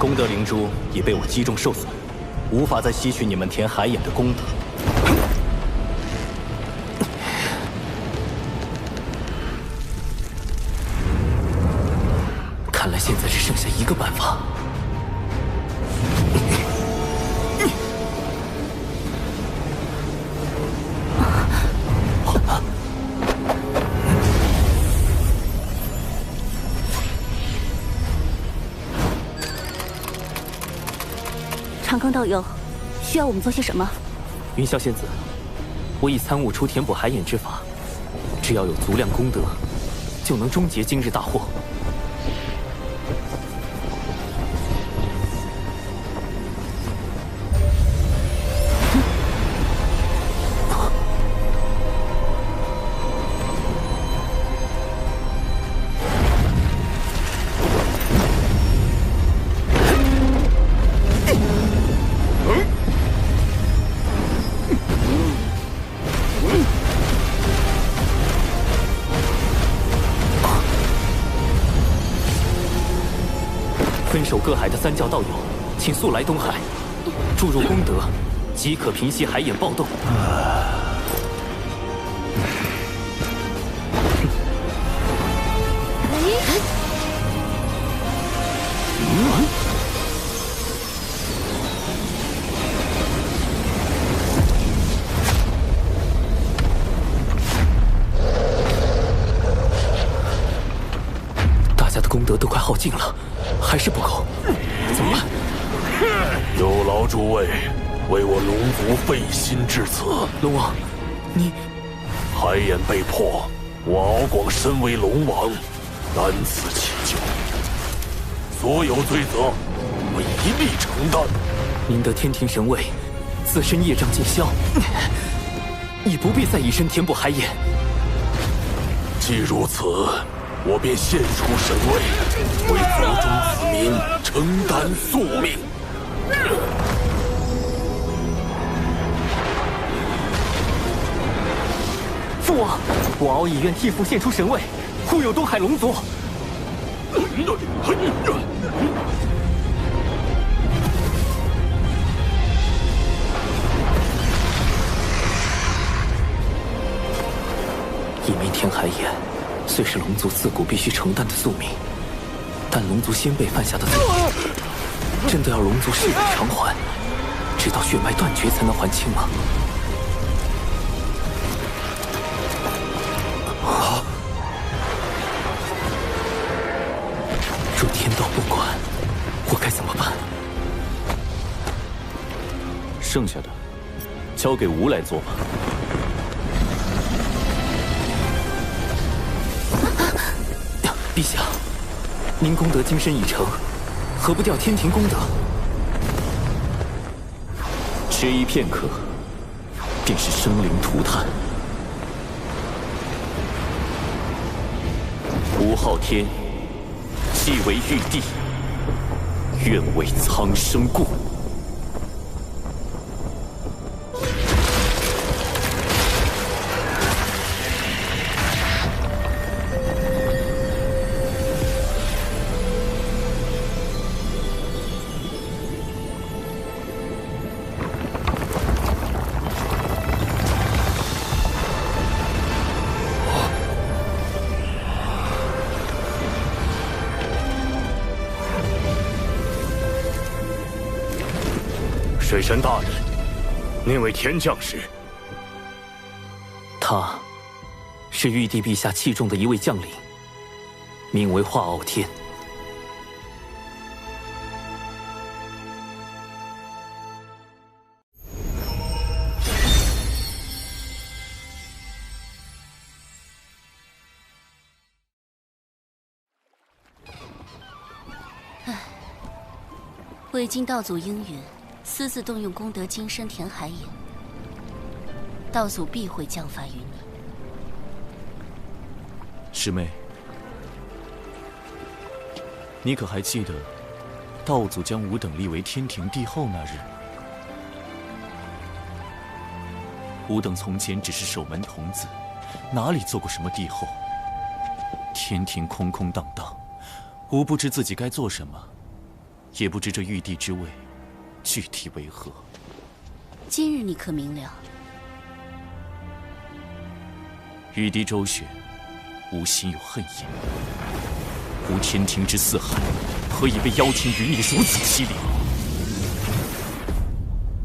功德灵珠已被我击中受损，无法再吸取你们填海眼的功德。看来现在只剩下一个办法。长庚道友，需要我们做些什么？云霄仙子，我已参悟出填补海眼之法，只要有足量功德，就能终结今日大祸。分守各海的三教道友，请速来东海，注入功德，即可平息海眼暴动。大家的功德都快耗尽了。还是不够，怎么办？有劳诸位为我龙族费心至此。龙王，你海眼被破，我敖广身为龙王，难辞其咎，所有罪责我一力承担。您得天庭神位，自身业障尽消，已不必再以身填补海眼。既如此，我便献出神位，为族中子民承担宿命。父王，我敖以愿替父献出神位，护佑东海龙族。一命填海眼，虽是龙族自古必须承担的宿命，但龙族先辈犯下的罪，真的要龙族世代偿还，直到血脉断绝才能还清吗？啊！若天道不管，我该怎么办？剩下的交给吾来做吧。陛下，您功德今身已成，何不调天庭功德？迟疑片刻，便是生灵涂炭。吾昊天，既为玉帝，愿为苍生故。水神大人，那位天将是？他，是玉帝陛下器重的一位将领，名为华傲天。未经道祖应允，私自动用功德金身填海眼，道祖必会降罚于你。师妹，你可还记得道祖将吾等立为天庭帝后那日？吾等从前只是守门童子，哪里做过什么帝后？天庭空空荡荡，吾不知自己该做什么，也不知这玉帝之位具体为何。今日你可明了？玉帝周旋，吾心有恨也。吾天庭之四海，何以被妖天云孽如此欺凌？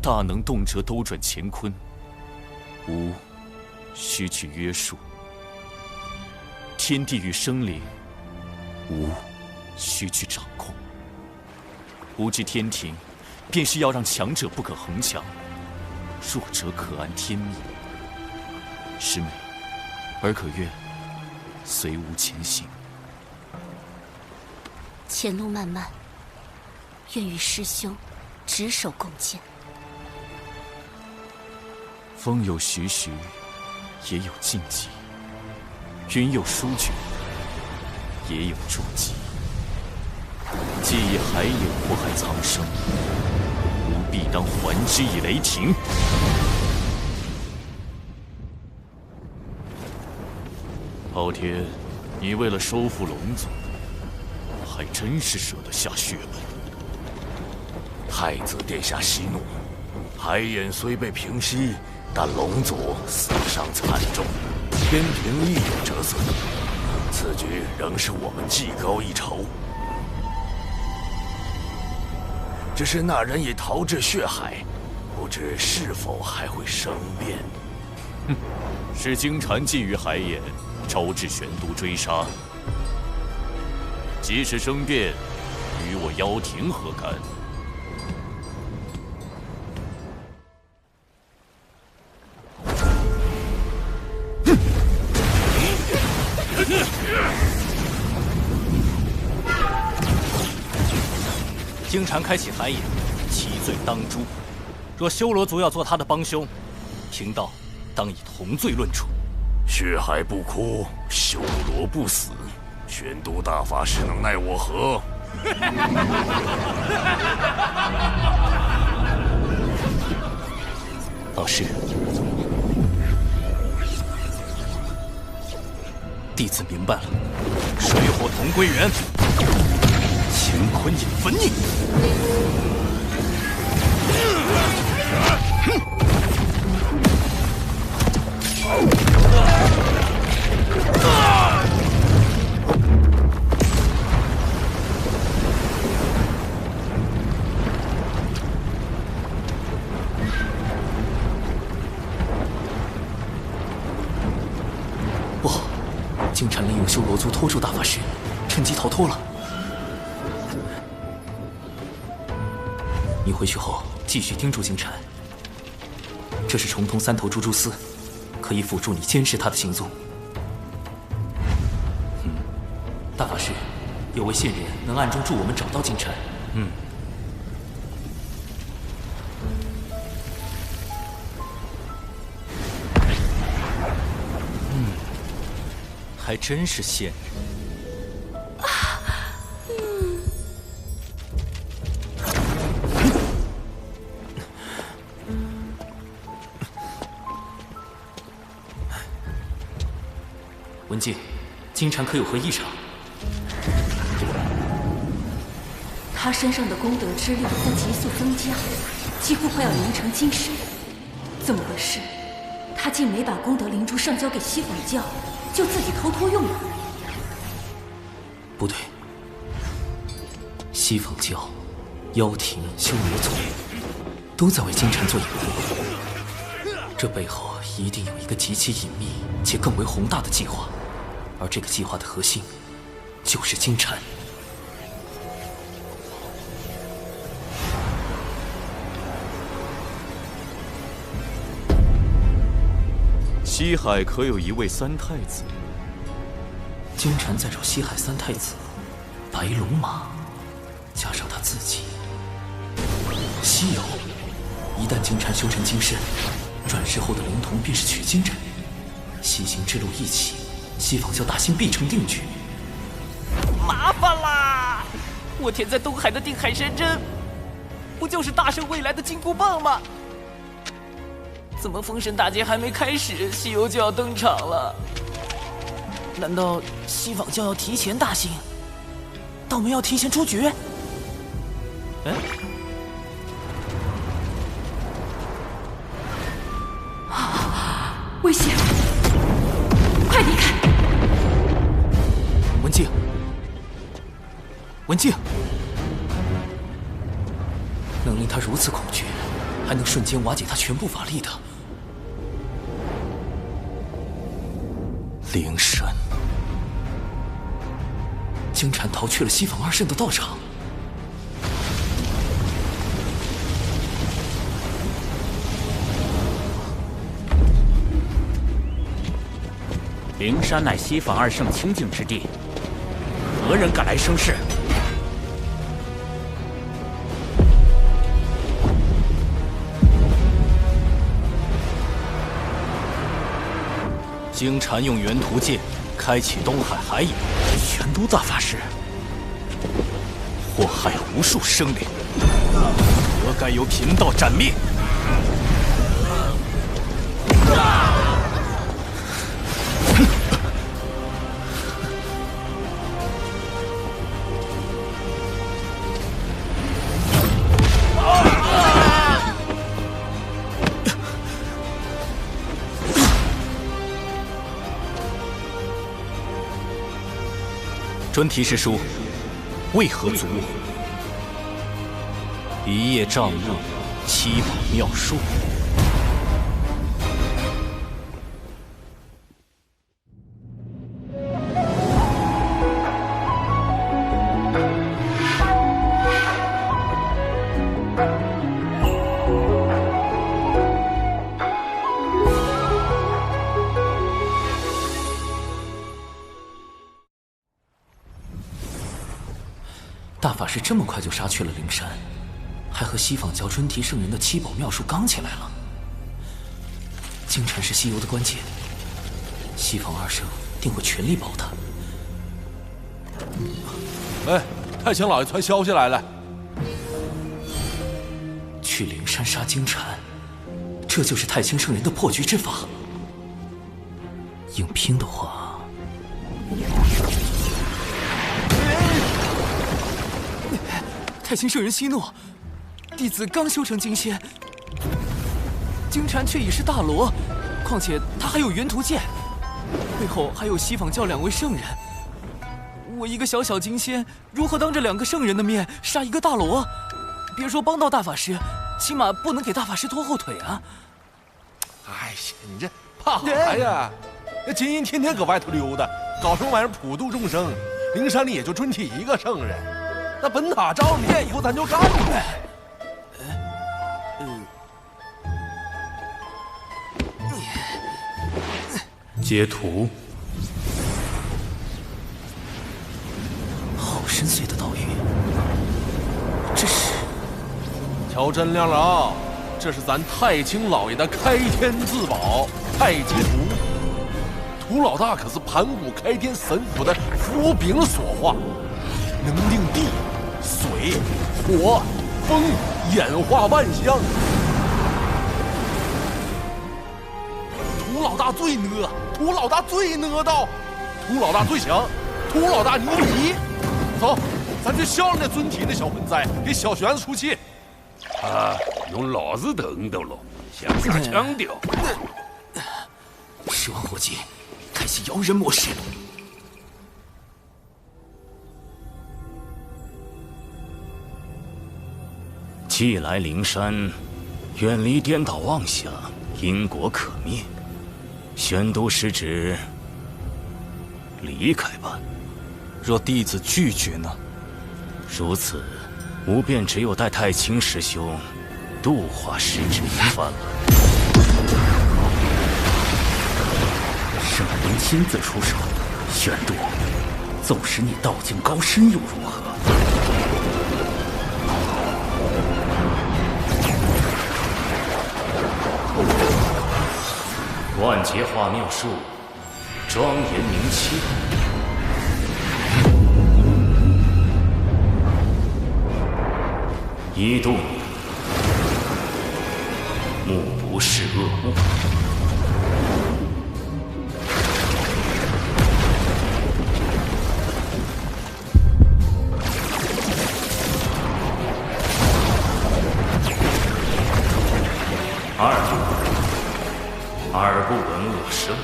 大能动辄兜转乾坤，吾须去约束；天地与生灵，吾须去掌控。吾之天庭，便是要让强者不可恒强，弱者可安天命。师妹，儿可愿随吾前行？前路漫漫，愿与师兄执手共剑。风有徐徐，也有静寂；云有舒卷，也有注记。既以海眼祸害苍生，吾必当还之以雷霆。昊天，你为了收复龙族，还真是舍得下血本。太子殿下息怒，海眼虽被平息，但龙族死伤惨重，天庭亦有折损。此举仍是我们技高一筹。只是那人已逃至血海，不知是否还会生变。哼，是金蝉觊觎海眼，招致玄都追杀。即使生变，与我妖庭何干？金蝉开启海眼，其罪当诛。若修罗族要做他的帮凶，贫道当以同罪论处。血海不枯，修罗不死，玄都大法师能奈我何？老师，弟子明白了，水火同归元，乾坤引焚逆。不好，金蝉利用修罗族拖住大法师，趁机逃脱了。你回去后继续盯住金蝉，这是重通三头蜘蛛丝，可以辅助你监视他的行踪。大法师，有位线人能暗中助我们找到金蝉。还真是线人。文静，金蝉可有何异常？他身上的功德之力在急速增加，几乎快要凝成金身。怎么回事？他竟没把功德灵珠上交给西坊教，就自己偷偷用了。不对，西坊教、妖庭、修罗族都在为金蝉做掩护，这背后一定有一个极其隐秘且更为宏大的计划，而这个计划的核心就是金蝉。西海可有一位三太子？金蝉在找西海三太子，白龙马，加上他自己。西游，一旦金蝉修成金身，转世后的灵童便是取经人。西行之路一起，西坊教大兴必成定局。麻烦啦！我填在东海的定海神针，不就是大圣未来的金箍棒吗？怎么封神大劫还没开始，西游就要登场了？难道西坊教要提前大兴？道门要提前出局？哎，危险！快离开！文静，文静，能令他如此恐惧，还能瞬间瓦解他全部法力的灵山。金蝉逃去了西坊二圣的道场。灵山乃西坊二圣清净之地，何人敢来生事？金蝉用元图剑开启东海海影，玄都大法师祸害无数生灵，何该由贫道斩灭？专题师叔，为何阻我？一叶障目，七宝妙术。大法师这么快就杀去了灵山，还和西坊教春提圣人的七宝妙术刚起来了。金蝉是西游的关键，西坊二圣定会全力保他。哎，太清老爷传消息来了，去灵山杀金蝉，这就是太清圣人的破局之法。硬拼的话，太清圣人息怒，弟子刚修成金仙，金蝉却已是大罗，况且他还有元图剑，背后还有西坊教2位圣人。我一个小小金仙，如何当着2个圣人的面杀一个大罗？别说帮到大法师，起码不能给大法师拖后腿啊！哎呀，你这怕啥呀？那金银天天搁外头溜达，搞什么玩意儿普度众生？灵山里也就准提一个圣人。那本塔照你，以后咱就干呗。截图，好深邃的道语，这是？瞧真亮了啊！这是咱太清老爷的开天自宝太极图。图老大可是盘古开天神符的符柄所化，能令地、水、火、风演化万象。图老大最呢，图老大最呢道，图老大最强，图老大牛逼！走，咱去削了那尊体那小混哉，给小玄子出气。啊，用老子等到了，向下强调。10万火急，开启摇人模式。既来灵山，远离颠倒妄想，因果可灭。玄都师旨，离开吧。若弟子拒绝呢？如此，吾便只有带太清师兄度化师侄一番了。圣人亲自出手，玄都，纵使你道境高深又如何？万劫化妙术，庄严明清。一度你，目不识恶物。二不闻恶声。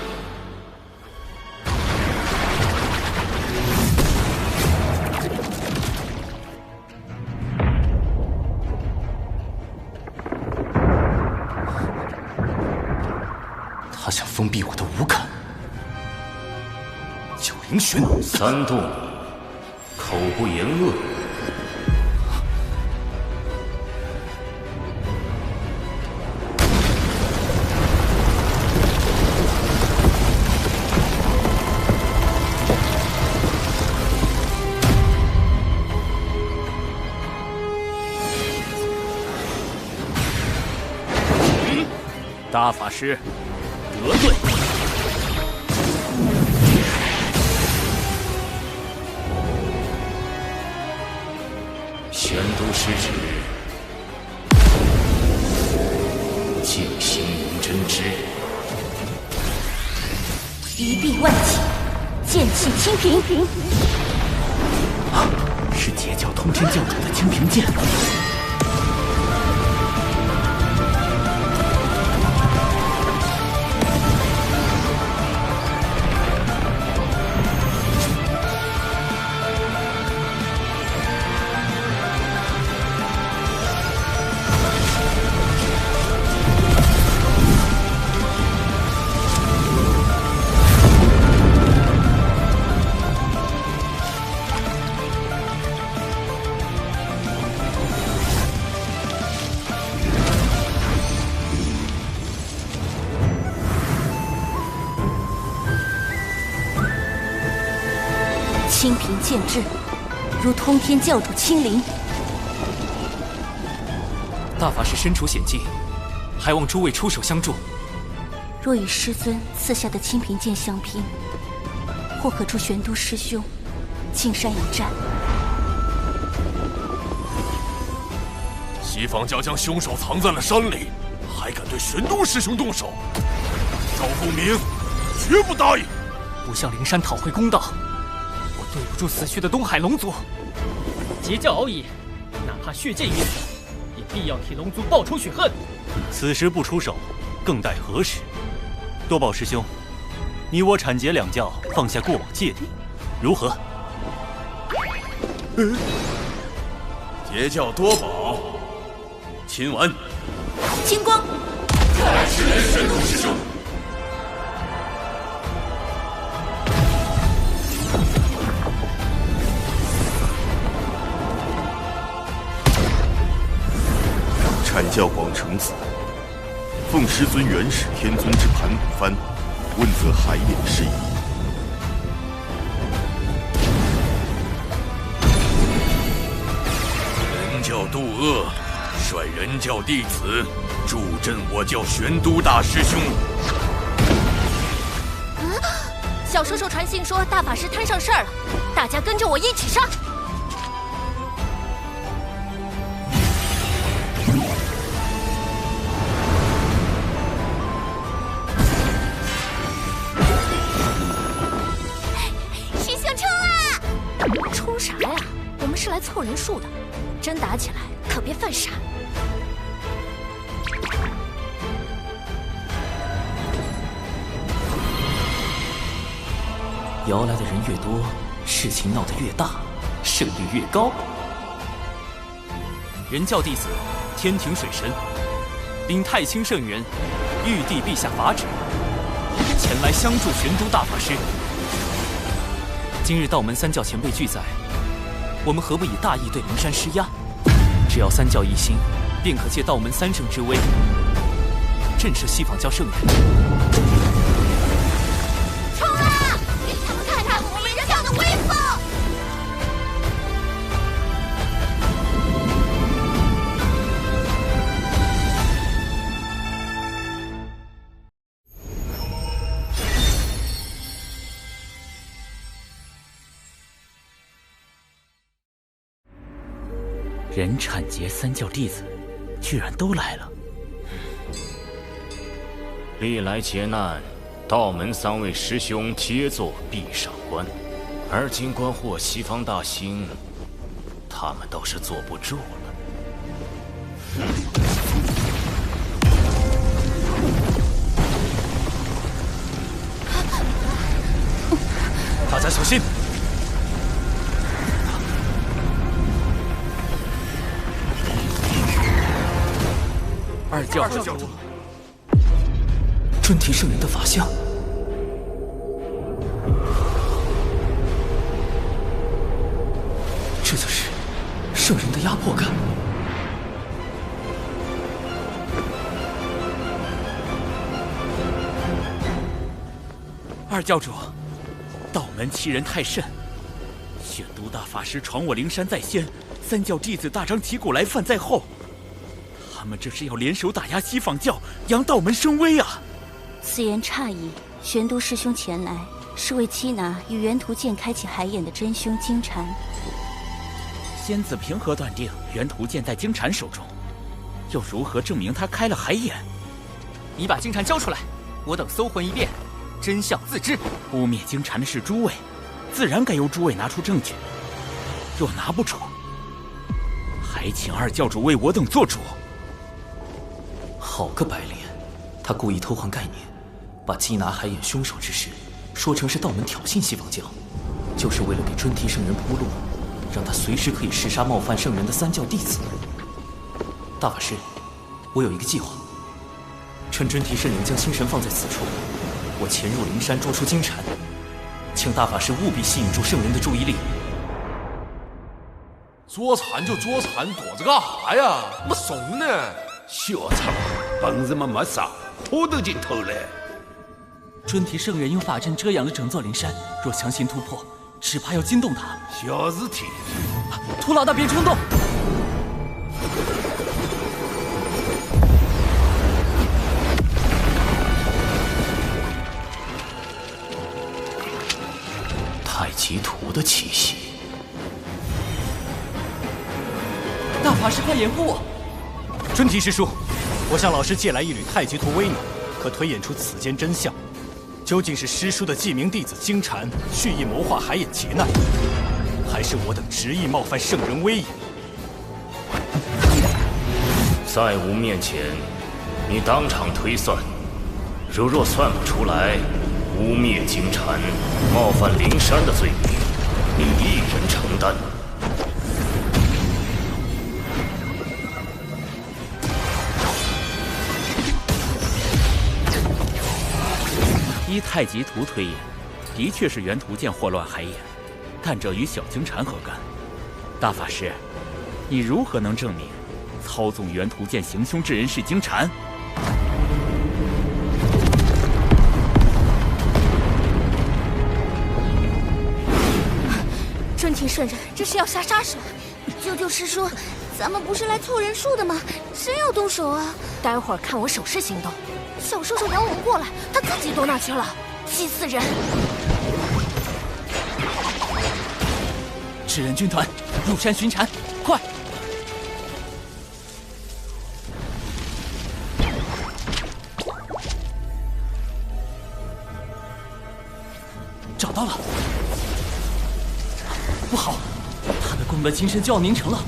他想封闭我的五感。九灵玄，三度，口不言恶。大法师，得罪。玄都师旨，静心明真知。一臂万戟，剑气清平。是截教通天教主的清平剑。清平剑至，如通天教主亲临。大法师身处险境，还望诸位出手相助。若与师尊赐下的清平剑相拼，或可助玄都师兄进山一战。西方教将凶手藏在了山里，还敢对玄都师兄动手？赵凤鸣绝不答应！不向灵山讨回公道，我对不住死去的东海龙族。截教敖乙，哪怕血溅于此，也必要替龙族报仇雪恨。此时不出手，更待何时？多宝师兄，你我阐结两教，放下过往芥蒂，如何？截教多宝，亲完。金光，是人玄都师兄。阐教广成子，奉师尊元始天尊之盘古幡，问责海眼事宜。人教渡恶，率人教弟子助阵我教玄都大师兄。小叔叔传信说大法师摊上事儿了，大家跟着我一起上。啥呀？我们是来凑人数的，真打起来可别犯傻。摇来的人越多，事情闹得越大，胜率越高。人教弟子天庭水神，禀太清圣元，玉帝陛下法旨，前来相助玄都大法师。今日道门三教前辈俱在，我们何不以大义对灵山施压？只要三教一心，便可借道门三圣之威，震慑西方教圣人。冲啊！给他们看看我们人教的威风！人阐结三教弟子居然都来了。历来劫难，道门三位师兄皆做壁上观，而今观获西方大兴，他们倒是坐不住了。家小心！二教主，尊提圣人的法相。这就是圣人的压迫感。二教主，道门欺人太甚，选都大法师闯我灵山在先，三教弟子大张旗鼓来犯在后。他们这是要联手打压西方教，扬道门声威啊！此言差矣。玄都师兄前来，是为缉拿与元图剑开启海眼的真凶金蝉。仙子凭何断定元图剑在金蝉手中？又如何证明他开了海眼？你把金蝉交出来，我等搜魂一遍，真相自知。污蔑金蝉的是诸位，自然该由诸位拿出证据。若拿不出，还请二教主为我等做主。好个白脸！他故意偷换概念，把缉拿海眼凶手之事说成是道门挑衅西方教，就是为了给尊提圣人铺路，让他随时可以弑杀冒犯圣人的三教弟子。大法师，我有一个计划，趁尊提圣人将心神放在此处，我潜入灵山捉出金蝉，请大法师务必吸引住圣人的注意力。捉蝉就捉蝉，躲着干啥呀？没怂呢！小苍，本事嘛没啥，偷都进偷来。尊提圣人用法阵遮挡了整座灵山，若强行突破，只怕要惊动他。小事体，屠老大别冲动。太极图的气息。大法师，快掩护我！尊提师叔，我向老师借来一缕太极图微鸟，可推演出此间真相。究竟是师叔的记名弟子金蝉蓄意谋划海眼劫难，还是我等执意冒犯圣人威严？在吾面前，你当场推算，若算不出来，污蔑金蝉、冒犯灵山的罪名，你一人承担。依太极图推演，的确是元图剑祸乱海眼，但这与小金蝉何干？大法师，你如何能证明操纵元图剑行凶之人是金蝉？尊提圣人，这是要下杀手！救救师叔，咱们不是来凑人数的吗？谁要动手啊？待会儿看我手势行动。小兽兽咬我过来，他自己躲哪去了？气死人！纸人军团入山寻蝉，快！找到了！不好，他的功德金身就要凝成了，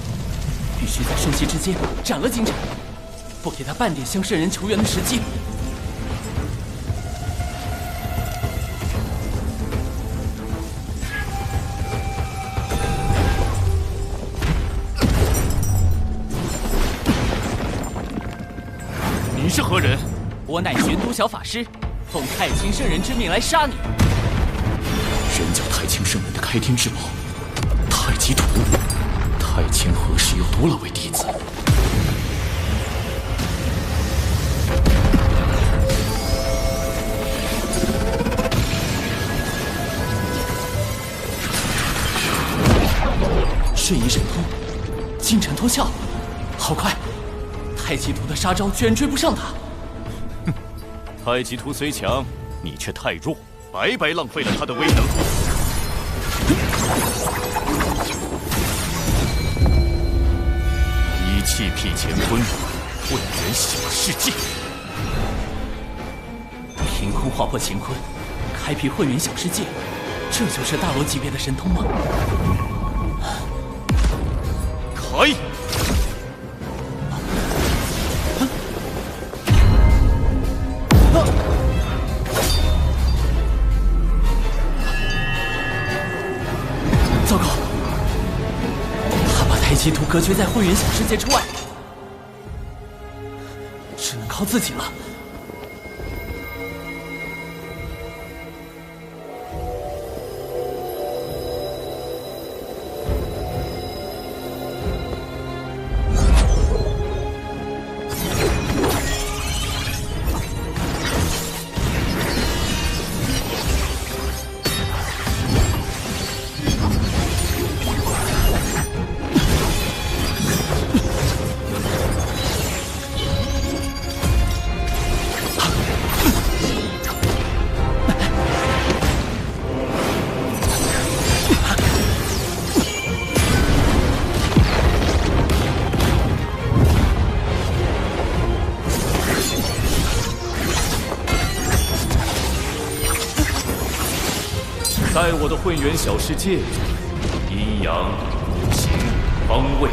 必须在瞬息之间斩了金蝉，不给他半点向圣人求援的时机。你是何人？我乃玄都小法师，奉太清圣人之命来杀你。人教太清圣人的开天至宝太极图，太清何时有多少位弟子？瞬移神通，金蝉脱壳，好快！太极图的杀招居然追不上他。哼，太极图虽强，你却太弱，白白浪费了他的威能。一气辟乾坤，混元小世界。凭空划破乾坤，开辟混元小世界，这就是大罗级别的神通吗？开！隔绝在混元小世界之外，只能靠自己了。在我的混元小世界，阴阳、五行、方位，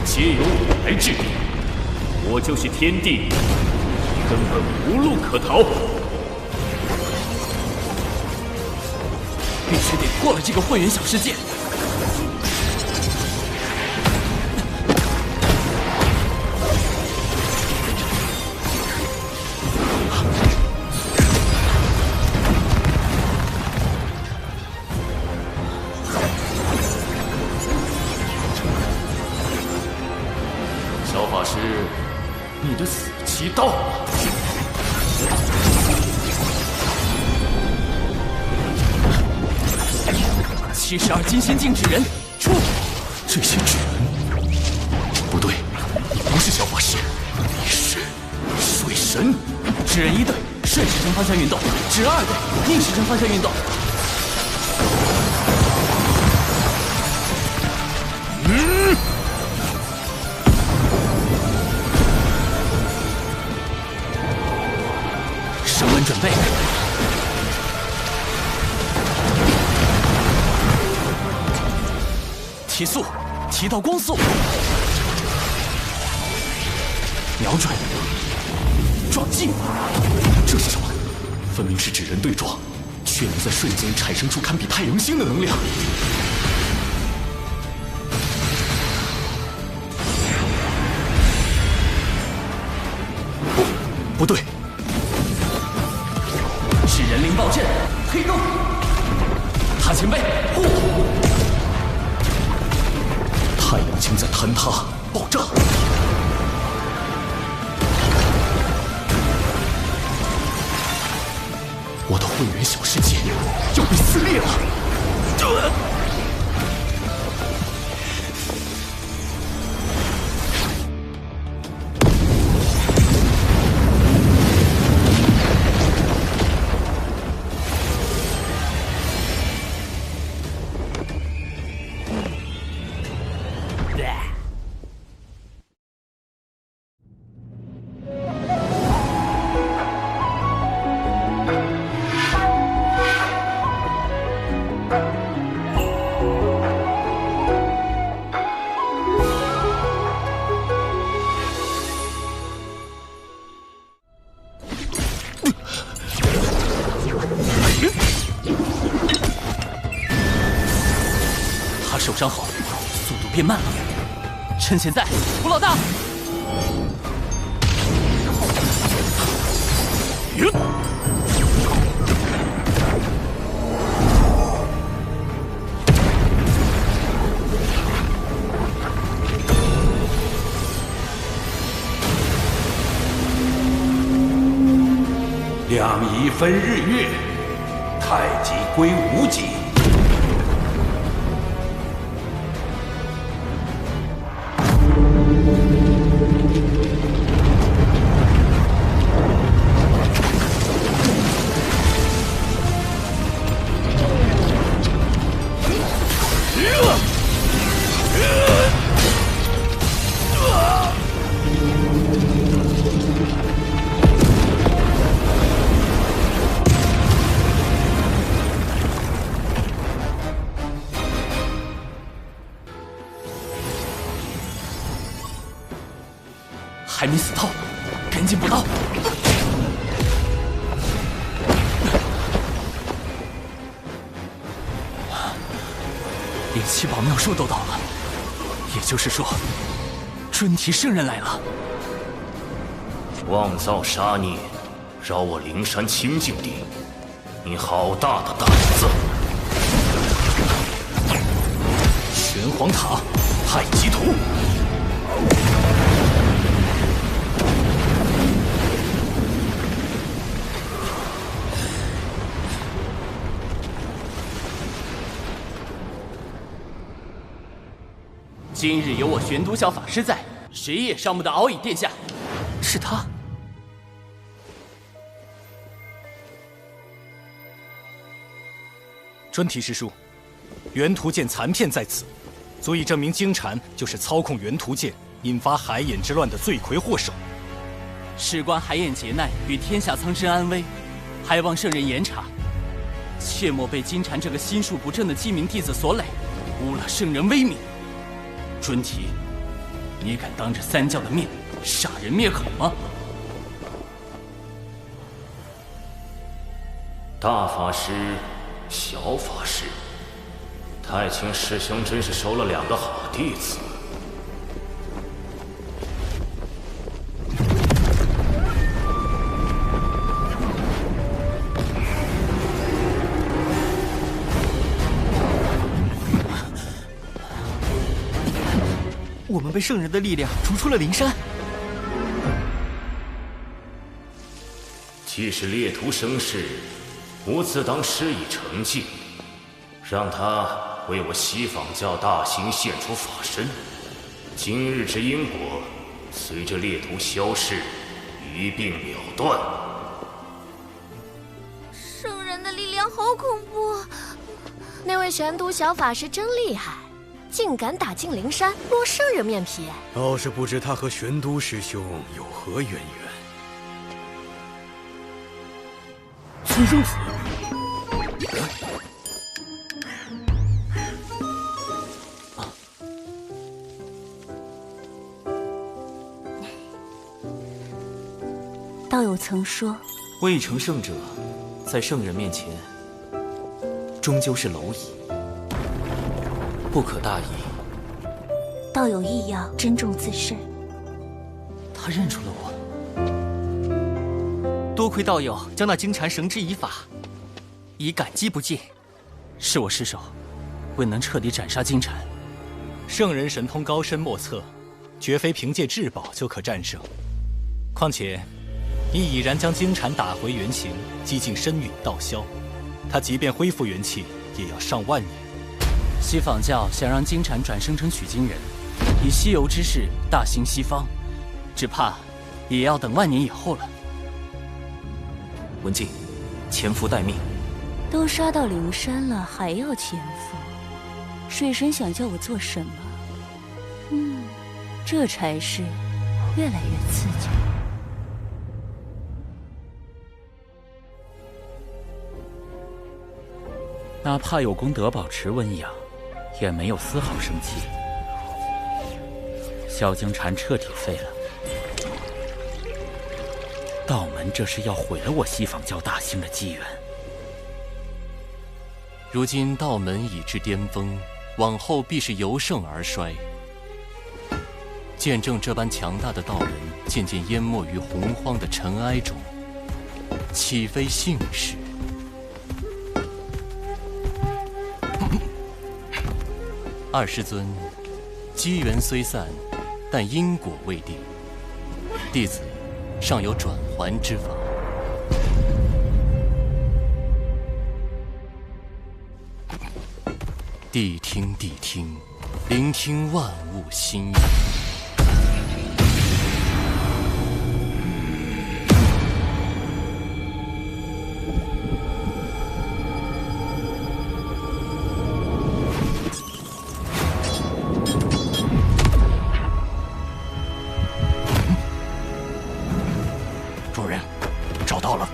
皆由我来制定。我就是天地，根本无路可逃。必须得破了这个混元小世界。小法师，你的死期到了。72金仙境纸人出！这些纸人，不对，你不是小法师，你是水神。纸人1队顺时针方向运动，纸人2队逆时针方向运动。升温准备。提速，提到光速。瞄准，撞击。这是什么？分明是纸人对撞，却能在瞬间产生出堪比太阳星的能量。不对。是人灵暴阵，黑洞。他前辈，护！太阳星在坍塌、爆炸。我的混元小世界要被撕裂了。他受伤后，速度变慢了。趁现在，胡老大！两仪分日月，太极归无极。还没死透，赶紧补刀！连七宝妙术都到了，也就是说，准提圣人来了。妄造杀孽，扰我灵山清净地，你好大的胆子！玄黄塔，太极图。今日有我玄都小法师在，谁也伤不得敖乙殿下。是他。专题师叔，元图剑残片在此，足以证明金蝉就是操控元图剑引发海眼之乱的罪魁祸首。事关海眼劫难与天下苍生安危，还望圣人严查，切莫被金蝉这个心术不正的鸡鸣弟子所累，污了圣人威名。尊提，你敢当着三教的面杀人灭口吗？大法师，小法师，太清师兄真是收了2个好弟子。我们被圣人的力量逐出了灵山。既是猎徒生事，我自当施以惩戒，让他为我西坊教大兴献出法身。今日之因果，随着猎徒消逝，一并了断。圣人的力量好恐怖！那位玄都小法师真厉害。竟敢打进灵山，落圣人面皮。倒是不知他和玄都师兄有何渊源。此生子，道友曾说，未成圣者，在圣人面前，终究是蝼蚁。不可大意。道友亦要珍重自身。他认出了我，多亏道友将那金蝉绳之以法，以感激不尽。是我失手，未能彻底斩杀金蝉。圣人神通高深莫测，绝非凭借至宝就可战胜。况且，你已然将金蝉打回原形，击进深陨道消，他即便恢复元气，也要上万年。西坊教想让金蝉转生成取经人，以西游之势大兴西方，只怕也要等万年以后了。文静，潜伏待命。都杀到灵山了，还要潜伏？水神想叫我做什么？这差事越来越刺激。哪怕有功德保持温养，也没有丝毫生气。萧金蝉彻底废了，道门这是要毁了我西坊教大兴的机缘。如今道门已至巅峰，往后必是由盛而衰。见证这般强大的道门渐渐淹没于洪荒的尘埃中，岂非幸事？二师尊，机缘虽散，但因果未定。弟子尚有转圜之法。谛听，谛听，聆听万物心意。主人，找到了。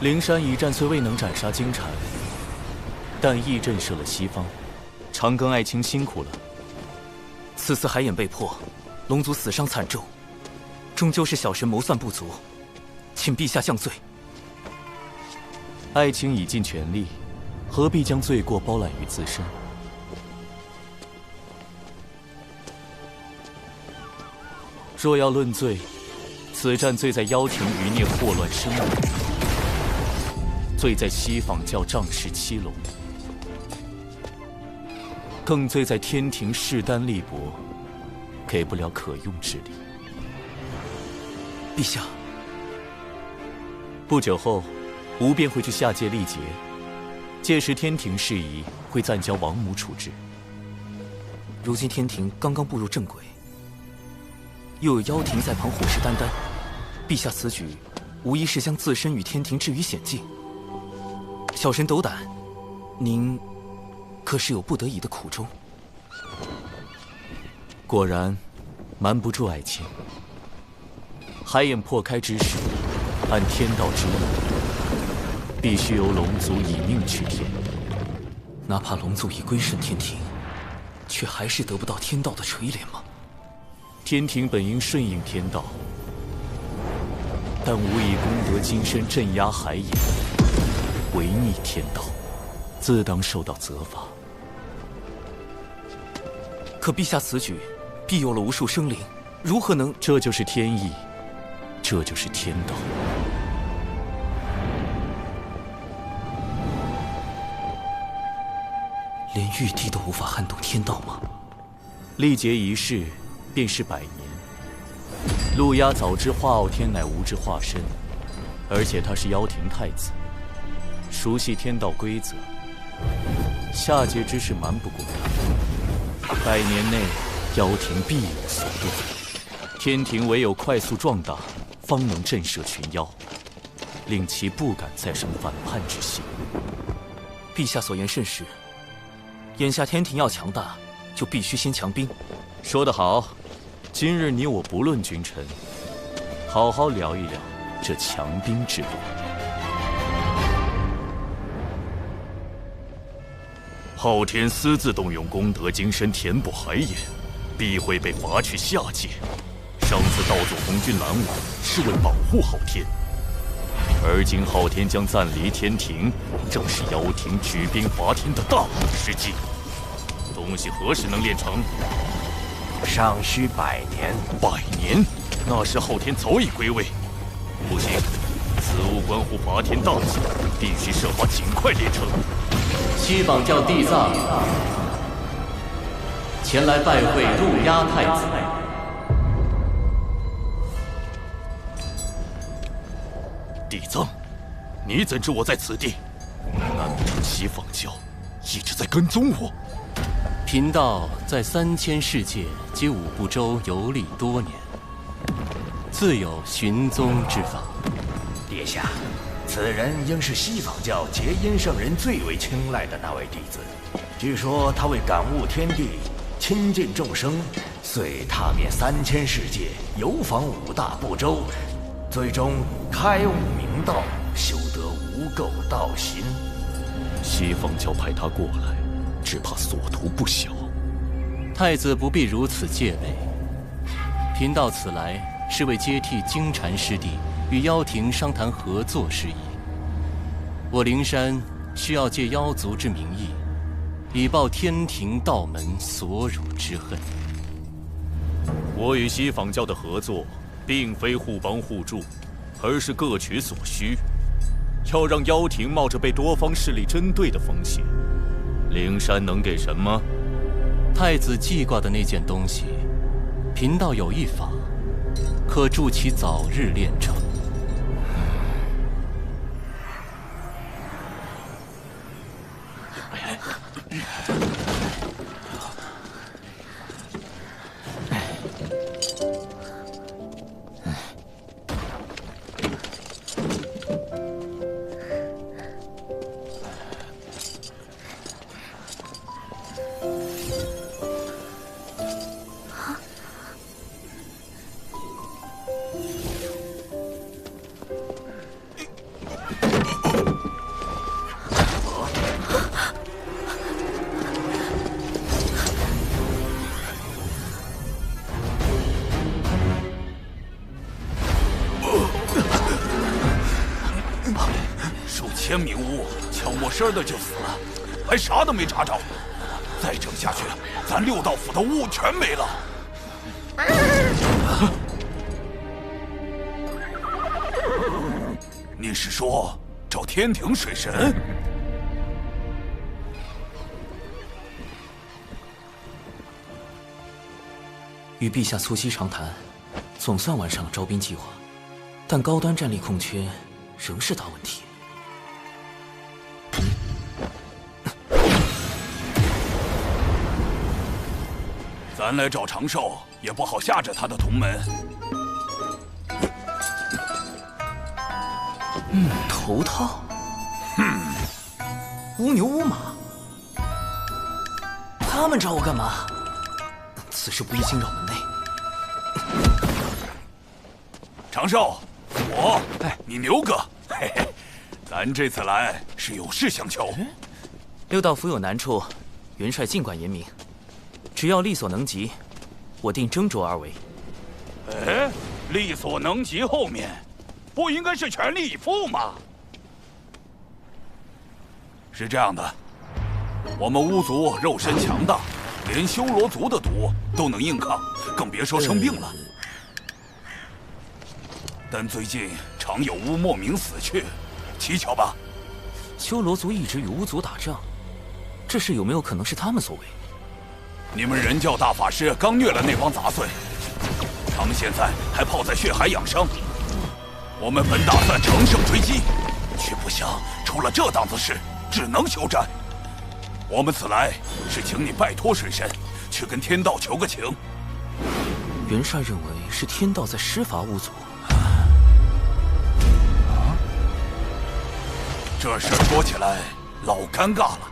灵山一战虽未能斩杀金蝉，但亦震慑了西方。长庚爱卿辛苦了。此次海眼被破，龙族死伤惨重，终究是小神谋算不足，请陛下降罪。爱卿已尽全力，何必将罪过包揽于自身？若要论罪，此战罪在妖庭余孽祸乱生民，罪在西坊教仗势欺龙，更罪在天庭势单力薄，给不了可用之力。陛下，不久后，吾便会去下界历劫，届时天庭事宜会暂交王母处置。如今天庭刚刚步入正轨，又有妖庭在旁虎视眈眈，陛下此举无疑是将自身与天庭置于险境。小神斗胆，您可是有不得已的苦衷？果然，瞒不住爱卿。海眼破开之时，按天道之意，必须由龙族以命去天。哪怕龙族已归顺天庭，却还是得不到天道的垂怜吗？天庭本应顺应天道，但吾以功德金身镇压海眼，违逆天道，自当受到责罚。可陛下此举，庇佑了无数生灵，如何能……这就是天意，这就是天道。连玉帝都无法撼动天道吗？历劫一世，便是100年。陆压早知化傲天乃吾之化身，而且他是妖庭太子，熟悉天道规则，下界之事瞒不过他。100年内，妖庭必有所动，天庭唯有快速壮大，方能震慑群妖，令其不敢再生反叛之心。陛下所言甚是，眼下天庭要强大，就必须先强兵。说得好，今日你我不论君臣，好好聊一聊这强兵之路。昊天私自动用功德金身填补海眼，必会被罚去下界。上次道祖红军拦我，是为保护昊天，而今昊天将暂离天庭，正是妖庭举兵伐天的大好时机。东西何时能练成？尚需100年。100年？那时昊天早已归位。不行，此物关乎伐天大计，必须设法尽快练成。西坊教地藏前来拜会陆压太子。地藏，你怎知我在此地？难不成西坊教一直在跟踪我？贫道在3000世界及5部洲游历多年，自有寻踪之法。殿下，此人应是西坊教结阴圣人最为青睐的那位弟子。据说他为感悟天地、亲近众生，遂踏遍3000世界，游访5大部洲，最终开悟明道，修得无垢道心。西坊教派他过来，只怕所图不小。太子不必如此戒备。贫道此来是为接替金蝉师弟与妖庭商谈合作事宜。我灵山需要借妖族之名义，以报天庭道门所辱之恨。我与西坊教的合作，并非互帮互助，而是各取所需。要让妖庭冒着被多方势力针对的风险，灵山能给什么？太子记挂的那件东西，贫道有一法，可助其早日练成。数千名巫悄没声的就死了，还啥都没查着。再整下去，咱六道府的巫全没了。你是说找天庭水神？与陛下促膝长谈，总算完善了招兵计划，但高端战力空缺仍是大问题。咱来找长寿，也不好吓着他的同门。头套。乌牛乌马，他们找我干嘛？此事不宜惊扰门内。长寿，我，你牛哥，嘿嘿，咱这次来是有事相求。六道府有难处，元帅尽管言明，只要力所能及，我定斟酌而为。哎，力所能及后面，不应该是全力以赴吗？是这样的，我们巫族肉身强大，连修罗族的毒都能硬抗，更别说生病了。但最近常有巫莫名死去，蹊跷吧？修罗族一直与巫族打仗，这事有没有可能是他们所为？你们人教大法师刚虐了那帮杂碎，他们现在还泡在血海养伤。我们本打算乘胜追击，却不想出了这档子事，只能休战。我们此来是请你拜托水神，去跟天道求个情。元帅认为是天道在施罚巫族。这事说起来老尴尬了。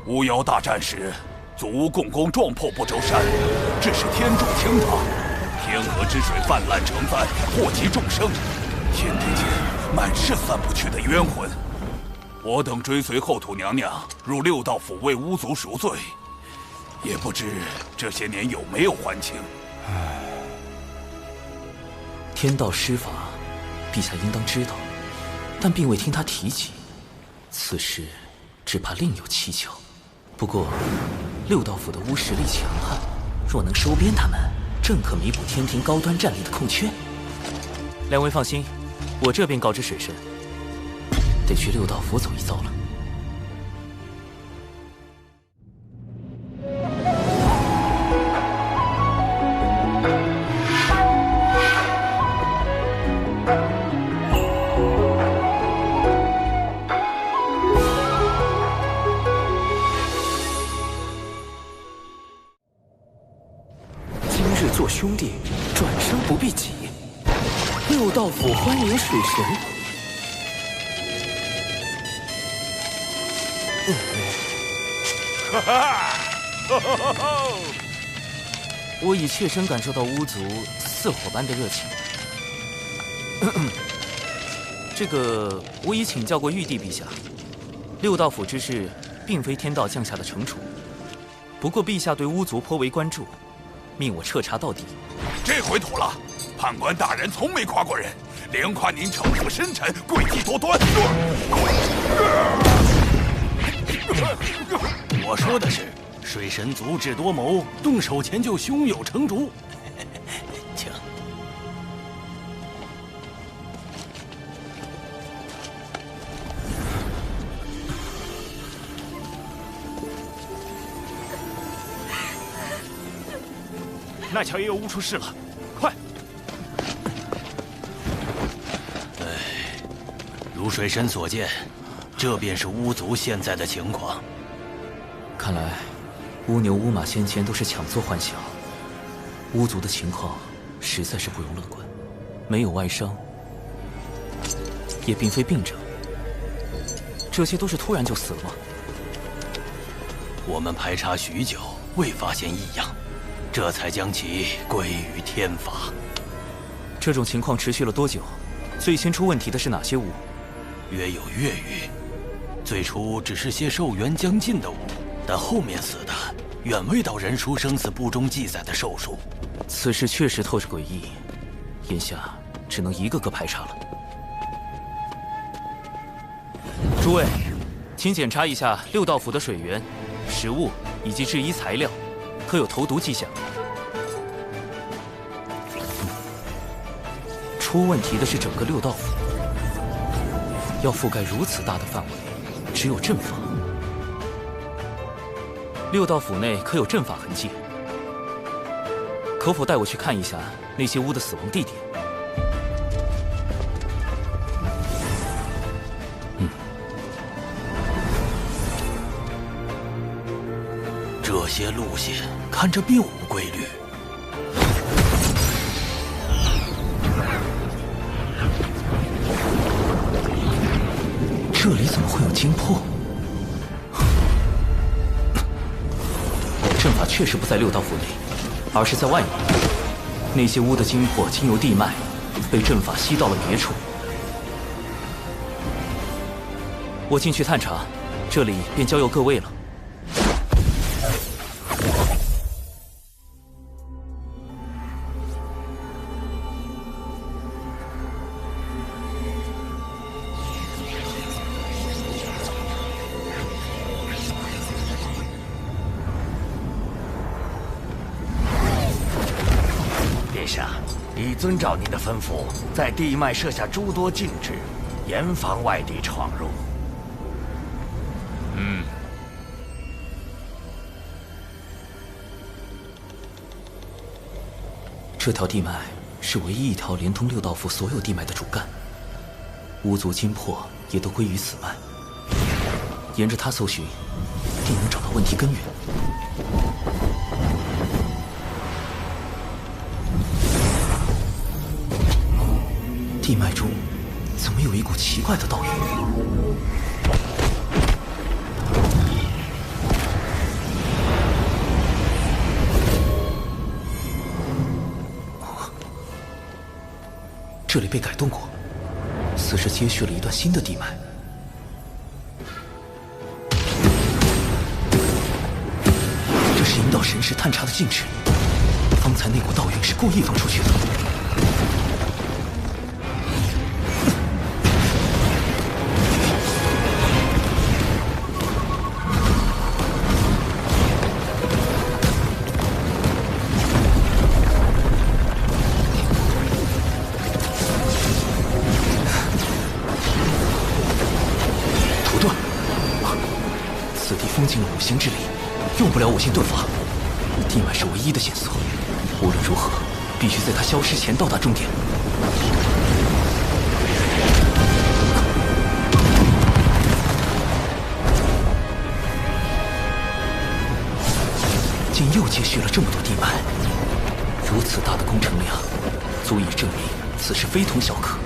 巫妖大战时，祖巫共工撞破不周山，致使天柱倾塌，天河之水泛滥成灾，祸及众生。天地间满是散不去的冤魂。我等追随后土娘娘入六道府为巫族赎罪，也不知这些年有没有还清。天道施法，陛下应当知道，但并未听他提及。此事只怕另有蹊跷。不过，六道府的巫实力强悍，若能收编他们，正可弥补天庭高端战力的空缺。两位放心，我这便告知水神。得去六道府走一遭了。今日做兄弟，转生不必己。六道府欢迎水神。哈哈，我已切身感受到巫族似火般的热情。这个，我已请教过玉帝陛下，六道府之事并非天道降下的惩处。不过陛下对巫族颇为关注，命我彻查到底。这回妥了，判官大人从没夸过人，连夸您城府深沉，诡计多端。我说的是，水神足智多谋，动手前就胸有成竹。请。那桥也有巫出事了，快！如水神所见，这便是巫族现在的情况。看来，乌牛乌马先前都是强作幻想。巫族的情况实在是不容乐观，没有外伤，也并非病症，这些都是突然就死了吗？我们排查许久，未发现异样，这才将其归于天罚。这种情况持续了多久？最先出问题的是哪些巫？约有月余。最初只是些寿元将尽的巫，但后面死的远未到人书生死簿中记载的寿数。此事确实透着诡异，眼下只能一个个排查了。诸位，请检查一下六道府的水源、食物以及制衣材料，可有投毒迹象？出问题的是整个六道府，要覆盖如此大的范围，只有阵法。六道府内可有阵法痕迹？可否带我去看一下那些巫的死亡地点？这些路线看着并无规律。这里怎么会有精魄？阵法确实不在六道府内，而是在外面。那些巫的精魄经由地脉，被阵法吸到了别处。我进去探查，这里便交由各位了。已遵照您的吩咐，在地脉设下诸多禁制，严防外敌闯入。这条地脉是唯一一条连通六道府所有地脉的主干，巫族精魄也都归于此脉。沿着它搜寻，定能找到问题根源。地脉中怎么有一股奇怪的道韵？这里被改动过，似是接续了一段新的地脉。这是引导神识探查的禁制，方才那股道韵是故意放出去的。五行之力，用不了五行遁法。地脉是唯一的线索，无论如何，必须在它消失前到达终点。竟又接续了这么多地脉，如此大的工程量，足以证明此事非同小可。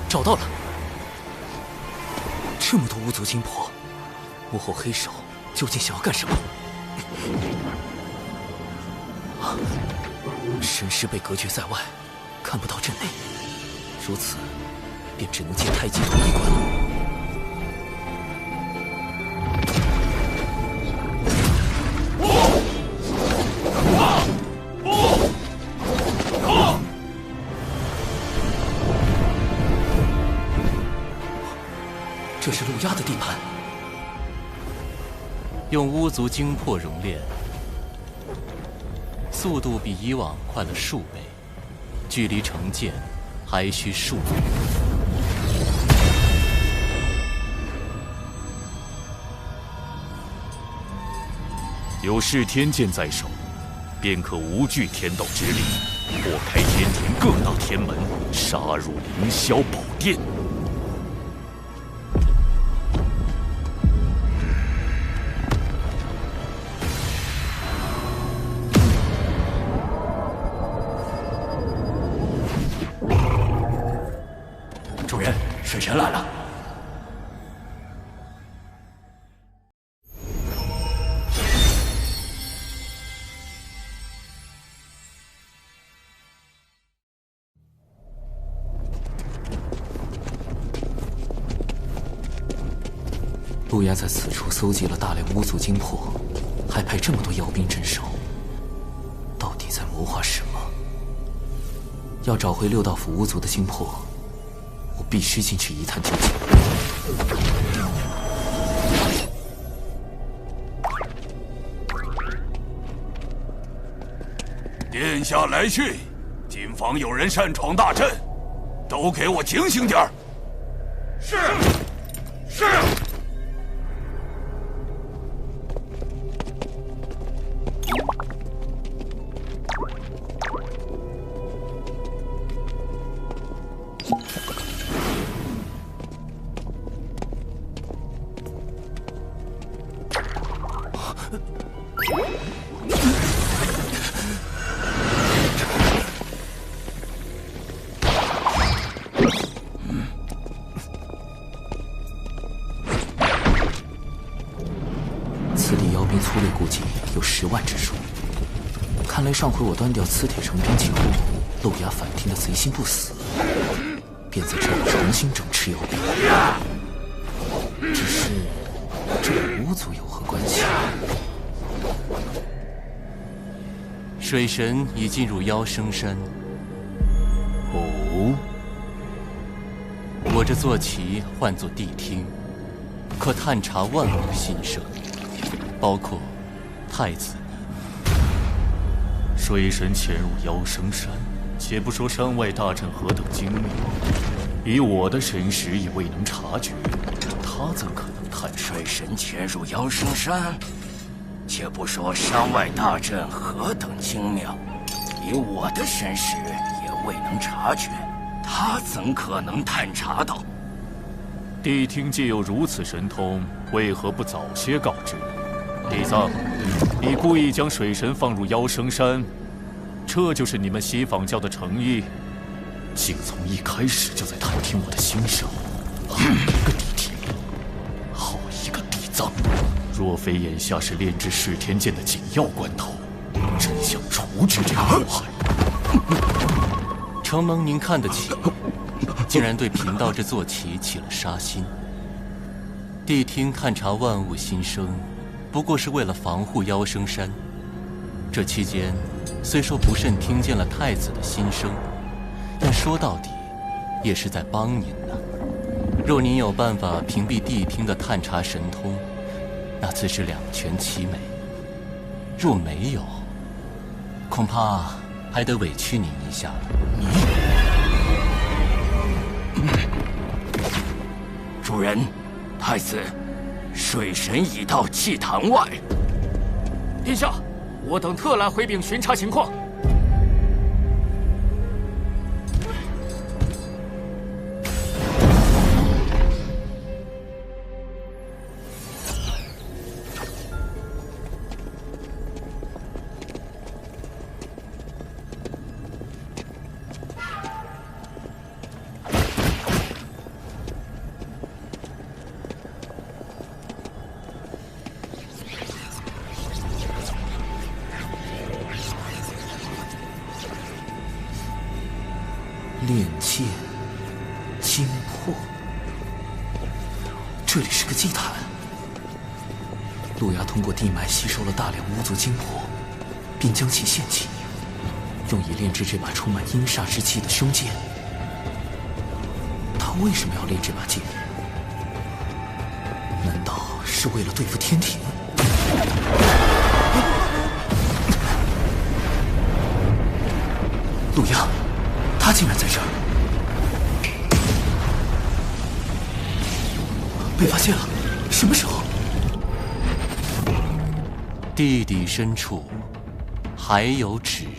找到了，这么多巫族精魄，幕后黑手究竟想要干什么？神识被隔绝在外，看不到阵内，如此，便只能借太极图一关了。这是陆压的地盘，用巫族精魄熔炼，速度比以往快了数倍，距离成剑还需数日。有噬天剑在手，便可无惧天道之力，破开天庭各大天门，杀入凌霄宝殿。水神来了。陆压在此处搜集了大量巫族精魄，还派这么多妖兵镇守，到底在谋划什么？要找回六道府巫族的精魄，我必须进去一探究竟。殿下来讯，谨防有人擅闯大阵，都给我警醒点儿。是。此地妖兵粗略估计有10万之数，看来上回我端掉磁铁成兵器后，陆牙反听的贼心不死，便在这里重新整治妖兵。只是这与巫族有何关系？水神已进入妖生山。哦，我这坐骑唤作谛听，可探查万物心声，包括太子你。水神潜入妖生山，且不说山外大阵何等精妙，以我的神识也未能察觉，他怎可能探查？水神潜入妖生山，且不说山外大阵何等精妙，以我的神识也未能察觉，他怎可能探查到？谛听既有如此神通，为何不早些告知？李桑，你故意将水神放入妖生山，这就是你们西坊教的诚意？竟从一开始就在探听我的心声，好一个谛听，好一个地藏！若非眼下是炼制噬天剑的紧要关头，真想除之这个祸害。承蒙您看得起，竟然对贫道这坐骑起了杀心。谛听探查万物心声，不过是为了防护妖生山。这期间，虽说不慎听见了太子的心声，但说到底，也是在帮您呢。若您有办法屏蔽谛听的探查神通，那自是两全其美；若没有，恐怕还得委屈您一下了。主人，太子，水神已到祭坛外。殿下，我等特来回禀巡查情况。炼剑精魄，这里是个祭坛。陆牙通过地脉吸收了大量巫族精魄，并将其献祭，用以炼制这把充满阴煞之气的凶剑。他为什么要炼这把剑？难道是为了对付天庭？陆牙，他竟然在这儿！被发现了！什么时候？地底深处还有纸人。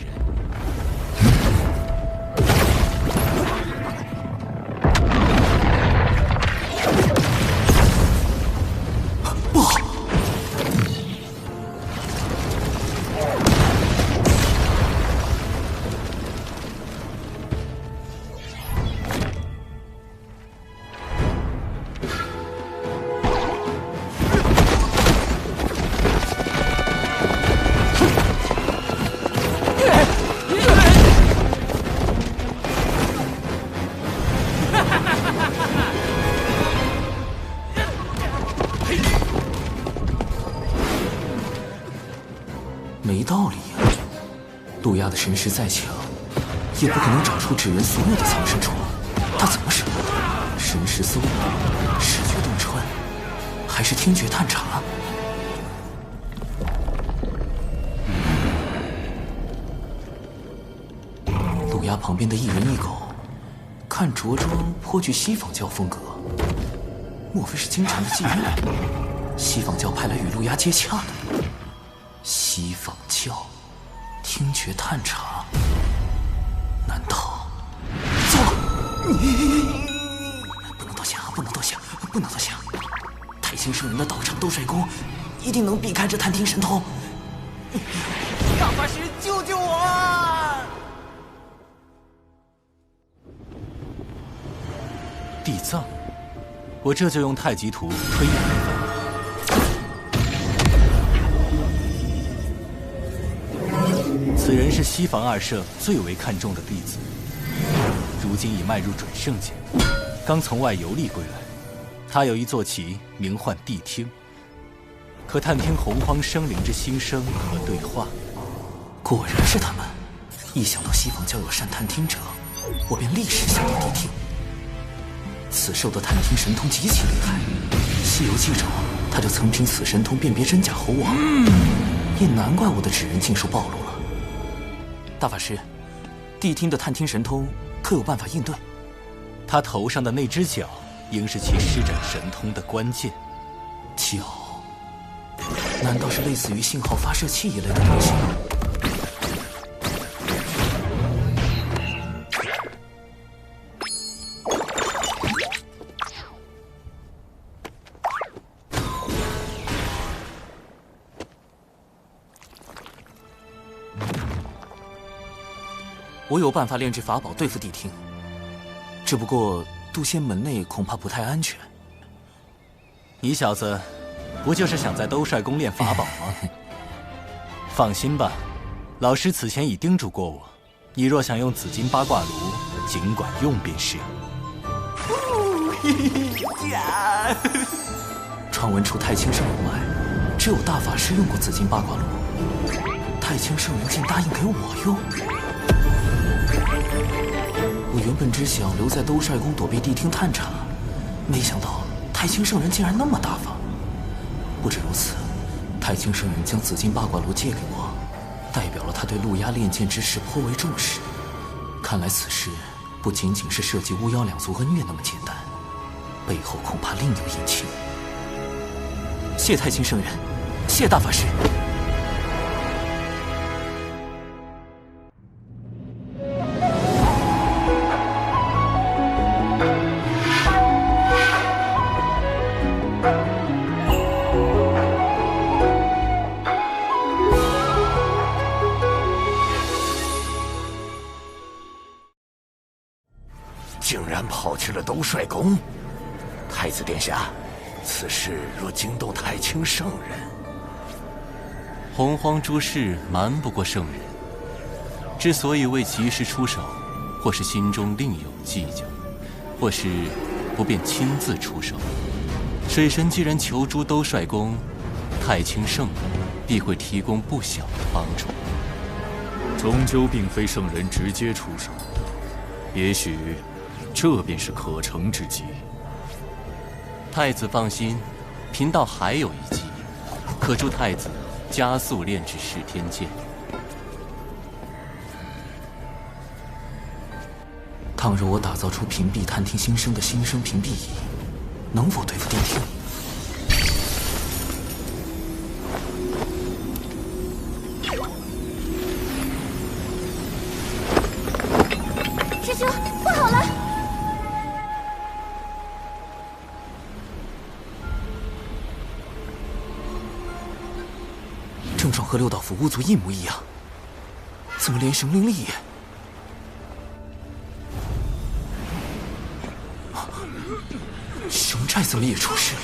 不好！陆压的神识再强，也不可能找出纸人所有的藏身处。他怎么使？神识搜捕、视觉洞穿，还是听觉探查？陆压旁边的一人一狗，看着装颇具西方教风格，莫非是京城的妓女？西方教派来与陆压接洽的？西方教，听觉探查，难道？糟了！不能多想，不能多想，不能多想！太清圣人的道场斗帅宫，一定能避开这探听神通。大法师，救救我啊！地藏，我这就用太极图推演一番。此人是西房二社最为看重的弟子，如今已迈入准圣境，刚从外游历归来。他有一坐骑，名唤谛听，可探听洪荒生灵之心声和对话。果然是他们！一想到西方教有善探听者，我便立时想到谛听。此兽的探听神通极其厉害，《西游记》中他就曾凭此神通辨别真假猴王，也难怪我的纸人尽数暴露了。大法师，谛听的探听神通可有办法应对？他头上的那只角，应是其施展神通的关键。角？难道是类似于信号发射器一类的东西？我有办法炼制法宝对付谛听，只不过渡仙门内恐怕不太安全。你小子，不就是想在兜帅宫练法宝吗？放心吧，老师此前已叮嘱过我，你若想用紫金八卦炉，尽管用便是。传闻除太清圣人外，只有大法师用过紫金八卦炉，太清圣人竟答应给我用。我原本只想留在兜帅宫躲避谛听探查，没想到太清圣人竟然那么大方。不止如此，太清圣人将紫金八卦炉借给我，代表了他对陆压炼剑之事颇为重视。看来此事不仅仅是涉及巫妖两族恩怨那么简单，背后恐怕另有隐情。谢太清圣人，谢大法师。竟然跑去了兜帅宫！太子殿下，此事若惊动太清圣人，洪荒诸事瞒不过圣人。之所以未及时出手，或是心中另有计较，或是不便亲自出手。水神既然求诸兜帅宫，太清圣人必会提供不小的帮助。终究并非圣人直接出手，也许这便是可乘之机。太子放心，贫道还有一计，可助太子加速炼制噬天剑。倘若我打造出屏蔽探听心声的心声屏蔽仪，能否对付谛听？师兄，不好了！症状和六道府巫族一模一样，怎么连熊灵力也……熊寨怎么也出事了？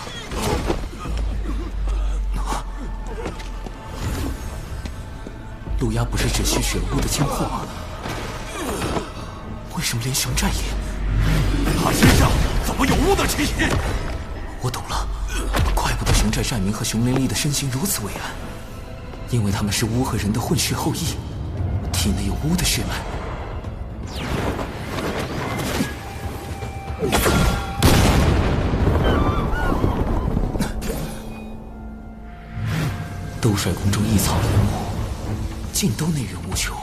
陆压不是只需血巫的精魄吗？为什么连熊寨也……他身上怎么有巫的气息？我懂了，怪不得熊寨寨民和熊灵力的身形如此伟岸，因为他们是巫和人的混血后裔。体内有巫的血脉。斗帅宫中异草林木，尽都内源无穷。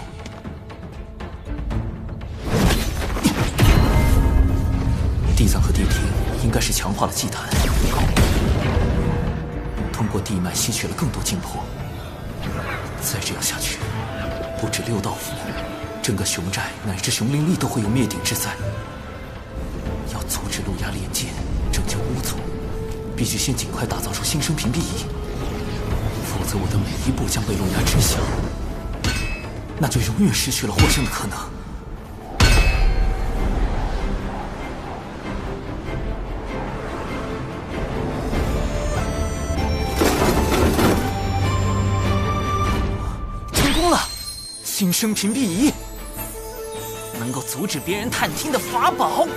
地藏和地庭应该是强化了祭坛，通过地脉吸取了更多精魄。再这样下去，不止六道府，整个熊寨乃至熊灵力都会有灭顶之灾。要阻止陆压炼剑，拯救巫族，必须先尽快打造出新生屏蔽仪，否则我的每一步将被陆压知晓，那就永远失去了获胜的可能。成功了！新生屏蔽仪能够阻止别人探听的法宝。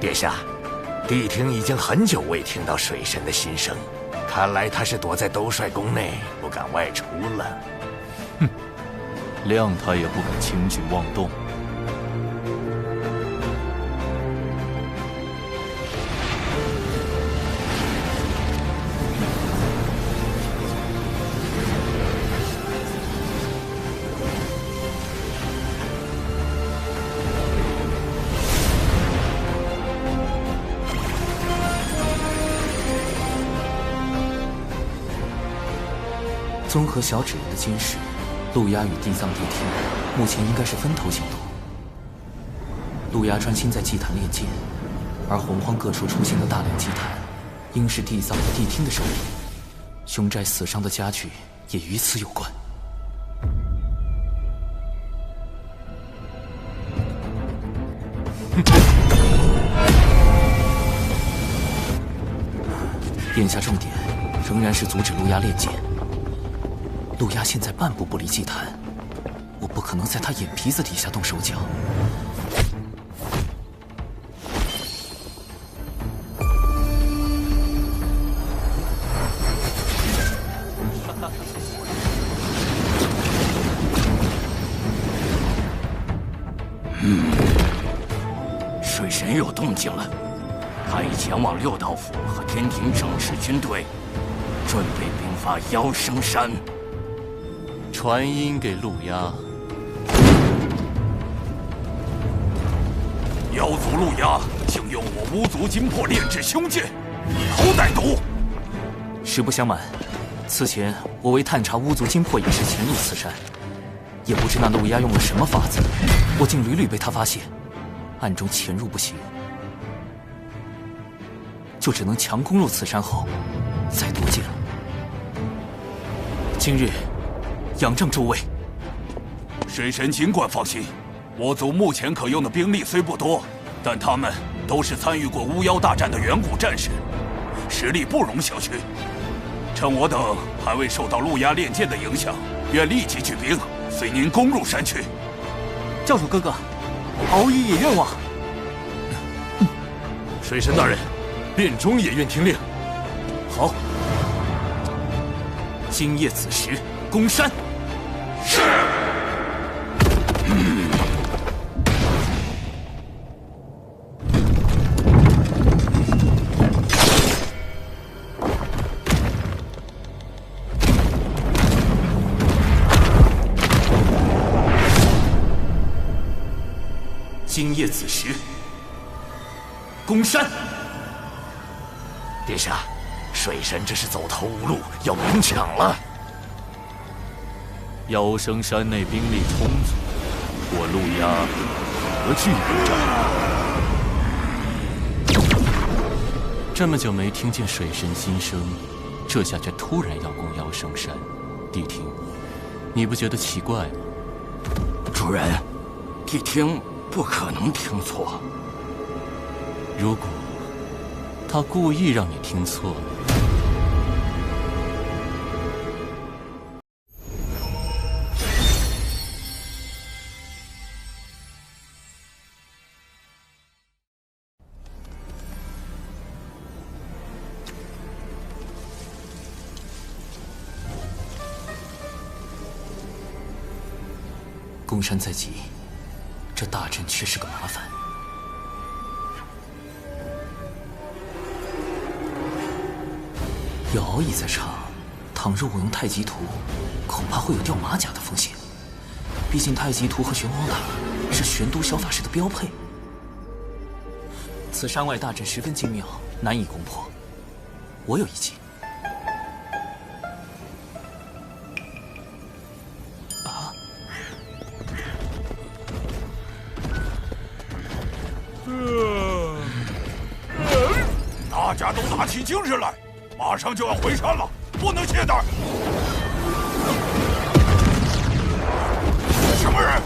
殿下，谛听已经很久未听到水神的心声，看来他是躲在斗帅宫内，不敢外出了。哼，谅他也不敢轻举妄动。综合小指人的监视，陆压与地藏地听目前应该是分头行动。陆压专心在祭坛炼剑，而洪荒各处出现的大量祭坛，应是地藏和地听的手笔。熊寨死伤的家具也与此有关。眼下重点仍然是阻止陆压炼剑。陆压现在半步不离祭坛，我不可能在他眼皮子底下动手脚。水神有动静了，他已前往六道府和天庭整治军队，准备兵发妖生山。传音给陆压，妖族陆压竟用我巫族金魄炼制凶剑，以头歹毒。实不相瞒，此前我为探查巫族金魄一事潜入此山，也不知那陆压用了什么法子，我竟屡屡被他发现，暗中潜入不行，就只能强攻入此山后再夺剑了。今日仰仗诸位。水神尽管放心，我族目前可用的兵力虽不多，但他们都是参与过巫妖大战的远古战士，实力不容小觑。趁我等还未受到陆压炼剑的影响，愿立即举兵，随您攻入山区。教主哥哥，敖乙也愿往。水神大人，殿中也愿听令。好，今夜子时攻山。是。今夜子时攻山。殿下，水神这是走投无路，要明抢了。妖生山内兵力充足，我陆压何惧不战？这么久没听见水神心声，这下却突然要攻妖生山，谛听，你不觉得奇怪吗？主人，谛听不可能听错。如果他故意让你听错了，公山在即，这大阵却是个麻烦。药熬已在场，倘若我用太极图，恐怕会有掉马甲的风险。毕竟太极图和玄黄塔是玄都小法师的标配。此山外大阵十分精妙，难以攻破。我有一计。啊！大家都打起精神来，马上就要回山了，不能懈怠。什么人？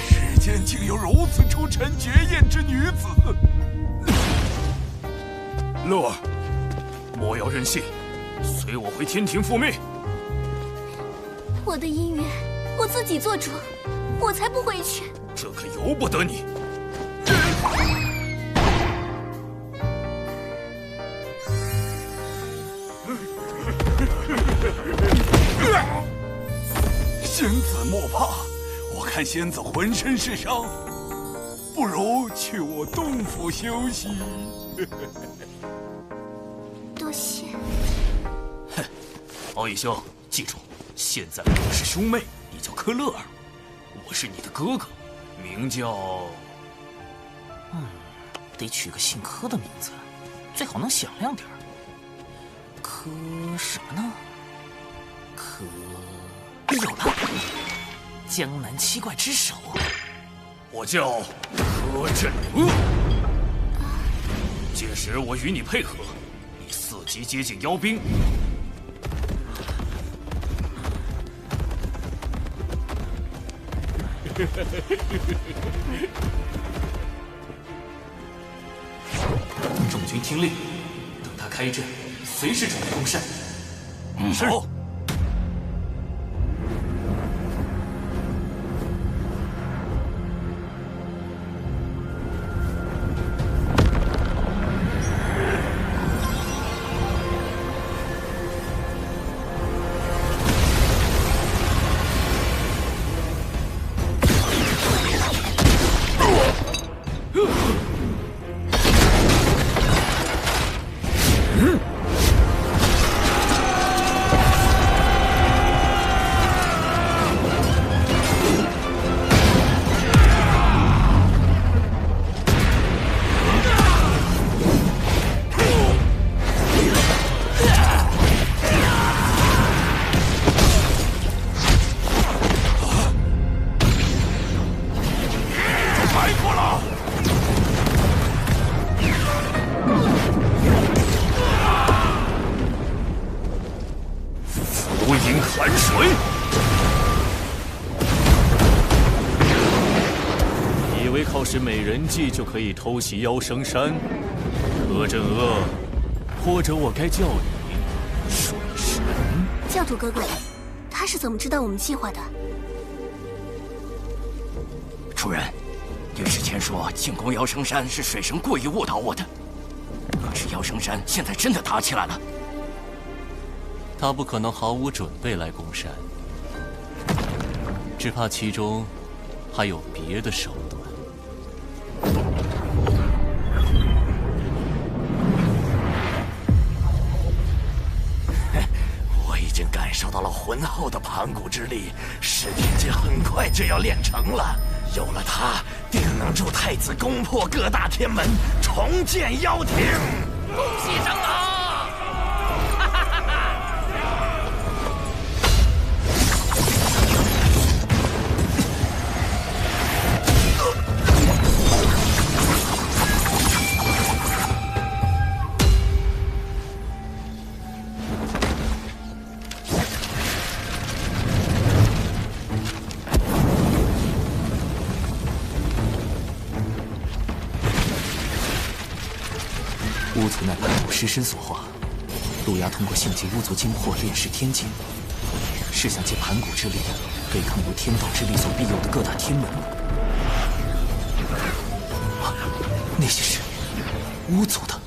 世间竟有如此出尘绝艳之女子！乐儿，莫要任性，随我回天庭复命。我的姻缘，我自己做主，我才不回去。这可由不得你。仙子莫怕，我看仙子浑身是伤，不如去我洞府休息。多谢。哼，敖义兄，记住，现在我们是兄妹，你叫柯乐儿，我是你的哥哥，名叫……得取个姓柯的名字，最好能响亮点儿。柯什么呢？柯有了，江南七怪之首。我叫柯震恶。届时我与你配合，以4级接近妖兵。众军听令，等他开阵，随时准备攻山。是。使美人计就可以偷袭妖生山，柯震恶，或者我该叫你水神。教主哥哥，他是怎么知道我们计划的？主人，御史前说进攻妖生山是水神故意误导我的，可是妖生山现在真的打起来了。他不可能毫无准备来攻山，只怕其中还有别的手段。我已经感受到了浑厚的盘古之力，噬天诀很快就要练成了。有了它，定能助太子攻破各大天门，重建妖庭。恭喜长老！巫族乃盘古尸身所化，路牙通过性疾巫族精魄炼噬天境，是想借盘古之力对抗由天道之力所庇佑的各大天门。那些是巫族的。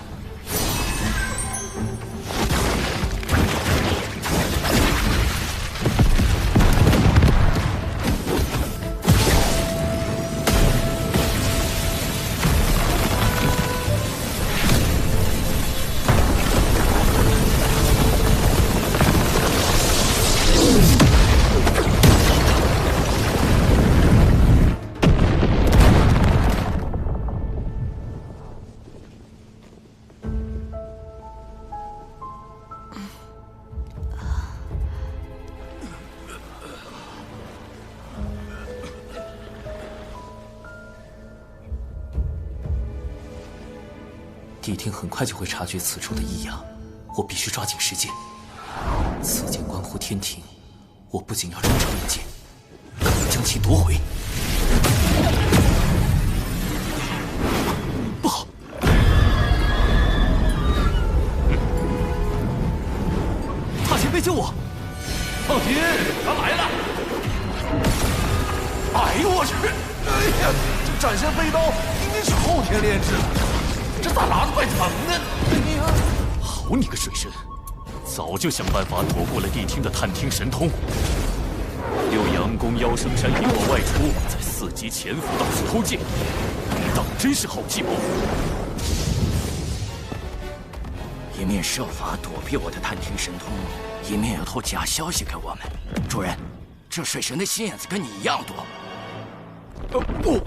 谛听很快就会察觉此处的异样，我必须抓紧时间。此剑关乎天庭，我不仅要终成一剑，更要将其夺回。不好！大前辈救我！放心，他来了。哎呦我去！哎呀，这斩仙飞刀明明是后天炼制的，这咋拿得怪疼呢？哎呀！好你个水神，早就想办法躲过了谛听的探听神通。六阳宫妖圣山引我外出，在4级潜伏到此偷剑，当真是好计谋。一面设法躲避我的探听神通，一面要透假消息给我们。主人，这水神的心眼子跟你一样多。不，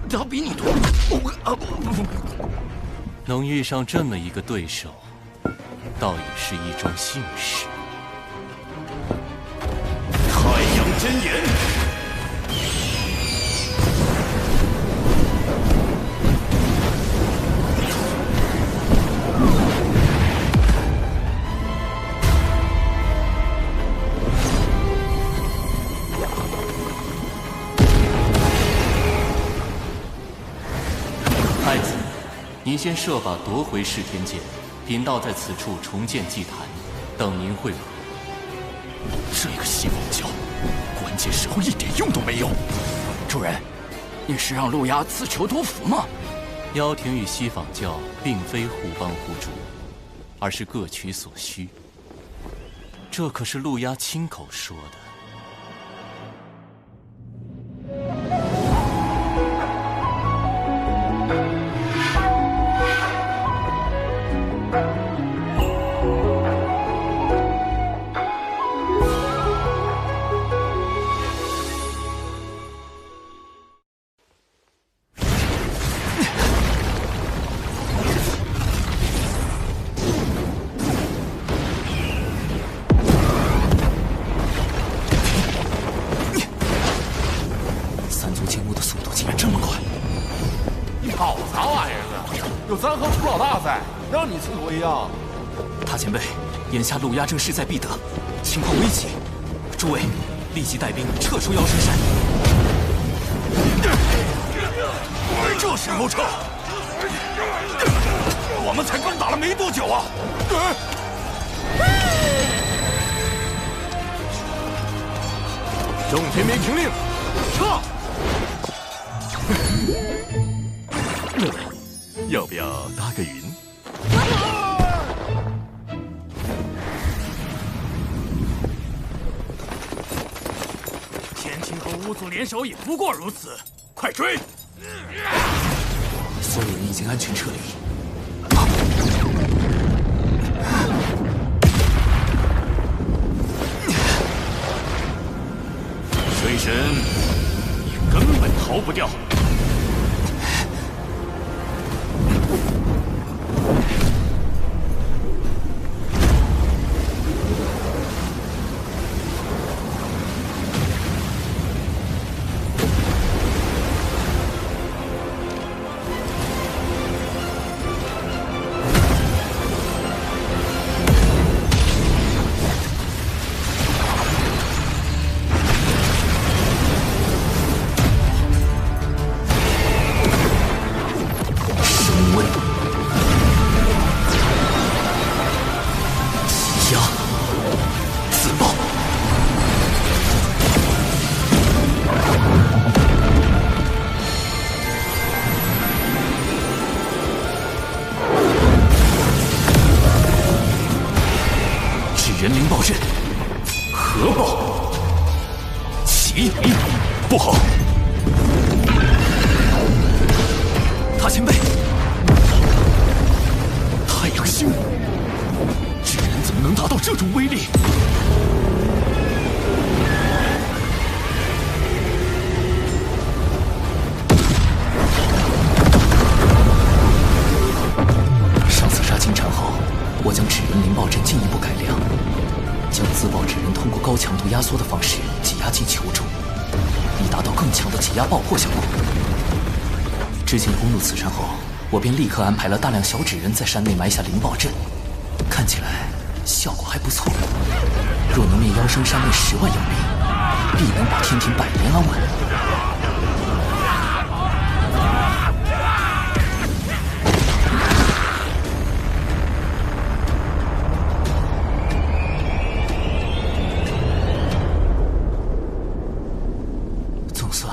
他比你多。能遇上这么一个对手，倒也是一桩幸事。太阳真言。太子，您先设法夺回噬天剑，贫道在此处重建祭坛，等您会合。这个西方教，关键时候一点用都没有。主人，你是让陆压自求多福吗？妖庭与西方教并非互帮互助，而是各取所需。这可是陆压亲口说的。让你伺候一样。大前辈，眼下陆压正势在必得，情况危急，诸位立即带兵撤出妖神山。这时候撤，我们才刚打了没多久啊！众天兵听令，撤！要不要搭个云？天庭和巫族联手也不过如此，快追！所有人已经安全撤离。水神，你根本逃不掉。人灵暴阵，核爆！起！不好！大前辈，太阳星，这人怎么能达到这种威力？上次杀金蝉后，我将纸人灵爆阵进一步改良。将自爆纸人通过高强度压缩的方式挤压进球中，以达到更强的挤压爆破效果。之前攻入此山后，我便立刻安排了大量小纸人在山内埋下灵爆阵，看起来效果还不错。若能灭妖生山内10万妖兵，必能保天庭百年安稳。总算。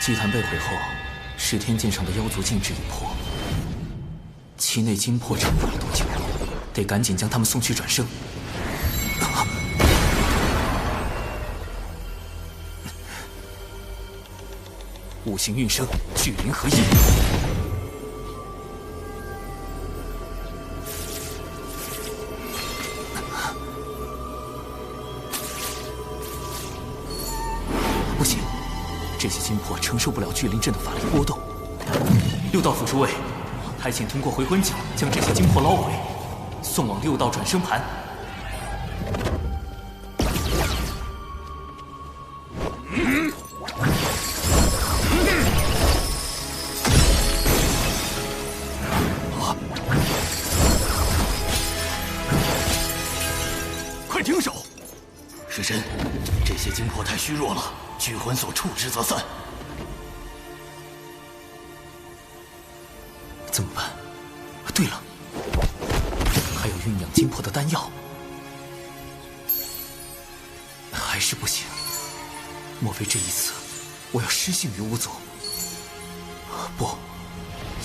祭坛被毁后，噬天境上的妖族禁制已破，其内金魄撑不了多久，得赶紧将他们送去转生。五行运生，聚灵合一。不行，这些金魄承受不了聚灵阵的法力波动。六道副诸位，还请通过回魂脚将这些金魄捞回，送往六道转生盘。快停手！师神，这些金魄太虚弱了，聚魂所触之则散。怎么办？对了，还有酝酿金魄的丹药，还是不行。莫非这一次我要失信于巫族？不，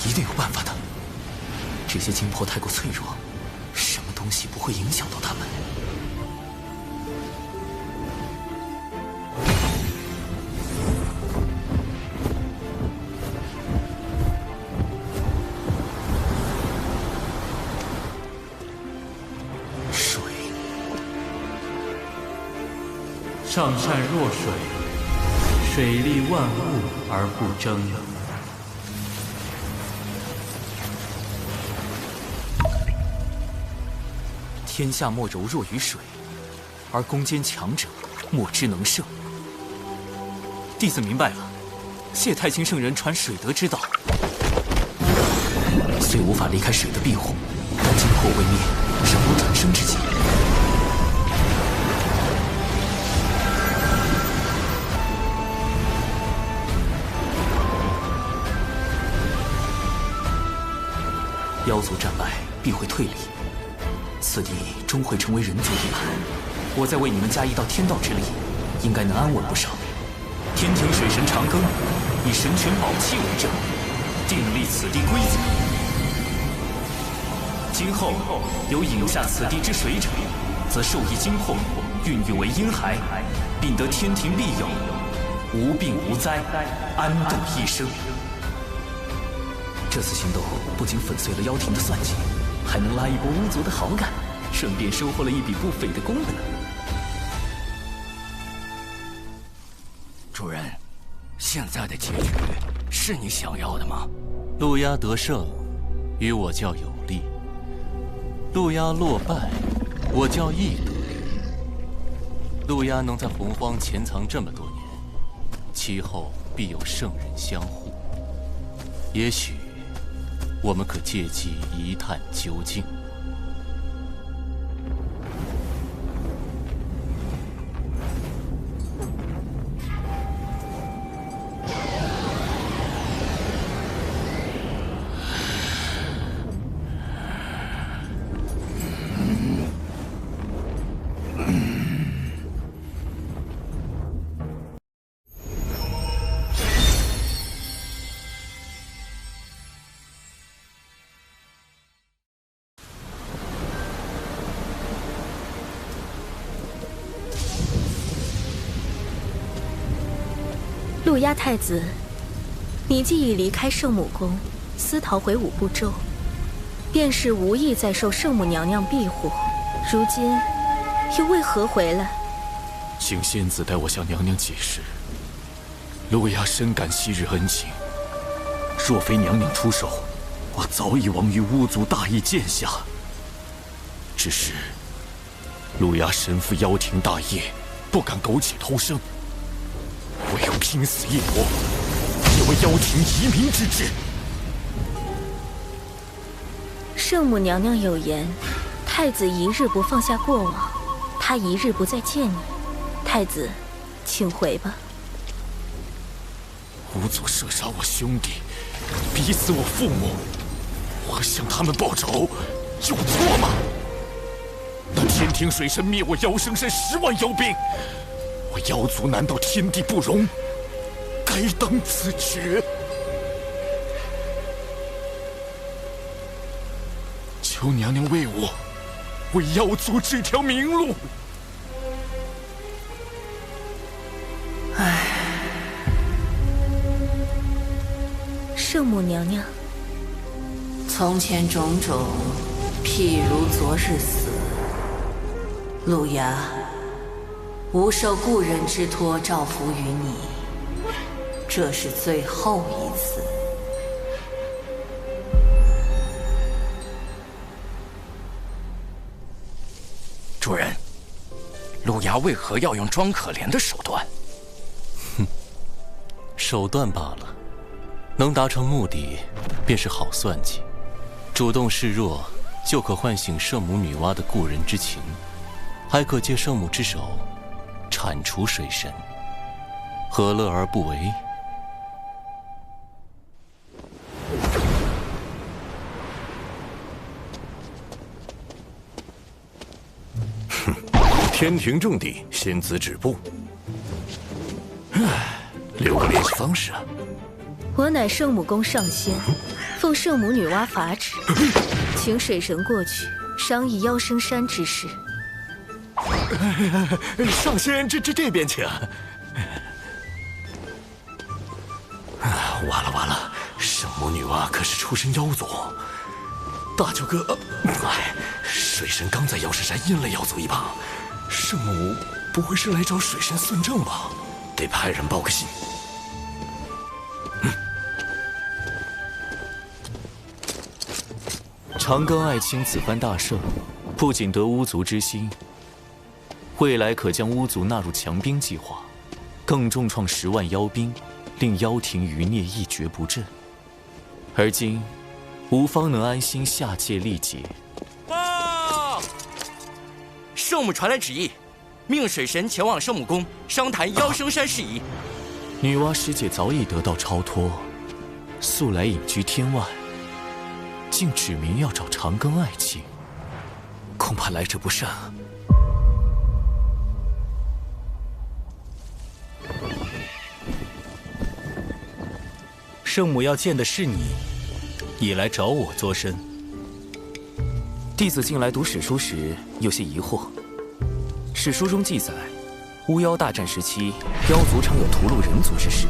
一定有办法的。这些金魄太过脆弱，什么东西不会影响到他们？上善若水，水利万物而不争。天下莫柔弱于水，而攻坚强者莫之能胜。弟子明白了，谢太清圣人传水德之道，虽无法离开水的庇护，但金魄未灭，尚有转生之机。妖族战败必会退离，此地终会成为人族地盘。我再为你们加一道天道之力，应该能安稳不少。天庭水神长庚以神权宝器为证，订立此地规则。今后有饮下此地之水者，则受益金魄，孕育为婴孩，并得天庭庇佑，无病无灾，安度一生。这次行动不仅粉碎了妖庭的算计，还能拉一波巫族的好感，顺便收获了一笔不菲的功德。主人，现在的结局是你想要的吗？陆压得胜，与我较有利；陆压落败，我较亦得利。陆压能在洪荒潜藏这么多年，其后必有圣人相护。也许我们可借机一探究竟。陆压太子，你既已离开圣母宫，私逃回五部洲，便是无意再受圣母娘娘庇护，如今又为何回来？请仙子代我向娘娘解释。陆压深感昔日恩情，若非娘娘出手，我早已亡于巫族大义剑下。只是陆压身负妖庭大业，不敢苟且偷生。我要拼死一搏，也为妖庭移民之志。圣母娘娘有言，太子一日不放下过往，他一日不再见你。太子，请回吧。巫族射杀我兄弟，逼死我父母，我向他们报仇，有错吗？那天庭水神灭我妖生山10万妖兵，我妖族难道天地不容？该当此决。求娘娘为我，为妖族指条明路。唉，圣母娘娘，从前种种，譬如昨日死。路牙，吾受故人之托，照拂于你，这是最后一次。主人，路牙为何要用装可怜的手段？哼，手段罢了，能达成目的便是好算计。主动示弱，就可唤醒圣母女娲的故人之情，还可借圣母之手铲除水神，何乐而不为？天庭重地，仙子止步。留个联系方式啊。我乃圣母宫上仙，奉圣母女娲法旨，请水神过去商议妖生山之事。上仙，这边请。完了，圣母女娲可是出身妖族。大舅哥，水神刚在妖生山阴了妖族一棒，圣母不会是来找水神算账吧？得派人报个信。长庚爱卿此番大胜，不仅得巫族之心，未来可将巫族纳入强兵计划，更重创10万妖兵，令妖庭余孽一蹶不振。而今，吾方能安心下界历劫。报！圣母传来旨意，命水神前往圣母宫商谈妖生山事宜。女娲师姐早已得到超脱，素来隐居天外，竟指明要找长庚爱卿，恐怕来者不善。圣母要见的是你，你来找我作甚？弟子近来读史书时有些疑惑。史书中记载，巫妖大战时期，妖族常有屠戮人族之事。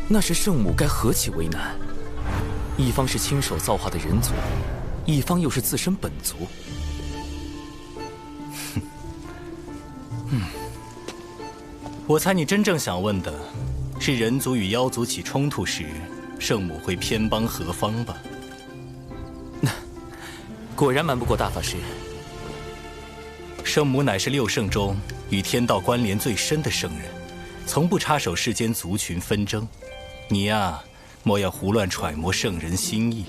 那时圣母该何其为难？一方是亲手造化的人族，一方又是自身本族。我猜你真正想问的是人族与妖族起冲突时，圣母会偏帮何方吧？果然瞒不过大法师。圣母乃是6圣中与天道关联最深的圣人，从不插手世间族群纷争。你呀，莫要胡乱揣摩圣人心意。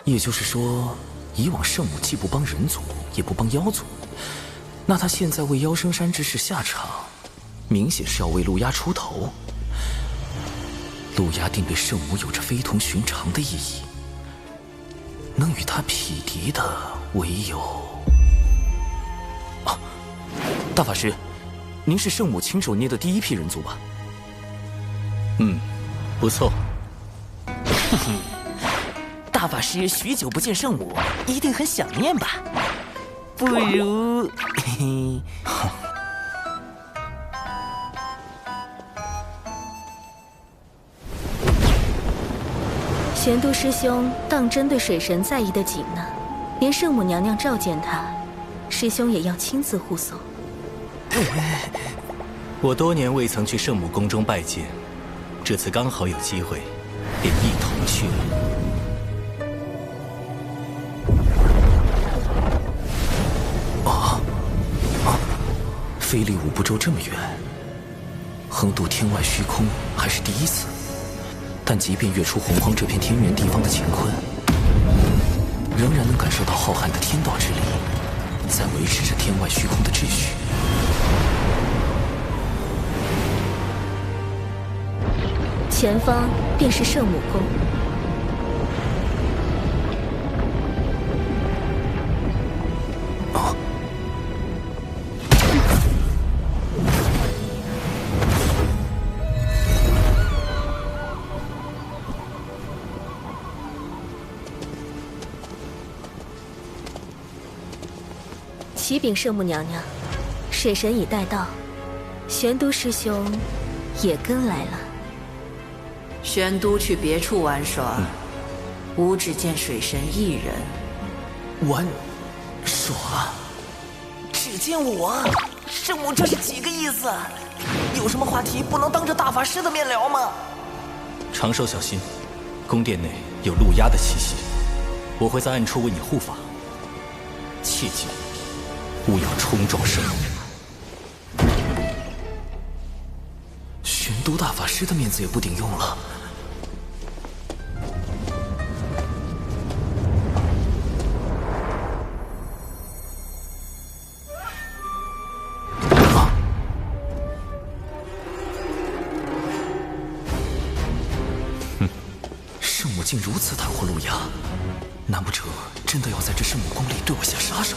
也就是说，以往圣母既不帮人族，也不帮妖族，那她现在为妖生山之事下场，明显是要为路亚出头。路亚定对圣母有着非同寻常的意义，能与她匹敌的唯有……啊，大法师，您是圣母亲手捏的第一批人族吧？不错。大法师许久不见圣母，一定很想念吧？不如……玄都师兄当真对水神在意的紧呢，连圣母娘娘召见他，师兄也要亲自护送。我多年未曾去圣母宫中拜见，这次刚好有机会，便一同去了。飞离五步洲这么远，横渡天外虚空还是第一次。但即便跃出洪荒这片天元地方的乾坤，仍然能感受到浩瀚的天道之力，在维持着天外虚空的秩序。前方便是圣母宫。啊！启禀圣母娘娘，水神已带到，玄都师兄也跟来了。玄都去别处玩耍，吾只见水神一人。玩耍？只见我？圣母这是几个意思？有什么话题不能当着大法师的面聊吗？长寿小心，宫殿内有陆压的气息，我会在暗处为你护法。切记，勿要冲撞圣母。玄都大法师的面子也不顶用了。圣母竟如此袒护陆压，难不成真的要在这圣母宫里对我下杀手？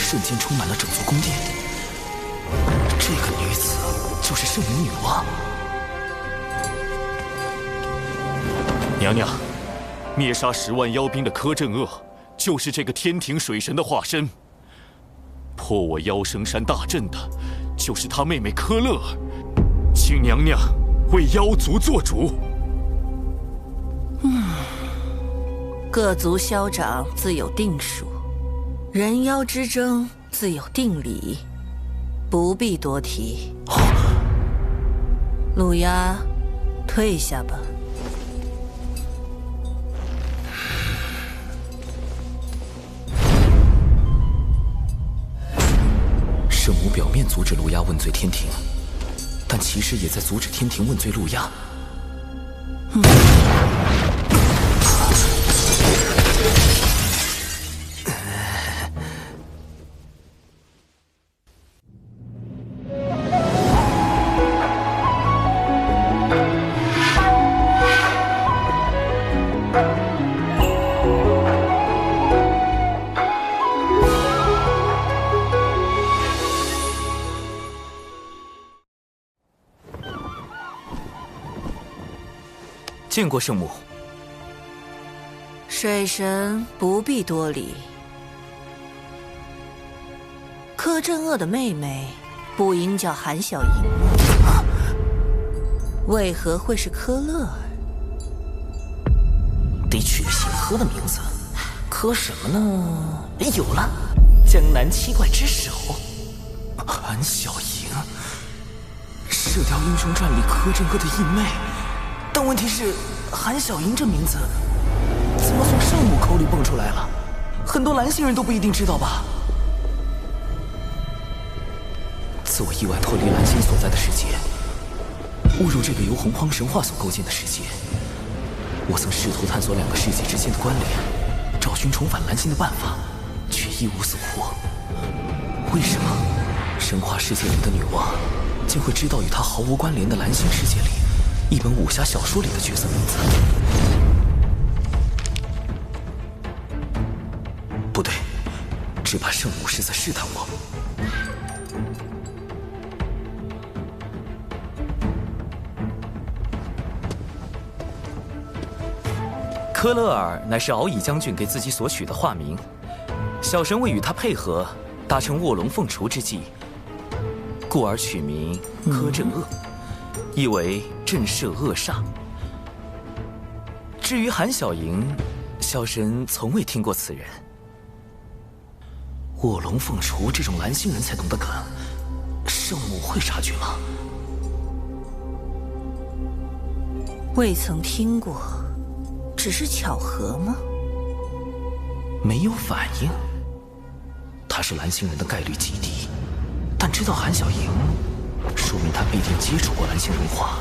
瞬间充满了整座宫殿。这个女子就是圣母女娲。娘娘，灭杀10万妖兵的柯镇恶，就是这个天庭水神的化身。破我妖生山大阵的，就是他妹妹柯乐儿。请娘娘为妖族做主。各族消长自有定数。人妖之争自有定理，不必多提。陆压，退下吧。圣母表面阻止陆压问罪天庭，但其实也在阻止天庭问罪陆压。见过圣母。水神不必多礼。柯镇恶的妹妹不应叫韩小莹，为何会是柯乐儿？得取个姓柯的名字，柯什么呢？有了，江南七怪之首。韩小莹，《射雕英雄传》里柯镇恶的义妹。但问题是，韩小莹这名字怎么从圣母口里蹦出来了？很多蓝星人都不一定知道吧？自我意外脱离蓝星所在的世界，误入这个由洪荒神话所构建的世界，我曾试图探索2个世界之间的关联，找寻重返蓝星的办法，却一无所获。为什么神话世界里的女娲竟会知道与她毫无关联的蓝星世界里一本武侠小说里的角色名字？不对，只怕圣母是在试探我。柯乐尔乃是敖乙将军给自己所取的化名，小神为与他配合，达成卧龙凤雏之计，故而取名柯镇恶，意为震慑恶煞。至于韩小莹，小神从未听过此人。卧龙凤雏这种蓝星人才懂的梗，圣母会察觉吗？未曾听过，只是巧合吗？没有反应。他是蓝星人的概率极低，但知道韩小莹，说明他必定接触过蓝星文化。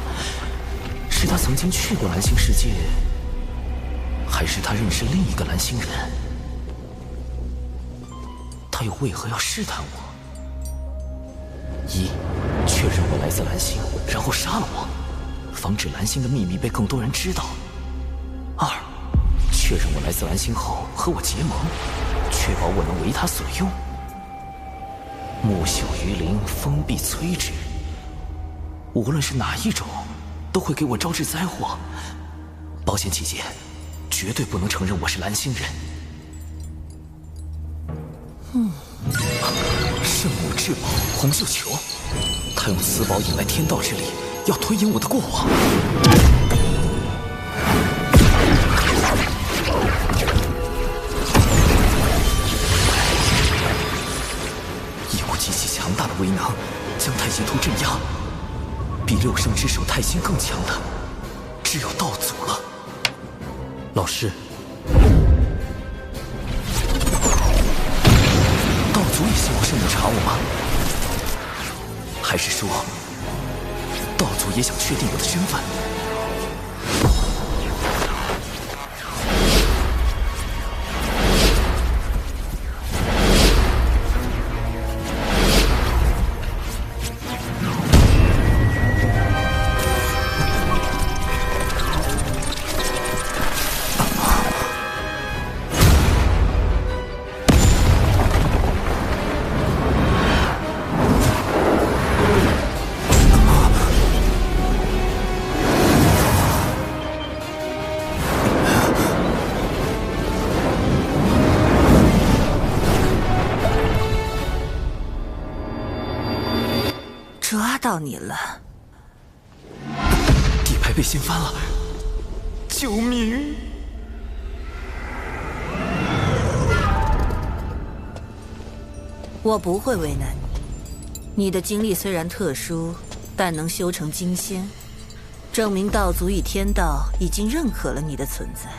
是他曾经去过蓝星世界，还是他认识另一个蓝星人？他又为何要试探我？一，确认我来自蓝星，然后杀了我，防止蓝星的秘密被更多人知道。二，确认我来自蓝星后和我结盟，确保我能为他所用。木秀于林，风必摧之。无论是哪一种，都会给我招致灾祸。保险起见，绝对不能承认我是蓝星人。圣母至宝红绣球，他用此宝引来天道之力，要推演我的过往。一股极其强大的威能，将太极图镇压。比六圣之首太星更强的，只有道祖了。老师，道祖也希望圣母查我吗？还是说，道祖也想确定我的身份？抓到你了！底牌被掀翻了，救命！我不会为难你。你的经历虽然特殊，但能修成金仙，证明道祖与天道已经认可了你的存在。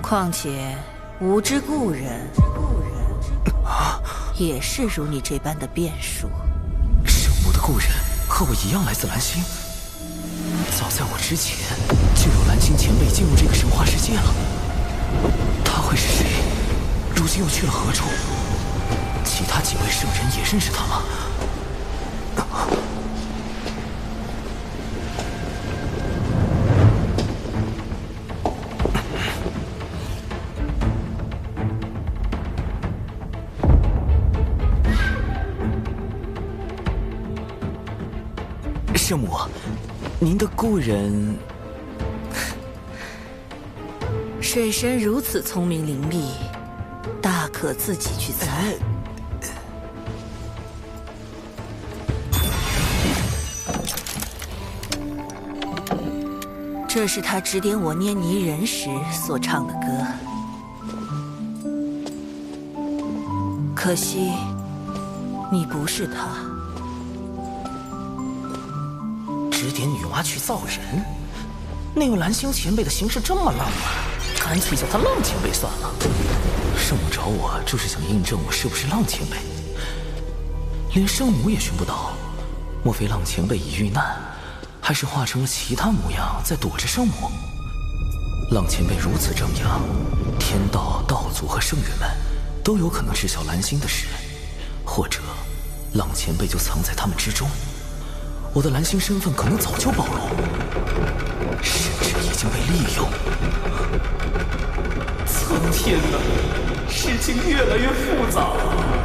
况且，无知故人也是如你这般的变数。圣母的故人和我一样来自蓝星，早在我之前就有蓝星前辈进入这个神话世界了。他会是谁？如今又去了何处？其他几位圣人也认识他吗？圣母，您的故人……水神如此聪明伶俐，大可自己去猜。这是他指点我捏泥人时所唱的歌。可惜，你不是他。指点女娲去造人，那位蓝星前辈的行事这么浪漫，干脆叫他浪前辈算了。圣母找我，就是想印证我是不是浪前辈。连圣母也寻不到，莫非浪前辈已遇难，还是化成了其他模样在躲着圣母？浪前辈如此张扬，天道、道祖和圣人们都有可能知晓蓝星的事，或者浪前辈就藏在他们之中。我的蓝星身份可能早就暴露，甚至已经被利用。苍天呐，事情越来越复杂了。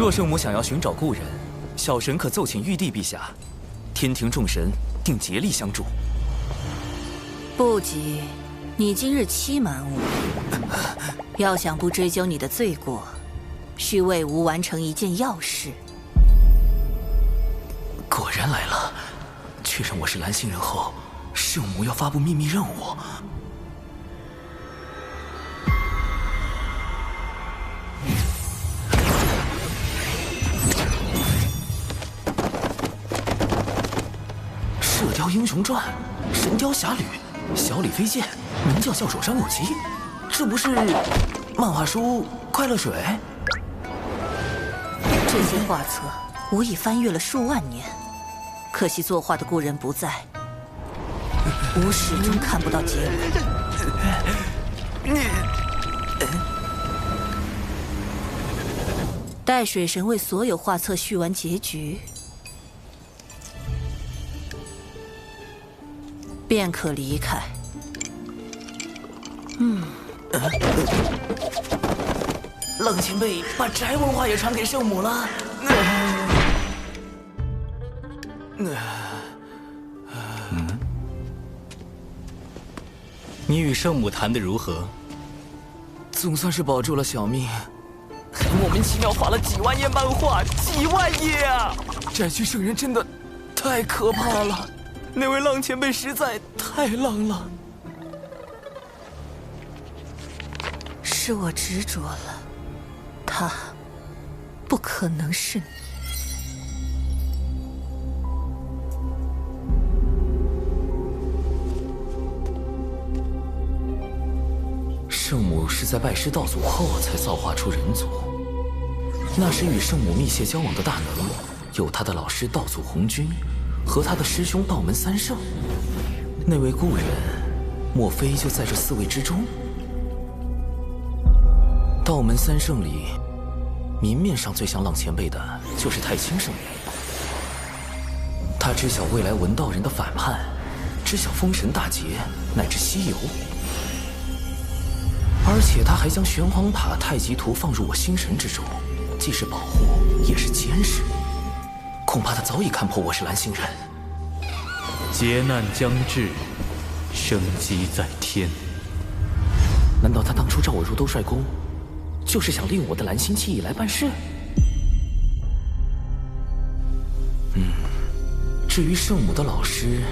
若圣母想要寻找故人，小神可奏请玉帝陛下，天庭众神定竭力相助。不急，你今日期满我，要想不追究你的罪过，需为吾完成一件要事。果然来了，确认我是蓝星人后，圣母要发布秘密任务。射雕英雄传、神雕侠侣、小李飞剑、明教教手山有奇，这不是漫画书《快乐水》？这些画册我已翻阅了数万年，可惜作画的故人不在，吾始终看不到结尾。待水神为所有画册续完结局，便可离开。冷前辈把宅文化也传给圣母了。你与圣母谈得如何？总算是保住了小命。还莫名其妙画了几万页漫画，几万页啊！宅区圣人真的太可怕了，那位浪前辈实在太浪了。是我执着了，他不可能是你。圣母是在拜师道祖后才造化出人族，那时与圣母密切交往的大能，有他的老师道祖红军和他的师兄道门三圣。那位故人，莫非就在这4位之中？道门三圣里，明面上最像浪前辈的就是太清圣人。他知晓未来文道人的反叛，知晓封神大劫乃至西游，而且他还将玄黄塔太极图放入我心神之中，既是保护，也是监视。恐怕他早已看破我是蓝星人。劫难将至，生机在天。难道他当初召我入兜率宫，就是想利用我的蓝星记忆来办事？至于圣母的老师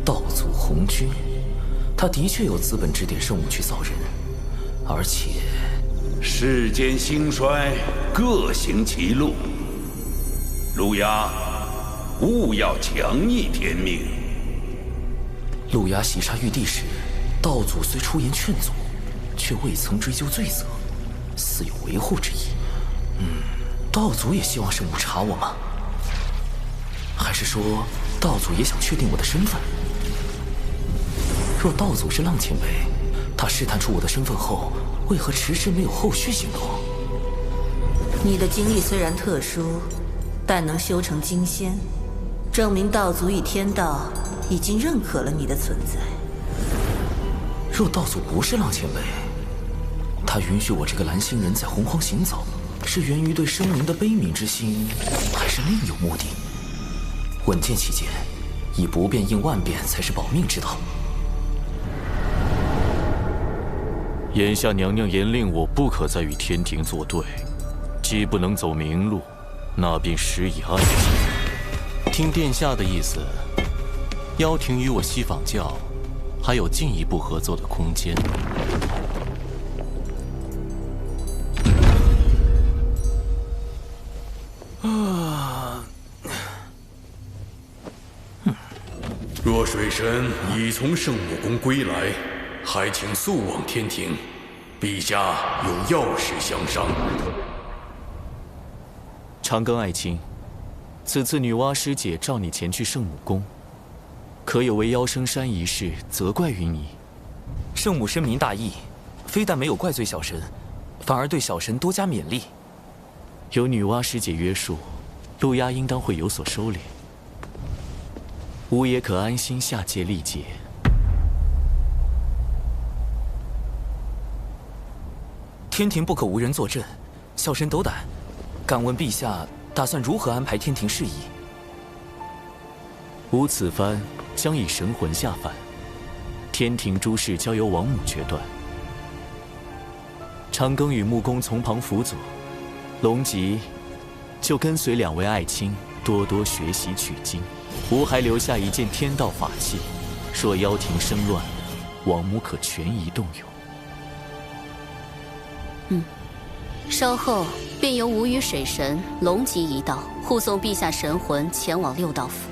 道祖红军，他的确有资本指点圣母去造人，而且世间兴衰，各行其路。路亚，勿要强逆天命。路亚洗杀玉帝时，道祖虽出言劝阻，却未曾追究罪责，似有维护之意。道祖也希望圣母查我吗？还是说道祖也想确定我的身份？若道祖是浪前辈，他试探出我的身份后，为何迟迟没有后续行动？你的经历虽然特殊，但能修成金仙，证明道祖与天道已经认可了你的存在。若道祖不是浪前辈，他允许我这个蓝星人在洪荒行走，是源于对生灵的悲悯之心，还是另有目的？稳健起见，以不变应万变才是保命之道。眼下娘娘严令我不可再与天庭作对，既不能走明路，那便施以暗计。听殿下的意思，妖庭与我西坊教还有进一步合作的空间。若水神已从圣母宫归来，还请速往天庭，陛下有要事相商。长庚爱卿，此次女娲师姐召你前去圣母宫，可有为妖生山一事责怪于你？圣母深明大义，非但没有怪罪小神，反而对小神多加勉励。有女娲师姐约束，路亚应当会有所收敛。吾也可安心下界历劫。天庭不可无人坐镇，小神斗胆，敢问陛下打算如何安排天庭事宜？吾此番将以神魂下凡，天庭诸事交由王母决断。长庚与木工从旁辅佐，龙吉就跟随2位爱卿多多学习取经。吾还留下一件天道法器，若妖庭生乱，王母可权宜动用。稍后便由吾与水神、龙吉一道护送陛下神魂前往六道府。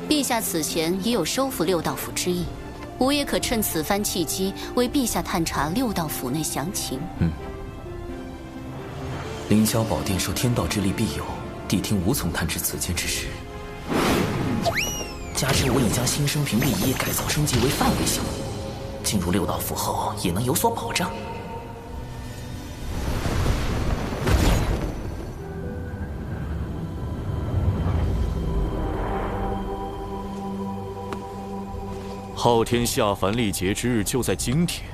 陛下此前已有收复六道府之意，吾也可趁此番契机为陛下探查六道府内详情。凌霄宝殿受天道之力庇佑，谛听无从探知此间之事。加之我已将新生屏蔽仪改造升级为范围项目，进入六道府后也能有所保障。昊天下凡历劫之日就在今天，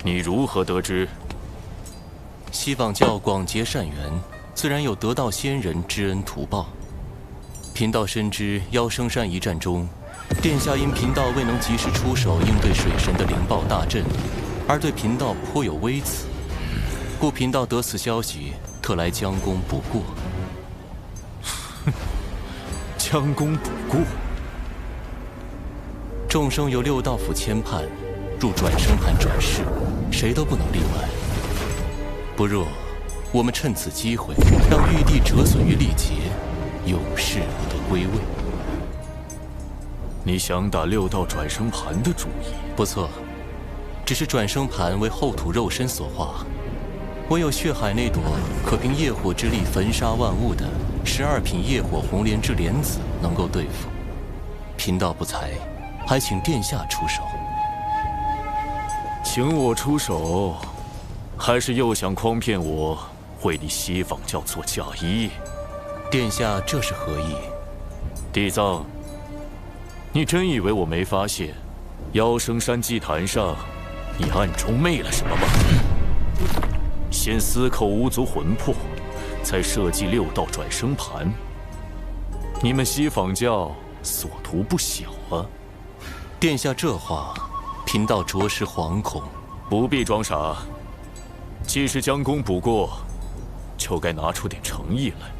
你如何得知？西坊教广结善缘，自然有得道仙人知恩图报。贫道深知妖生山一战中，殿下因贫道未能及时出手应对水神的灵爆大阵，而对贫道颇有微词，故贫道得此消息，特来将功补过。将功补过。众生由六道府牵绊，入转生盘转世，谁都不能例外。不若我们趁此机会，让玉帝折损于历劫，永世不得归位。你想打六道转生盘的主意？不错，只是转生盘为后土肉身所化，唯有血海那朵可凭业火之力焚杀万物的12品业火红莲之莲子能够对付。贫道不才，还请殿下出手。请我出手，还是又想诓骗我，为你西坊教做嫁衣？殿下这是何意？地藏，你真以为我没发现，妖生山祭坛上你暗中昧了什么吗？先私扣巫族魂魄，才设计六道转生盘。你们西坊教所图不小啊！殿下这话，贫道着实惶恐。不必装傻，既是将功补过，就该拿出点诚意来。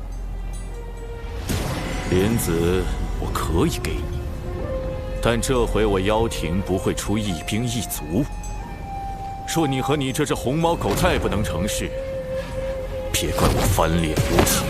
莲子我可以给你，但这回我妖庭不会出一兵一卒。若你和你这只红毛狗再不能成事，别怪我翻脸无情。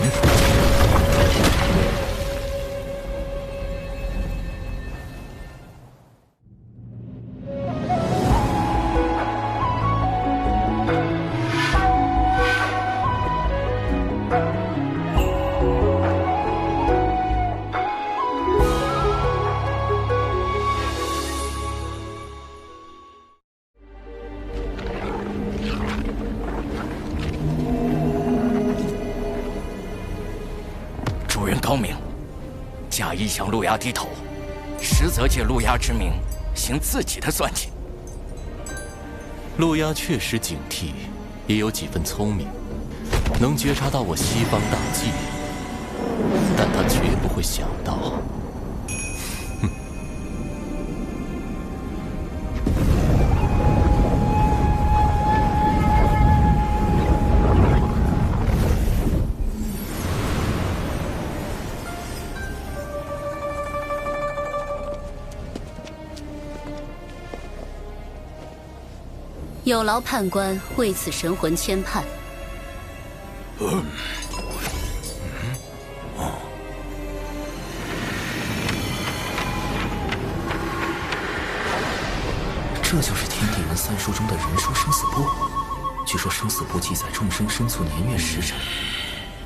高明，假意向陆牙低头，实则借陆牙之名行自己的算计。陆牙确实警惕，也有几分聪明，能觉察到我西方大计，但他绝不会想到，有劳判官为此神魂牵绊。这就是天地人三书中的人书生死簿。据说生死簿记载众生生卒年月时辰，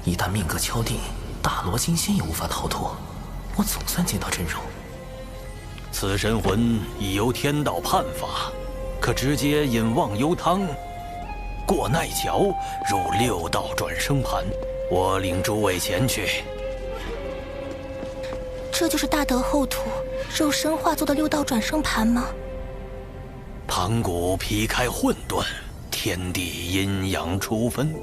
一旦命格敲定，大罗金仙也无法逃脱。我总算见到真容。此神魂已由天道判法，可直接引忘忧汤，过奈桥，入六道转生盘。我领诸位前去。这就是大德后土肉身化作的六道转生盘吗？盘古劈开混沌，天地阴阳初分，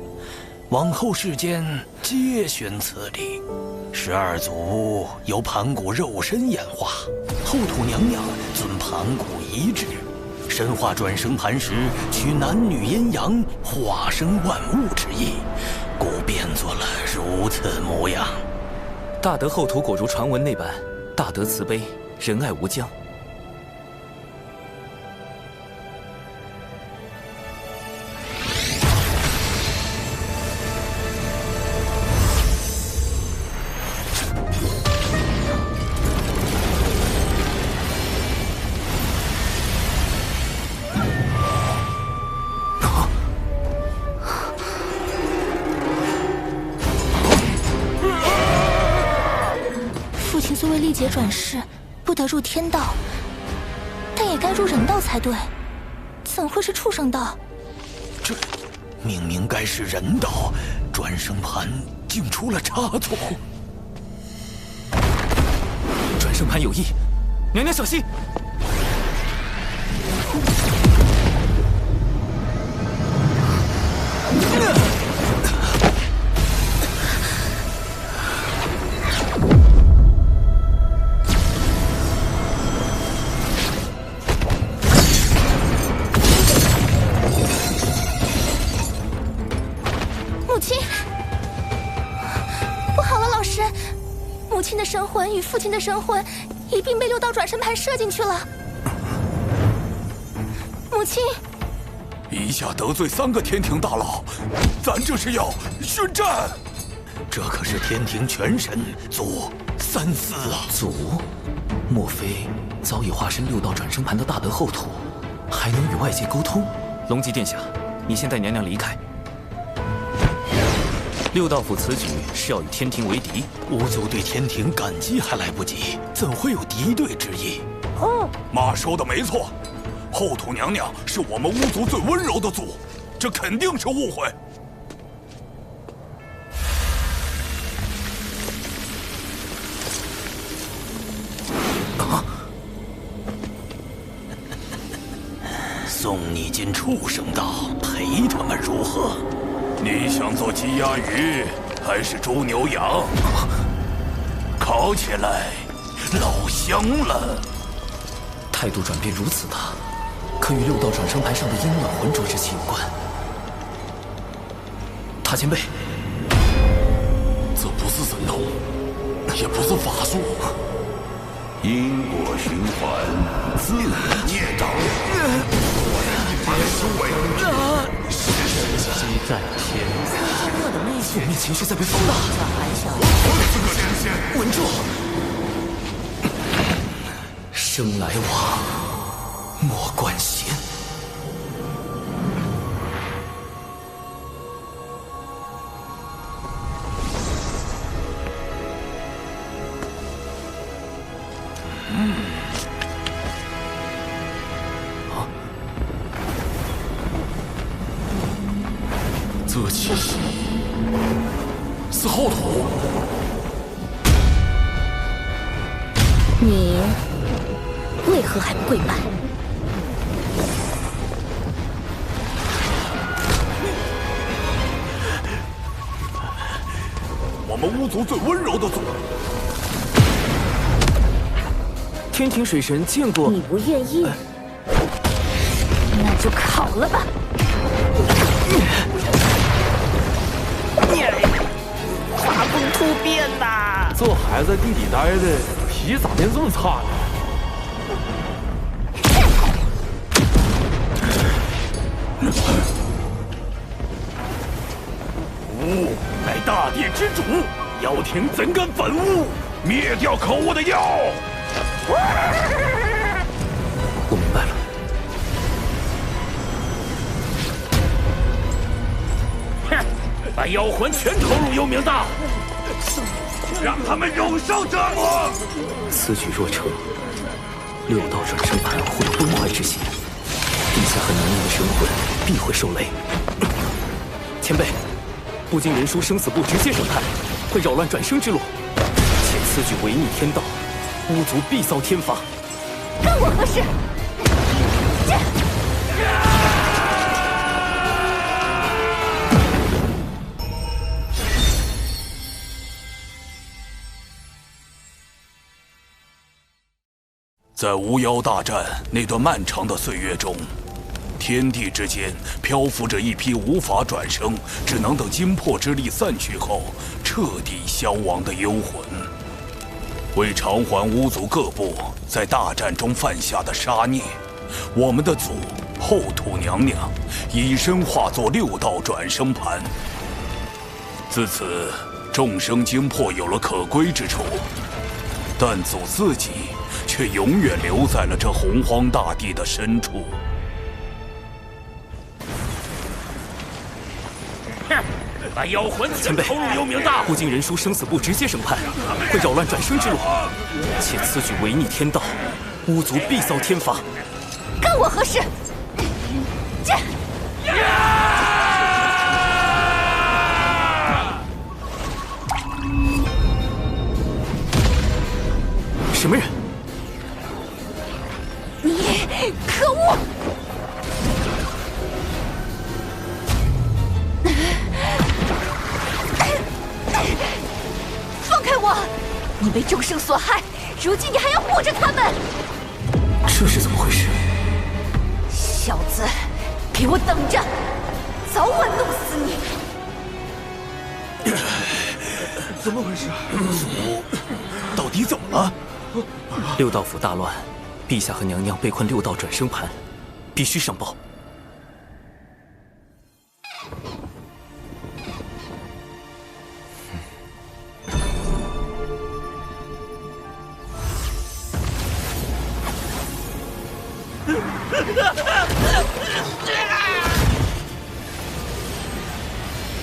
往后世间皆寻此理。12祖由盘古肉身演化，后土娘娘遵盘古遗志，神化转生盘时取男女阴阳，化生万物之意，故变作了如此模样。大德后土果如传闻那般，大德慈悲，仁爱无疆。虽为历劫转世，不得入天道，但也该入人道才对，怎会是畜生道？这明明该是人道，转生盘竟出了差错。转生盘有异，娘娘小心！神魂与父亲的神魂一并被6道转生盘射进去了。母亲，一下得罪3个天庭大佬，咱这是要宣战。这可是天庭全神祖3司啊！祖，莫非早已化身6道转生盘的大德后土，还能与外界沟通？龙吉殿下，你先带娘娘离开。6道府此举是要与天庭为敌，吾族对天庭感激还来不及，怎会有敌对之意？妈说的没错，后土娘娘是我们巫族最温柔的族，这肯定是误会。送你进畜生道，陪他们如何？你想做鸡鸭鱼，还是猪牛羊？烤起来，老香了。态度转变如此大，可与6道转生盘上的阴暖浑浊之气有关。塔前辈，这不是神通，也不是法术，因果循环，自孽障。鸡在天，负面情绪在被放大。稳住！生来往，莫关心。这气息是后土。你为何还不跪拜？我们巫族最温柔的族。天庭水神见过。你不愿意，那就烤了吧。画风突变呐！这孩子在地里待的，脾气咋变这么差呢？吾乃大地之主，妖庭怎敢反吾？灭掉可恶的妖！我明白了。把妖魂全投入幽冥道，让他们永受折磨。此举若成，6道转生盘会有崩坏之嫌，陛下和娘娘的神魂必会受累。前辈，不经人书生死簿直接审判，会扰乱转生之路。且此举违逆天道，巫族必遭天罚。干我何事？在巫妖大战那段漫长的岁月中，天地之间漂浮着一批无法转生，只能等精魄之力散去后彻底消亡的幽魂。为偿还巫族各部在大战中犯下的杀孽，我们的祖后土娘娘以身化作6道转生盘。自此，众生精魄有了可归之处，但祖自己却永远留在了这洪荒大地的深处。哼，把妖魂前辈投入幽冥大不经人书生死簿直接审判，会扰乱转生之路，且此举违逆天道，巫族必遭天罚。干我何事？这。什么人？你可恶！放开我！你被众生所害，如今你还要护着他们？这是怎么回事？小子，给我等着，早晚弄死你！怎么回事？祖，到底怎么了？6道府大乱，陛下和娘娘被困6道转生盘，必须上报。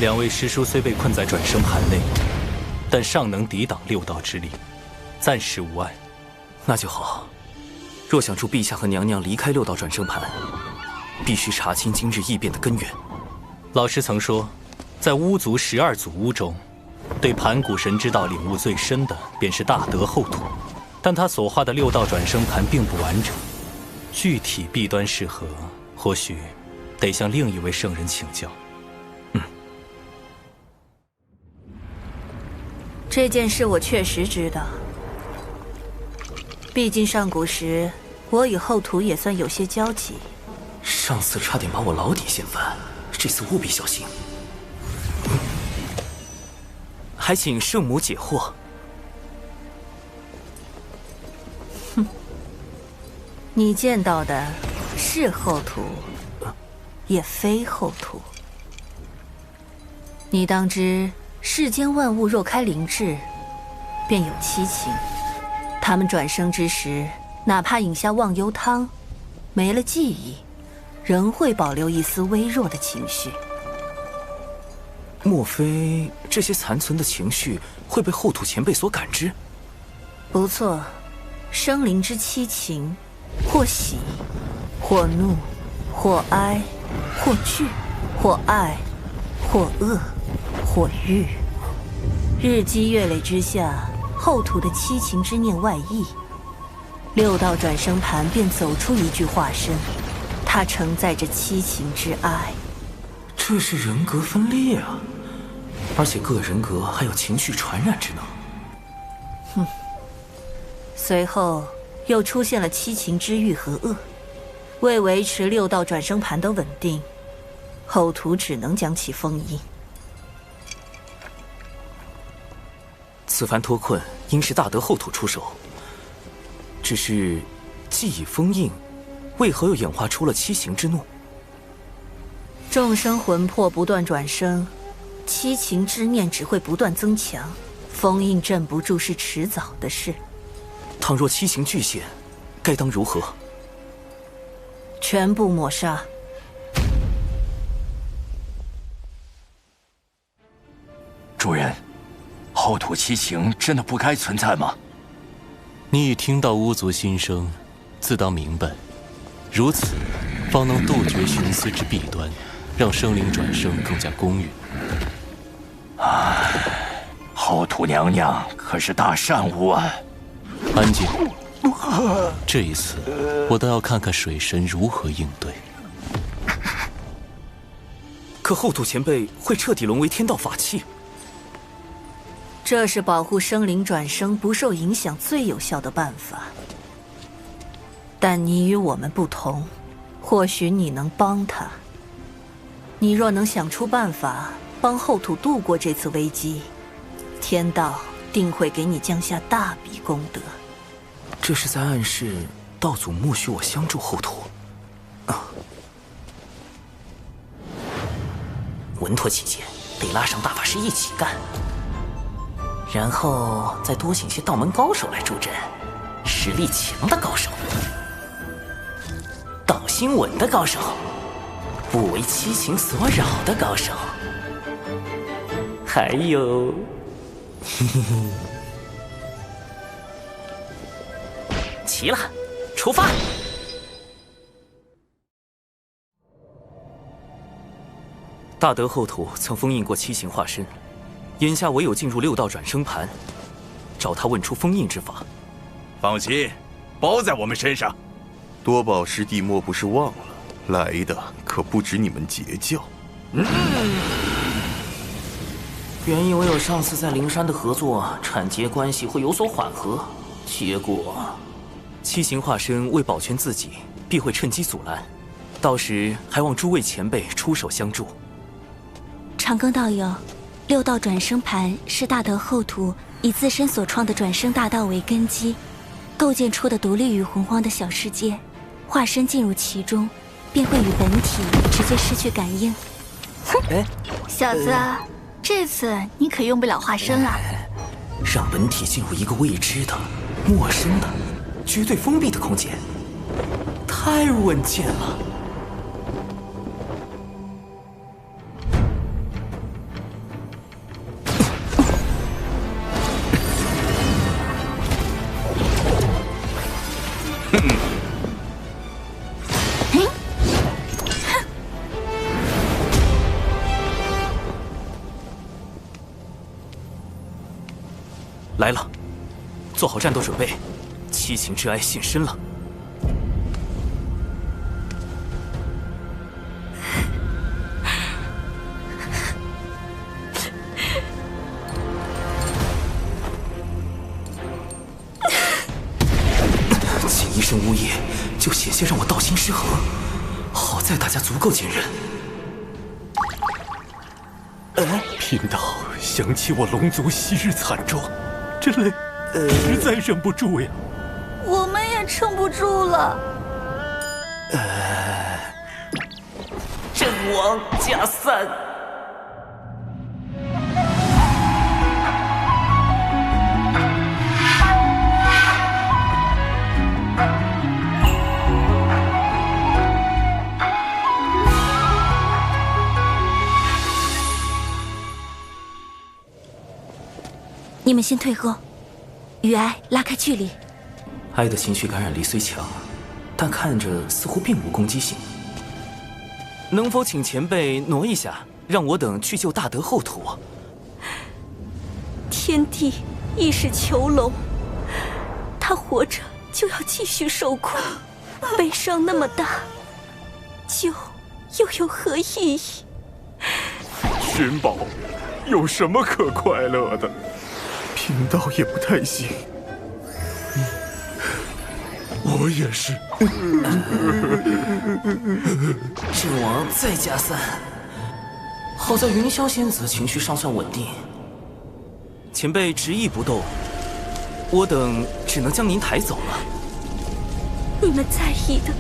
2位师叔虽被困在转生盘内，但尚能抵挡6道之力，暂时无碍。那就好。若想助陛下和娘娘离开6道转生盘，必须查清今日异变的根源。老师曾说，在巫族12祖巫中，对盘古神之道领悟最深的便是大德后土，但他所画的6道转生盘并不完整，具体弊端是何，或许得向另一位圣人请教。这件事我确实知道，毕竟上古时我与后土也算有些交集。上次差点把我老底掀翻，这次务必小心。还请圣母解惑。哼，你见到的是后土，也非后土。你当知，世间万物若开灵智，便有七情。他们转生之时，哪怕饮下忘忧汤，没了记忆，仍会保留一丝微弱的情绪。莫非这些残存的情绪会被后土前辈所感知？不错，生灵之七情，或喜，或怒，或哀，或惧，或爱，或恶，或欲。日积月累之下，后土的七情之念外溢，6道转生盘便走出一具化身，它承载着七情之爱。这是人格分裂啊！而且各人格还有情绪传染之能。哼。随后又出现了七情之欲和恶，为维持6道转生盘的稳定，后土只能将其封印。此番脱困，应是大德后土出手。只是，既已封印，为何又演化出了七情之怒？众生魂魄不断转生，七情之念只会不断增强，封印镇不住是迟早的事。倘若七情具现，该当如何？全部抹杀。主人，后土七情真的不该存在吗？你已听到巫族心声，自当明白，如此方能杜绝寻思之弊端，让生灵转生更加公允。后土娘娘可是大善巫啊！安静，这一次我倒要看看水神如何应对。可后土前辈会彻底沦为天道法器？这是保护生灵转生不受影响最有效的办法。但你与我们不同，或许你能帮他。你若能想出办法帮后土度过这次危机，天道定会给你降下大笔功德。这是在暗示道祖默许我相助后土啊！稳妥起见，得拉上大法师一起干，然后再多请些道门高手来助阵，实力强的高手，道心稳的高手，不为七情所扰的高手，还有，嘿嘿嘿，齐了，出发！大德后土曾封印过七情化身，眼下唯有进入六道转生盘，找他问出封印之法。放心，包在我们身上。多宝师弟莫不是忘了，来的可不止你们截教。原以为有上次在灵山的合作，产劫关系会有所缓和，结果七情化身为保全自己，必会趁机阻拦，到时还望诸位前辈出手相助。长庚道友，六道转生盘是大德后土以自身所创的转生大道为根基，构建出的独立于洪荒的小世界。化身进入其中，便会与本体直接失去感应。哎，小子，这次你可用不了化身了。让本体进入一个未知的、陌生的、绝对封闭的空间，太稳健了。来了，做好战斗准备，七情之哀现身了。仅一声呜咽，就险些让我道心失衡。好在大家足够坚韧。贫道想起我龙族昔日惨状，这泪实在忍不住呀。我们也撑不住了。阵亡加散。你们先退后，与哀拉开距离。哀的情绪感染力虽强，但看着似乎并无攻击性。能否请前辈挪一下，让我等去救大德后土？天帝亦是囚笼，他活着就要继续受苦，悲伤那么大，救又有何意义？寻宝有什么可快乐的？贫道也不太行。我也是。阵亡再加散。好在云霄仙子情绪尚算稳定。前辈执意不动，我等只能将您抬走了。你们在意的，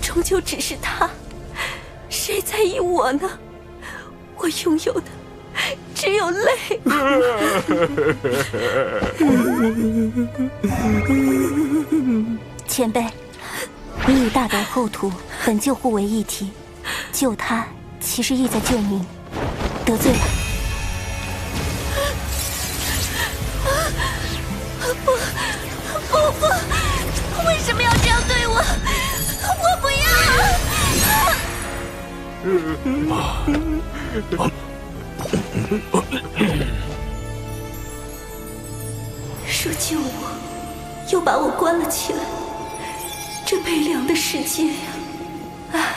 终究只是他，谁在意我呢？我拥有的只有泪。前辈，你与大德后土本就互为一体，救他其实意在救您，得罪了。不，为什么要这样对我？我不要！说救我，又把我关了起来，这悲凉的世界呀！唉，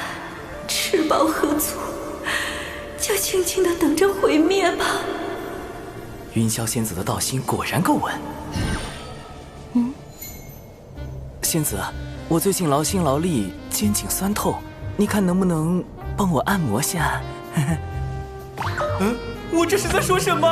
吃饱喝足，就静静地等着毁灭吧。云霄仙子的道心果然够稳。仙子，我最近劳心劳力，肩颈酸痛，你看能不能帮我按摩下？嗯，我这是在说什么？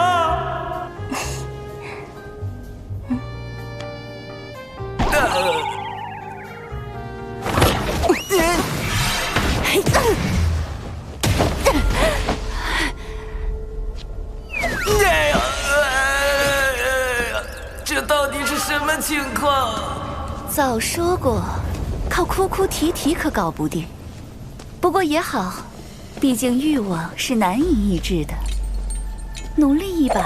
这到底是什么情况？早说过，靠哭哭啼啼可搞不定。不过也好，毕竟欲望是难以抑制的，努力一把，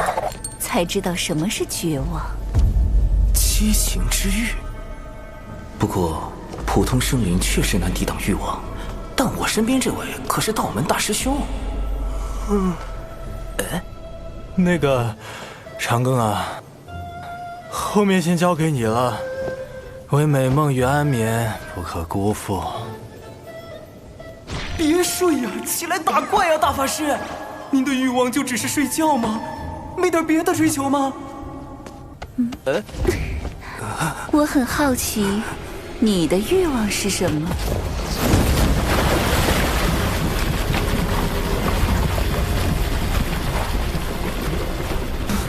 才知道什么是绝望。七情之欲。不过，普通生灵确实难抵挡欲望，但我身边这位可是道门大师兄。那个，长庚啊，后面先交给你了。唯美梦与安眠不可辜负。别睡呀，起来打怪呀，大法师！您的欲望就只是睡觉吗？没点别的追求吗？我很好奇，你的欲望是什么？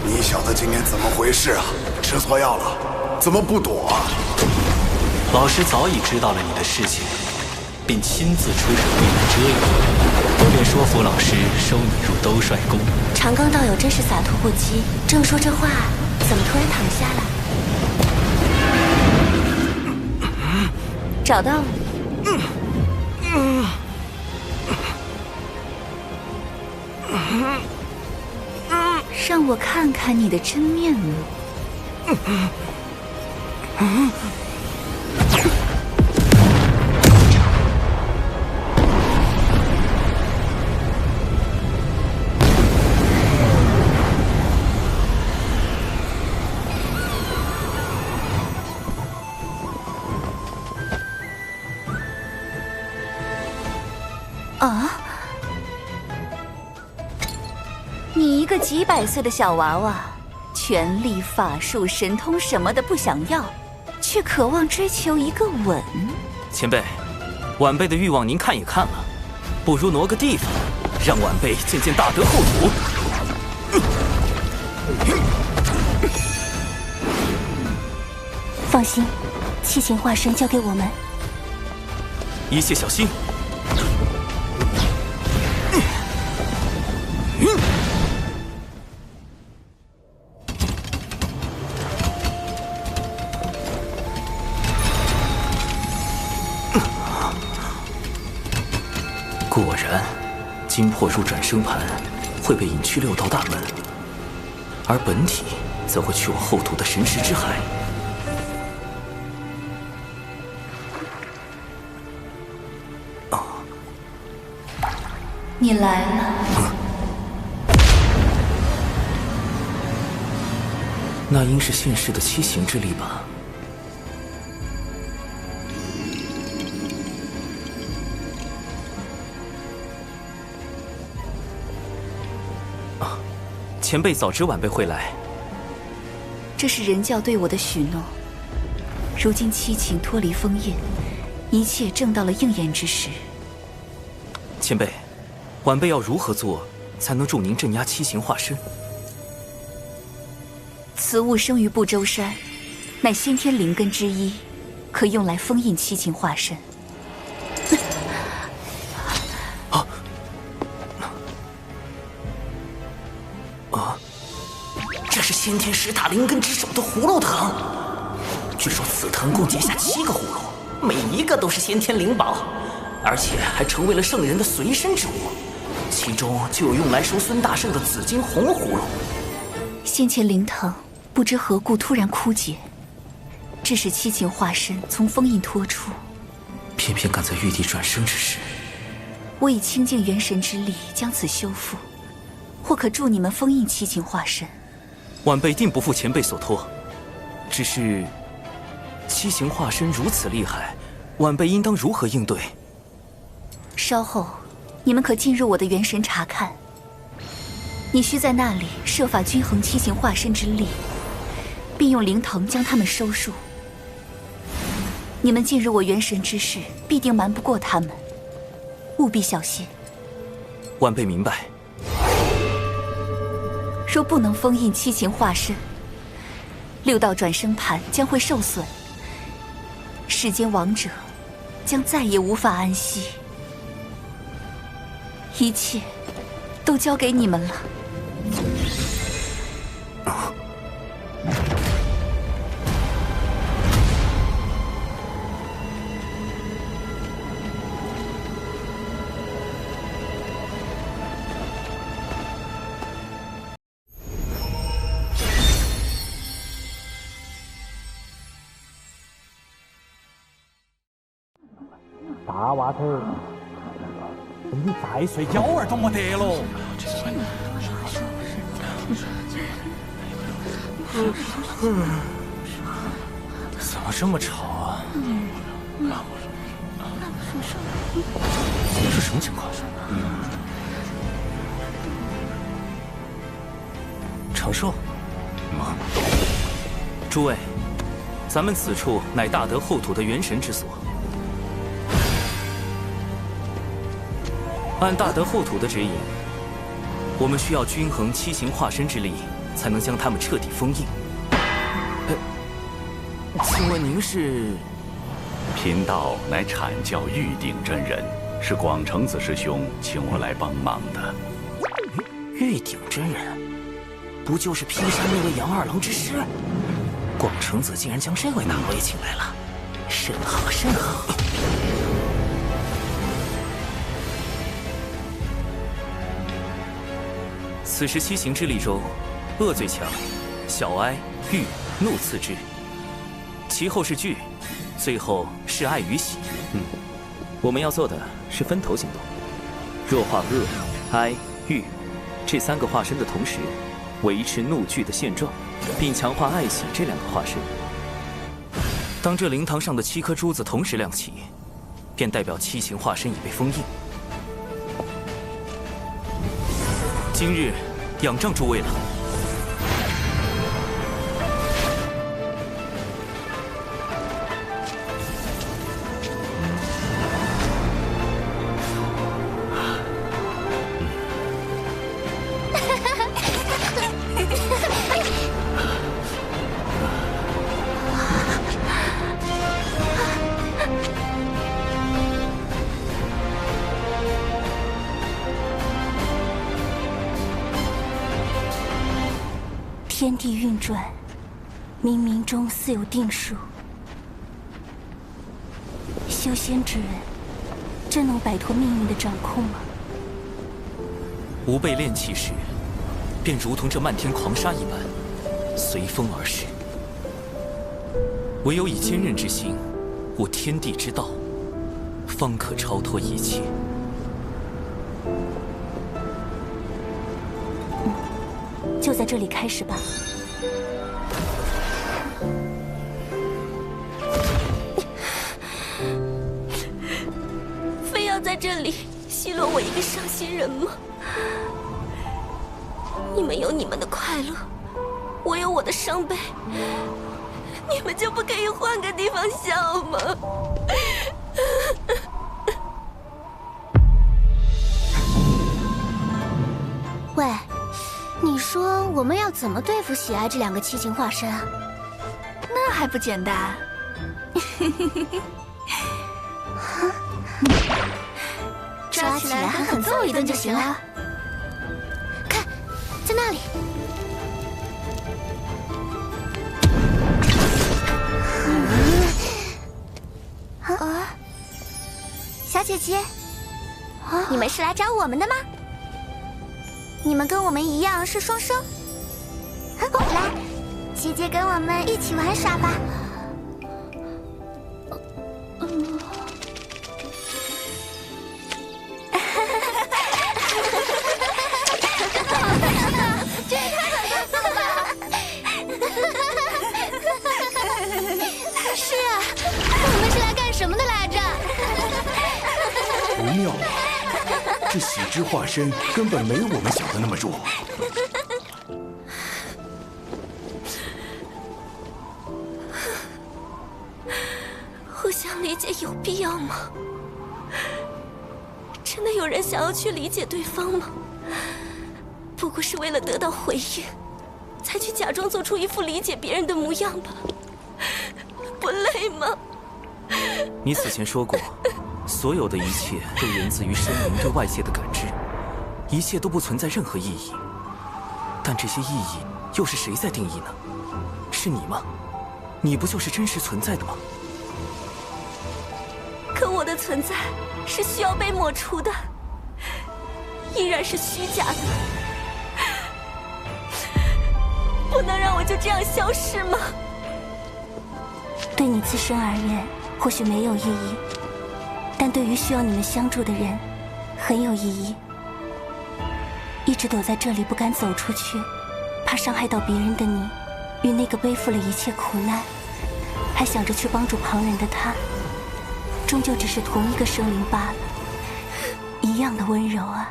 你小子今天怎么回事啊？吃错药了？怎么不躲啊？老师早已知道了你的事情，并亲自出手为你遮掩。我便说服老师收你入兜率宫。长庚道友真是洒脱不羁，正说这话，怎么突然躺下了？找到了。让我看看你的真面目。啊！你一个几百岁的小娃娃，权力、法术、神通什么的不想要，却渴望追求一个吻。前辈，晚辈的欲望您看也看了，不如挪个地方，让晚辈渐渐大得后土。放心，七情化身交给我们，一切小心。果然，精魄入转生盘会被引去六道大门，而本体则会去往后土的神石之海。你来了。那应是现世的七情之力吧？前辈早知晚辈会来，这是人教对我的许诺。如今七情脱离封印，一切正到了应验之时。前辈，晚辈要如何做才能助您镇压七情化身？此物生于不周山，乃先天灵根之一，可用来封印七情化身。这是先天10大灵根之首的葫芦藤，据说此藤共结下7个葫芦，每一个都是先天灵宝，而且还成为了圣人的随身之物，其中就有用来收孙大圣的紫金红葫芦。先前灵藤不知何故突然枯竭，致使七情化身从封印脱出，偏偏赶在玉帝转生之时。我以清净元神之力将此修复，或可助你们封印七情化身。晚辈定不负前辈所托，只是七情化身如此厉害，晚辈应当如何应对？稍后，你们可进入我的元神查看。你需在那里设法均衡七情化身之力，并用灵藤将它们收束。你们进入我元神之室，必定瞒不过他们，务必小心。晚辈明白。若不能封印七情化身，6道转生盘将会受损，世间亡者将再也无法安息。一切都交给你们了。大娃头，你再睡觉儿都没得喽。怎么这么吵啊？是什么情况？长寿。诸位，咱们此处乃大德后土的元神之所。按大德后土的指引，我们需要均衡七情化身之力，才能将他们彻底封印。请问您是？贫道乃阐教玉鼎真人，是广成子师兄请我来帮忙的。玉鼎真人，不就是劈山那位杨二郎之师？广成子竟然将这位大佬也请来了，甚好甚好。此时七行之力中，恶最强，小哀、欲、怒次之，其后是惧，最后是爱与喜。我们要做的是分头行动，弱化恶、哀、欲这3个化身的同时，维持怒惧的现状，并强化爱喜这2个化身。当这灵堂上的7颗珠子同时亮起，便代表七情化身已被封印。今日仰仗诸位了。天地运转，冥冥中自有定数。修仙之人，真能摆脱命运的掌控吗？吾辈炼气时，便如同这漫天狂沙一般，随风而逝。唯有以坚韧之心，悟天地之道，方可超脱一切。就在这里开始吧。非要在这里奚落我一个伤心人吗？你们有你们的快乐，我有我的伤悲，你们就不可以换个地方笑吗？喂，你说我们要怎么对付喜爱这2个七情化身啊？那还不简单。抓起来狠狠揍一顿就行了。看，在那里。小姐姐，你们是来找我们的吗？你们跟我们一样是双生。来，姐姐跟我们一起玩耍吧。这也太可笑了吧！是啊，我们是来干什么的来着？不妙啊！这喜之化身根本没我们想的那么弱。有必要吗？真的有人想要去理解对方吗？不过是为了得到回应，才去假装做出一副理解别人的模样吧？不累吗？你此前说过，所有的一切都源自于生灵对外界的感知，一切都不存在任何意义。但这些意义又是谁在定义呢？是你吗？你不就是真实存在的吗？可我的存在是需要被抹除的，依然是虚假的，不能让我就这样消失吗？对你自身而言，或许没有意义，但对于需要你们相助的人，很有意义。一直躲在这里不敢走出去，怕伤害到别人的你，与那个背负了一切苦难，还想着去帮助旁人的他，终究只是同一个生灵罢了，一样的温柔啊。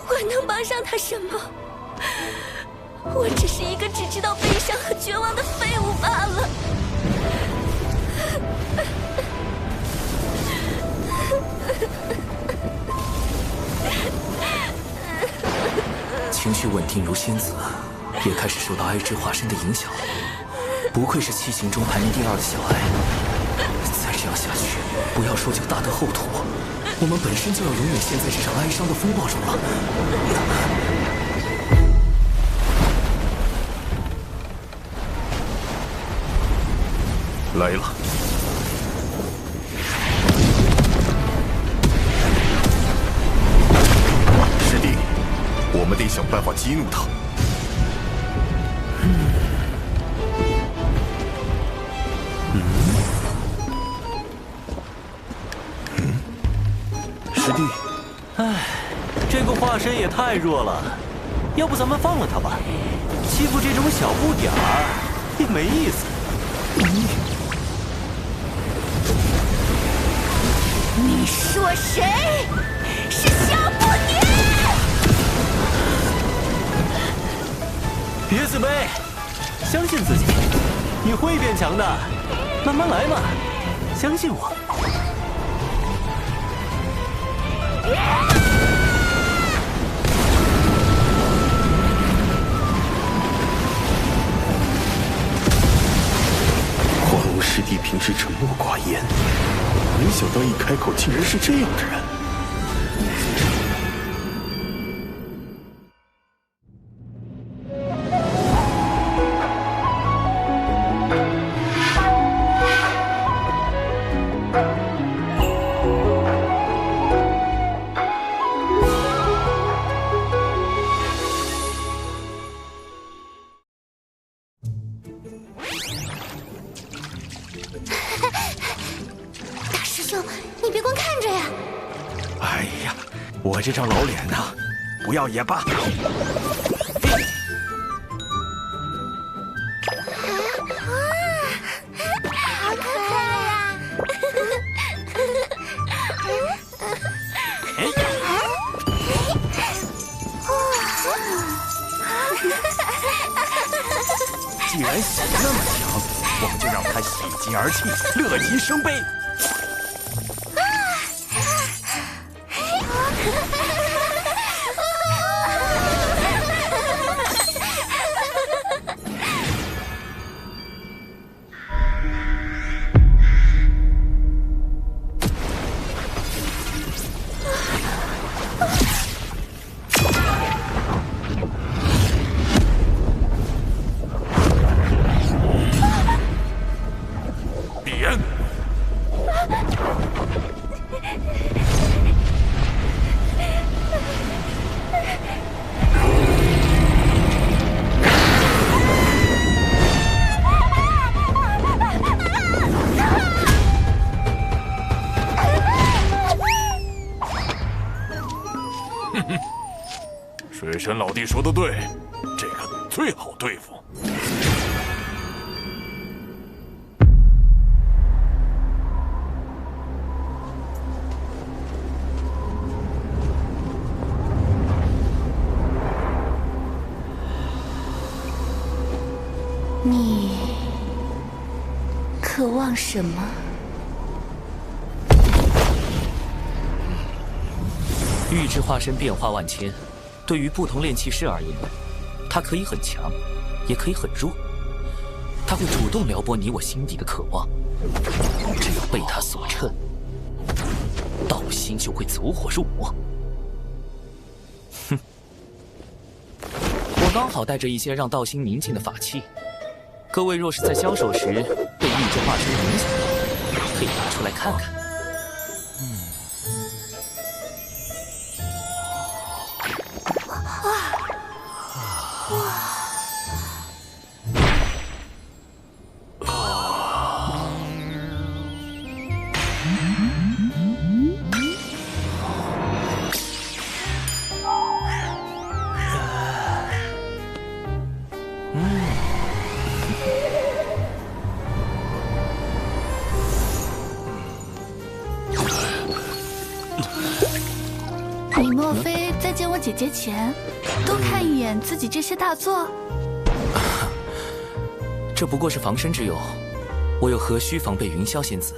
我能帮上他什么？我只是一个只知道悲伤和绝望的废物罢了。情绪稳定如仙子，也开始受到哀之化身的影响。不愧是七情中排名第2的小哀。再这样下去，不要说就大得后土，我们本身就要永远陷在这场哀伤的风暴中了。来了。师弟，我们得想办法激怒他。师弟，唉，这个化身也太弱了，要不咱们放了他吧？欺负这种小不点儿也没意思。你说谁是小不点？别自卑，相信自己，你会变强的，慢慢来嘛，相信我。花无师弟平时沉默寡言，没想到一开口竟然是这样的人。我这张老脸呐，不要也罢。好可爱呀！既然喜那么强，我们就让他喜极而泣，乐极生悲。水神老弟说的对，这个最好对付。你渴望什么？玉之化身变化万千，对于不同炼器师而言，它可以很强，也可以很弱。它会主动撩拨你我心底的渴望，只要被它所趁，道心就会走火入魔。哼，我刚好带着一些让道心宁静的法器，各位若是在交手时被玉之化身影响到，可以拿出来看看。你莫非在见我姐姐前，多看一眼自己这些大作？这不过是防身之用，我又何须防备云霄仙子？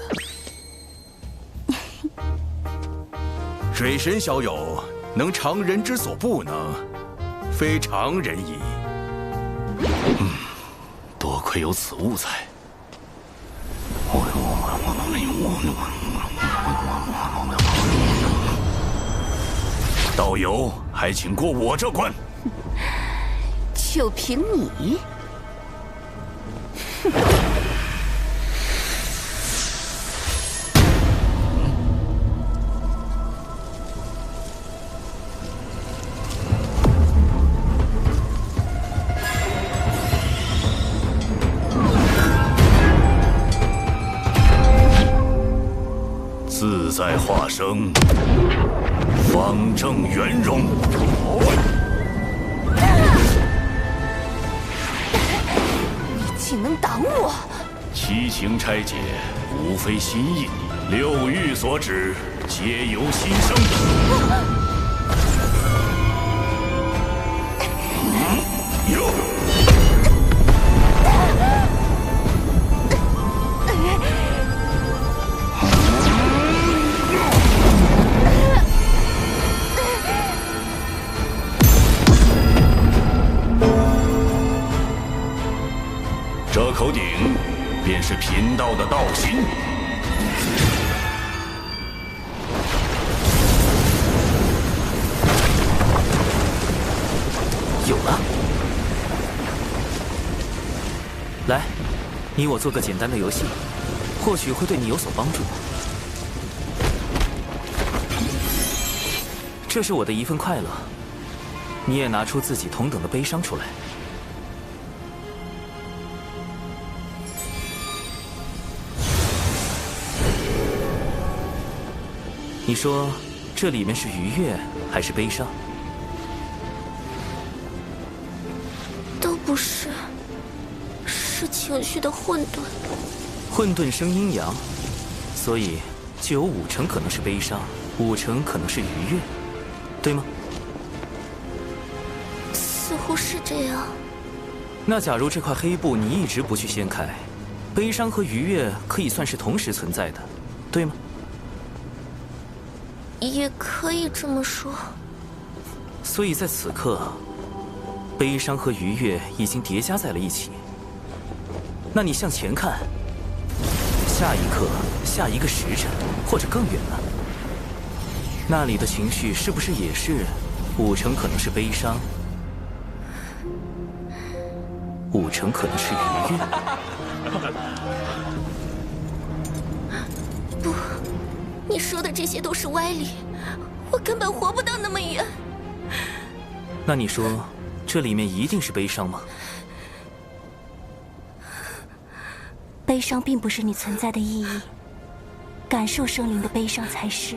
水神小友能常人之所不能，非常人矣。多亏有此物在。道友，还请过我这关。就凭你？自在化生，方正圆融。你竟能挡我！七情拆解，无非心意；六欲所指，皆由心生。这口鼎便是贫道的道心。有了，来，你我做个简单的游戏，或许会对你有所帮助。这是我的一份快乐，你也拿出自己同等的悲伤出来。你说，这里面是愉悦还是悲伤？都不是，是情绪的混沌。混沌生阴阳，所以就有5成可能是悲伤，5成可能是愉悦，对吗？似乎是这样。那假如这块黑布你一直不去掀开，悲伤和愉悦可以算是同时存在的，对吗？也可以这么说。所以在此刻，悲伤和愉悦已经叠加在了一起。那你向前看，下一刻、下一个时辰，或者更远了，那里的情绪是不是也是5成可能是悲伤，5成可能是愉悦？不，你说的这些都是歪理，我根本活不到那么远。那你说，这里面一定是悲伤吗？悲伤并不是你存在的意义，感受生灵的悲伤才是。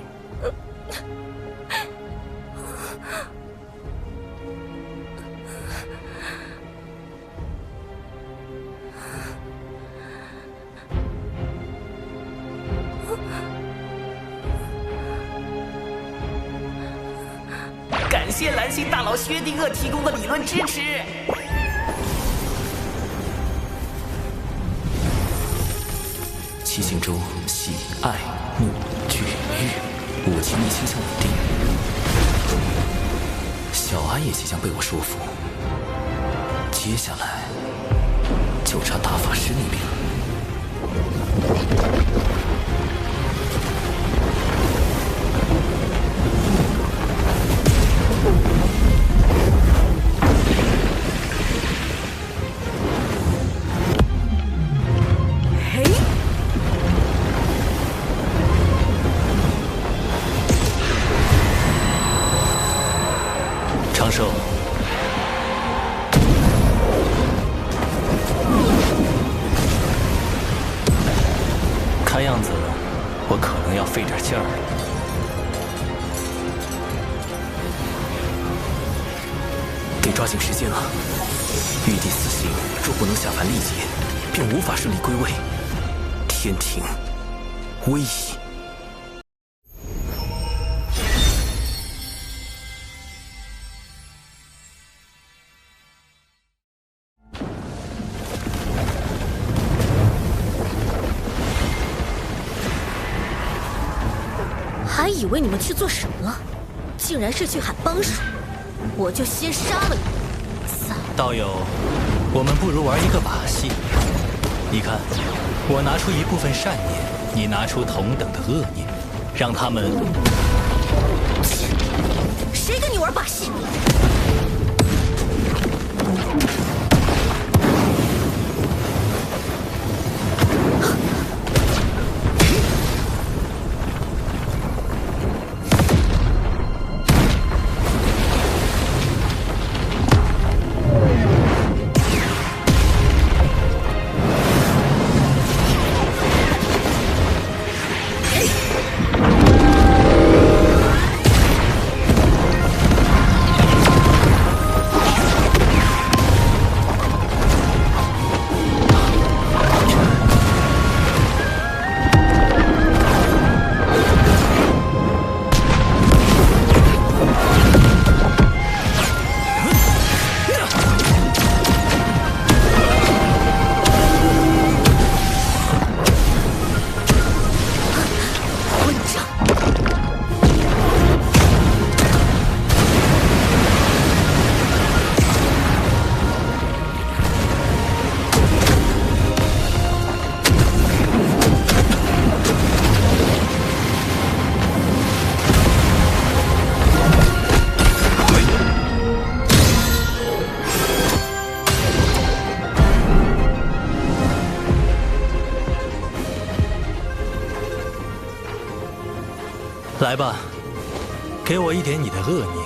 感谢蓝星大佬薛定谔提供的理论支持。七情中喜、爱、怒、惧、欲5情内倾向稳定，小阿也即将被我说服。接下来就差大法师那边了。长寿，看样子我可能要费点劲儿了。得抓紧时间了。玉帝死刑若不能下凡历劫，便无法顺利归位。天庭危矣！还以为你们去做什么了，竟然是去喊帮手，我就先杀了你。道友，我们不如玩一个把戏。你看，我拿出一部分善念，你拿出同等的恶念，让他们……谁跟你玩把戏？来吧，给我一点你的恶念，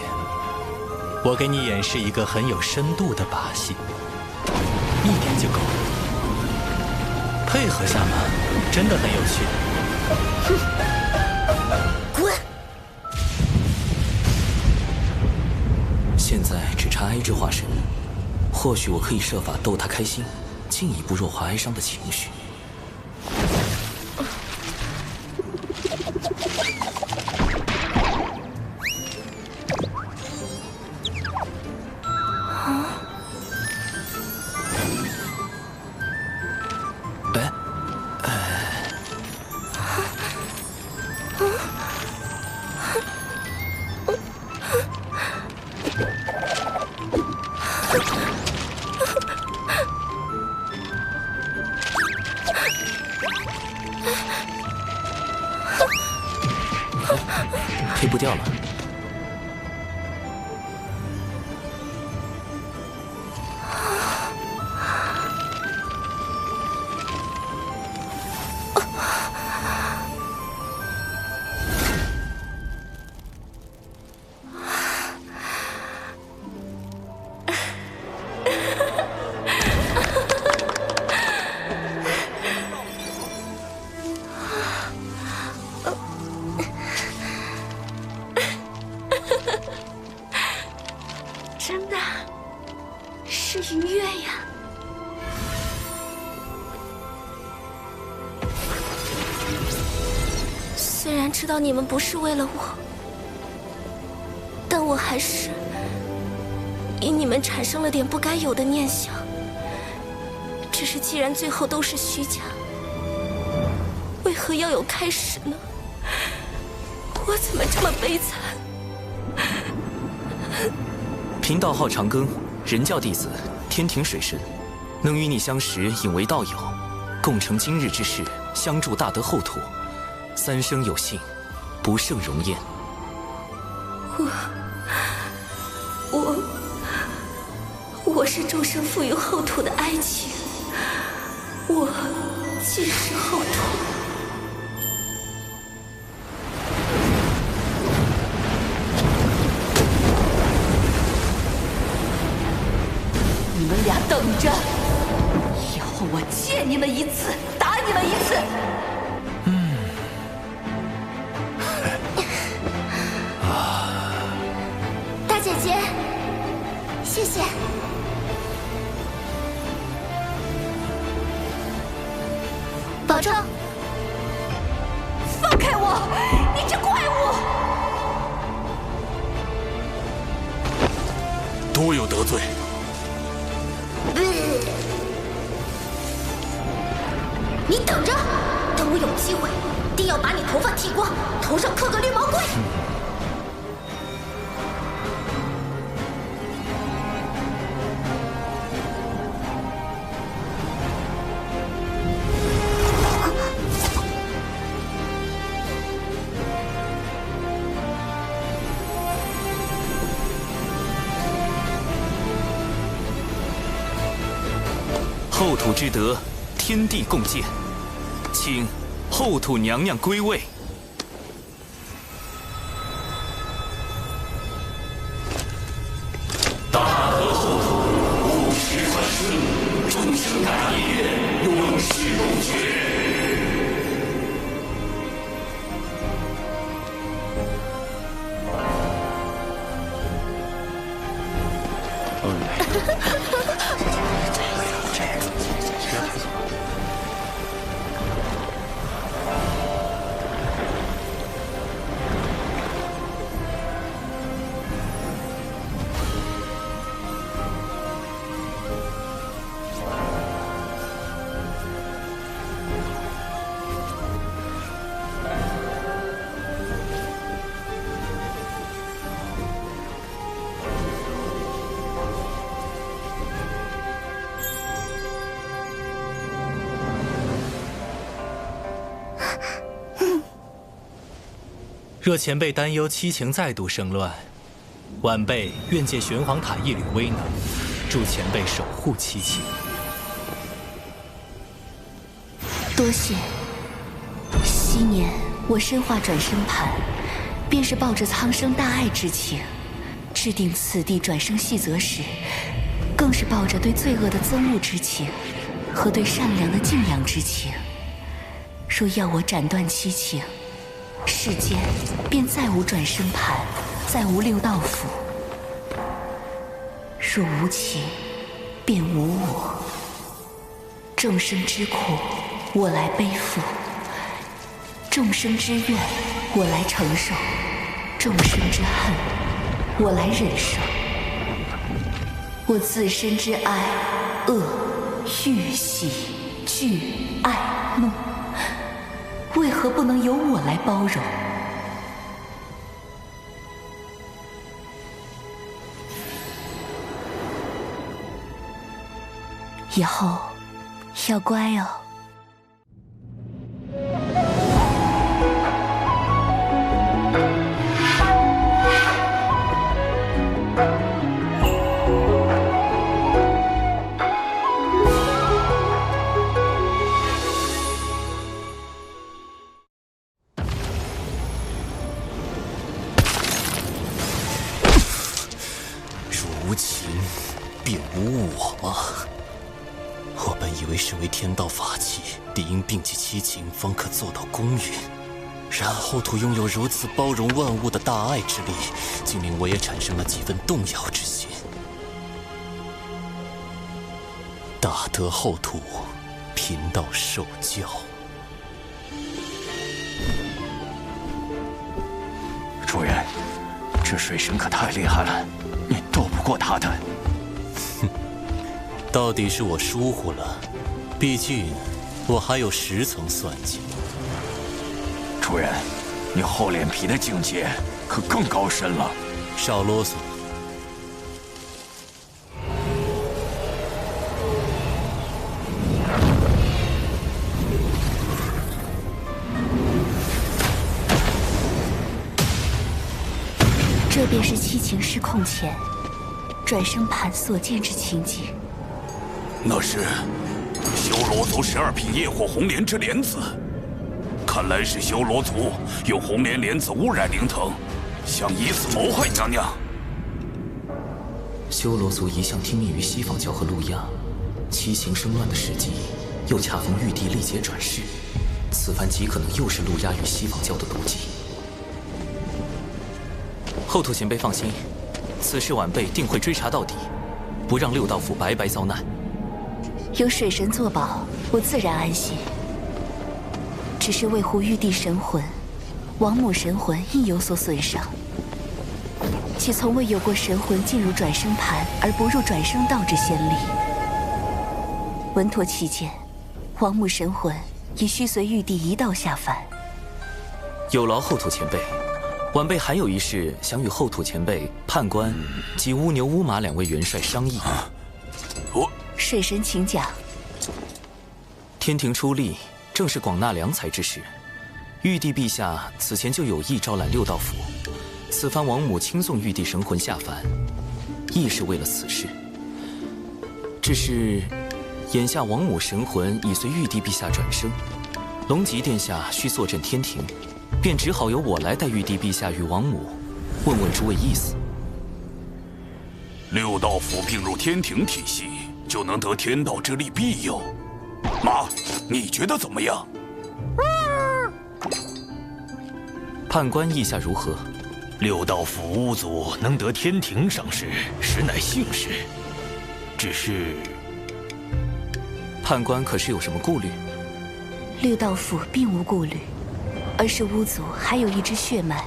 我给你演示一个很有深度的把戏，一点就够了。配合下嘛，真的很有趣。滚！现在只差哀之化身，或许我可以设法逗他开心，进一步弱化哀伤的情绪。推不掉了。真的是愉悦呀！虽然知道你们不是为了我，但我还是因你们产生了点不该有的念想。只是既然最后都是虚假，何要有开始呢？我怎么这么悲惨？贫道号长庚，人教弟子，天庭水神，能与你相识，引为道友，共成今日之事，相助大德后土，三生有幸，不胜荣焉。我是众生赋予后土的爱情，我既是后土。你们俩等着，以后我见你们一次，打你们一次。大姐姐，谢谢。保重！放开我！你这怪物！多有得罪！你等着，等我有机会，定要把你头发剃光，头上刻个绿毛龟！后土之德，天地共鉴，请后土娘娘归位。大德后土，务实传声，终生感业，永世不绝。若前辈担忧七情再度生乱，晚辈愿借玄黄塔一缕威能，助前辈守护七情。多谢。昔年我身化转生盘，便是抱着苍生大爱之情，制定此地转生细则时，更是抱着对罪恶的憎恶之情，和对善良的敬仰之情。若要我斩断七情，世间便再无转生盘，再无六道符。若无情，便无我。众生之苦，我来背负；众生之怨，我来承受；众生之恨，我来忍受。我自身之哀、恶、欲、喜、惧、爱、怒，为何不能由我来包容？以后要乖哦。无情，便无我吗？我本以为身为天道法器，理应摒弃七情，方可做到公允。然后土拥有如此包容万物的大爱之力，竟令我也产生了几分动摇之心。大德后土，贫道受教。主人，这水神可太厉害了，你斗不过他的。哼，到底是我疏忽了，毕竟我还有10层算计。主人，你厚脸皮的境界可更高深了。少啰嗦。这便是七情失控前转生盘所见之情景。那是修罗族12品业火红莲之莲子，看来是修罗族用红莲莲子污染灵藤，想以此谋害娘娘。修罗族一向听命于西方教和路亚，七情生乱的时机，又恰逢玉帝历劫转世，此番极可能又是路亚与西方教的毒计。后土前辈放心，此事晚辈定会追查到底，不让六道府白白遭难。有水神作保，我自然安心。只是为护玉帝神魂，王母神魂亦有所损伤。且从未有过神魂进入转生盘而不入转生道之先例。稳妥起见，王母神魂也需随玉帝一道下凡。有劳后土前辈。晚辈还有一事想与后土前辈、判官及乌牛、乌马2位元帅商议。水神请讲。天庭出力，正是广纳良才之时。玉帝陛下此前就有意招揽六道府，此番王母亲送玉帝神魂下凡，亦是为了此事。只是，眼下王母神魂已随玉帝陛下转生，龙吉殿下需坐镇天庭。便只好由我来带玉帝陛下与王母，问问诸位意思。六道府并入天庭体系，就能得天道之力庇佑。妈，你觉得怎么样？判官意下如何？六道府巫族能得天庭赏识，实乃幸事。只是，判官可是有什么顾虑？六道府并无顾虑。而是巫族还有一支血脉，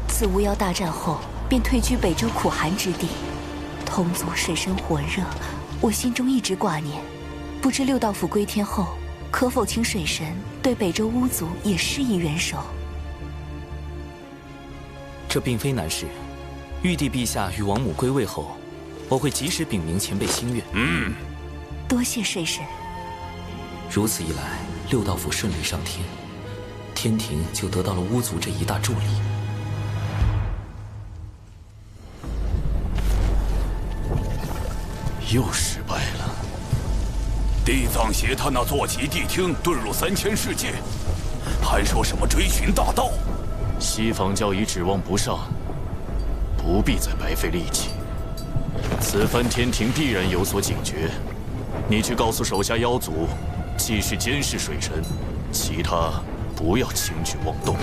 自巫妖大战后便退居北周苦寒之地。同族水深火热，我心中一直挂念。不知六道府归天后，可否请水神对北周巫族也施以援手？这并非难事。玉帝陛下与王母归位后，我会及时禀明前辈心愿。多谢水神。如此一来，六道府顺利上天。天庭就得到了巫族这一大助力。又失败了。地藏邪他那坐骑谛听遁入3000世界，还说什么追寻大道。西方教已指望不上，不必再白费力气。此番天庭必然有所警觉，你去告诉手下妖族，继续监视水神，其他不要轻举妄动。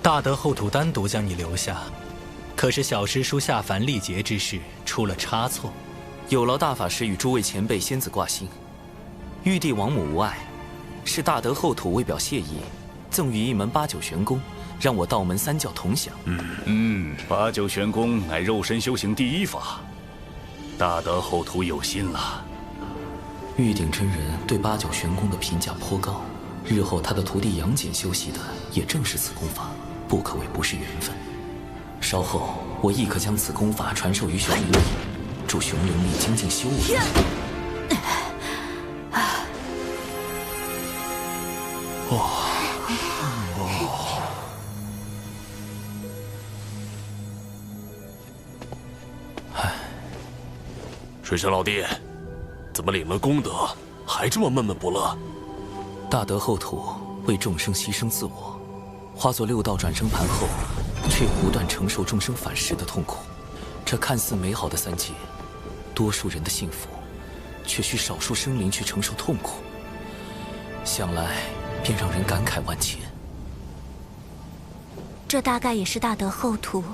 大德后土单独将你留下，可是小师叔下凡历劫之事出了差错。有劳大法师与诸位前辈仙子挂心。玉帝王母无碍，是大德后土为表谢意，赠予一门8九玄功，让我道门3教同享。8九玄功乃肉身修行第一法，大德后土有心了。玉鼎真人对8九玄功的评价颇高，日后他的徒弟杨戬修习的也正是此功法，不可谓不是缘分。稍后我亦可将此功法传授于熊灵力，助熊灵力精进修为。水神老弟，怎么领了功德还这么闷闷不乐？大德后土为众生牺牲自我，化作6道转生盘后，却不断承受众生反噬的痛苦。这看似美好的3界，多数人的幸福，却需少数生灵去承受痛苦。想来便让人感慨万千。这大概也是大德后土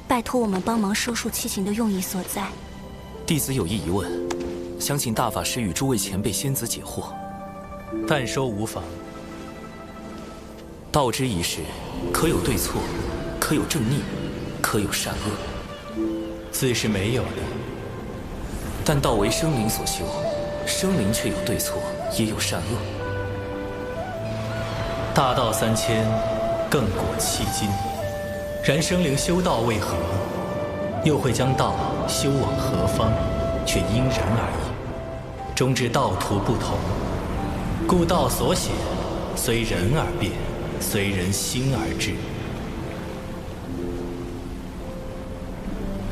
拜托我们帮忙收束七情的用意所在。弟子有一疑问，想请大法师与诸位前辈仙子解惑。但说无妨。道之一事，可有对错，可有正逆，可有善恶。自是没有的。但道为生灵所修，生灵却有对错，也有善恶。大道3000，亘古迄今。然生灵修道为何？又会将道修往何方？却因人而异。终至道途不同，故道所显，随人而变，随人心而至。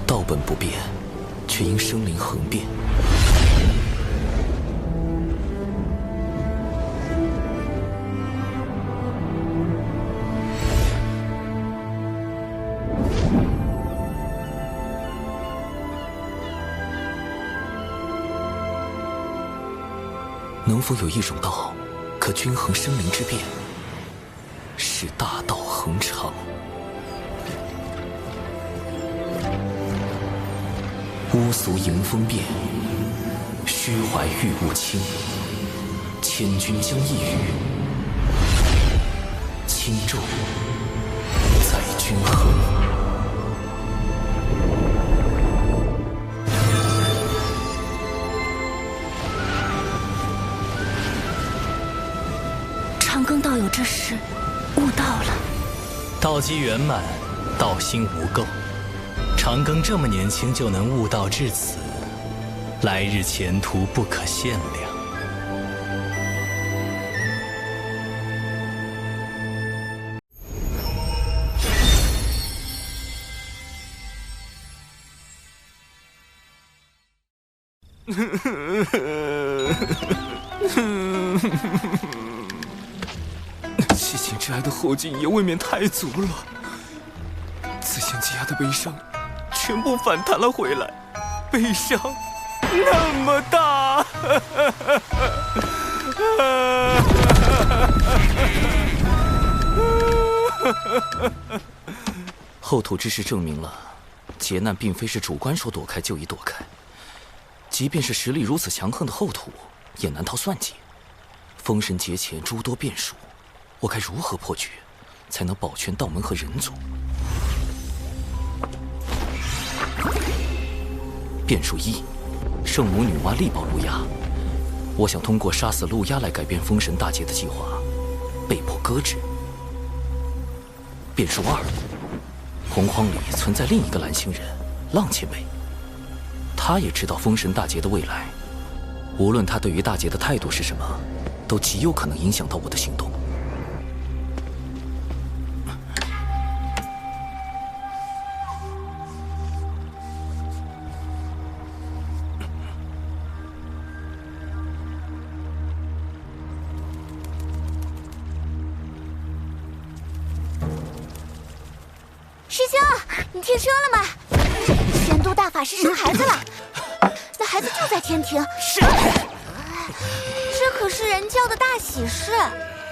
道本不变，却因生灵恒变。能否有一种道，可均衡生灵之变，使大道恒长？乌俗迎风变，虚怀玉物轻。千钧将一羽，轻重在均衡。长庚道友这时悟道了，道基圆满，道心无垢。长庚这么年轻就能悟道至此，来日前途不可限量。七情之爱的后劲也未免太足了，此前积压的悲伤全部反弹了回来，悲伤那么大。后土之事证明了，劫难并非是主观说躲开就已躲开，即便是实力如此强横的后土，也难逃算计。封神劫前诸多变数，我该如何破局，才能保全道门和人族？变数1：圣母女娲力保路亚。我想通过杀死路亚来改变封神大劫的计划，被迫搁置。变数2：洪荒里存在另一个蓝星人浪前辈，他也知道封神大劫的未来，无论他对于大劫的态度是什么，都极有可能影响到我的行动。师兄，你听说了吗？仙都大法师生孩子了，那孩子就在天庭。是。这可是人教的大喜事。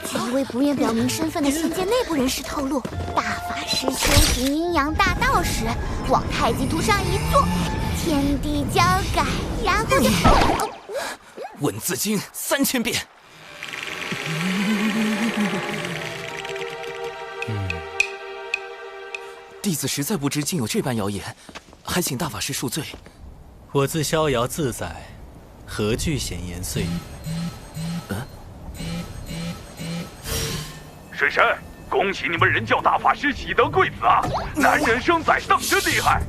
据一位不愿表明身份的仙界内部人士透露，大法师修行阴阳大道时，往太极图上一坐，天地交改，然后就……问字经3000遍。弟子实在不知竟有这般谣言，还请大法师恕罪。我自逍遥自在，何惧闲言碎语？水神，恭喜你们人教大法师喜得贵子啊！男人生崽当真厉害。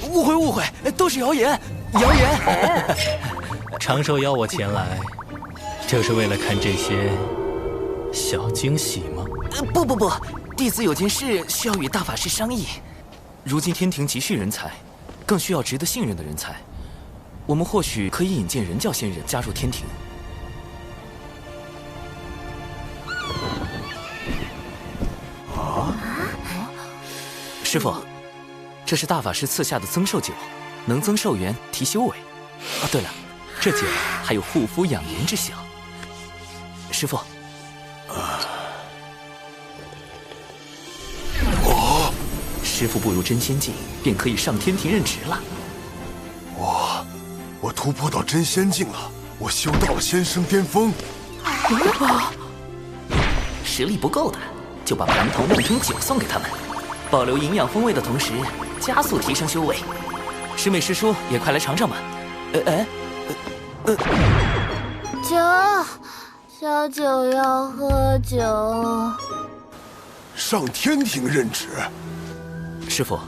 误会，都是谣言，谣言。长寿邀我前来，就是为了看这些小惊喜吗？不，弟子有件事需要与大法师商议。如今天庭急需人才，更需要值得信任的人才。我们或许可以引荐人教仙人加入天庭。师父，这是大法师赐下的增寿酒，能增寿元，提修为。对了，这酒还有护肤养颜之效。师父，师父步入真仙境，便可以上天庭任职了。我突破到真仙境了，我修到了仙生巅峰。实力不够的，就把蟠桃弄成酒送给他们，保留营养风味的同时，加速提升修为。师妹师叔也快来尝尝吧。酒，小九要喝酒。上天庭任职。师父，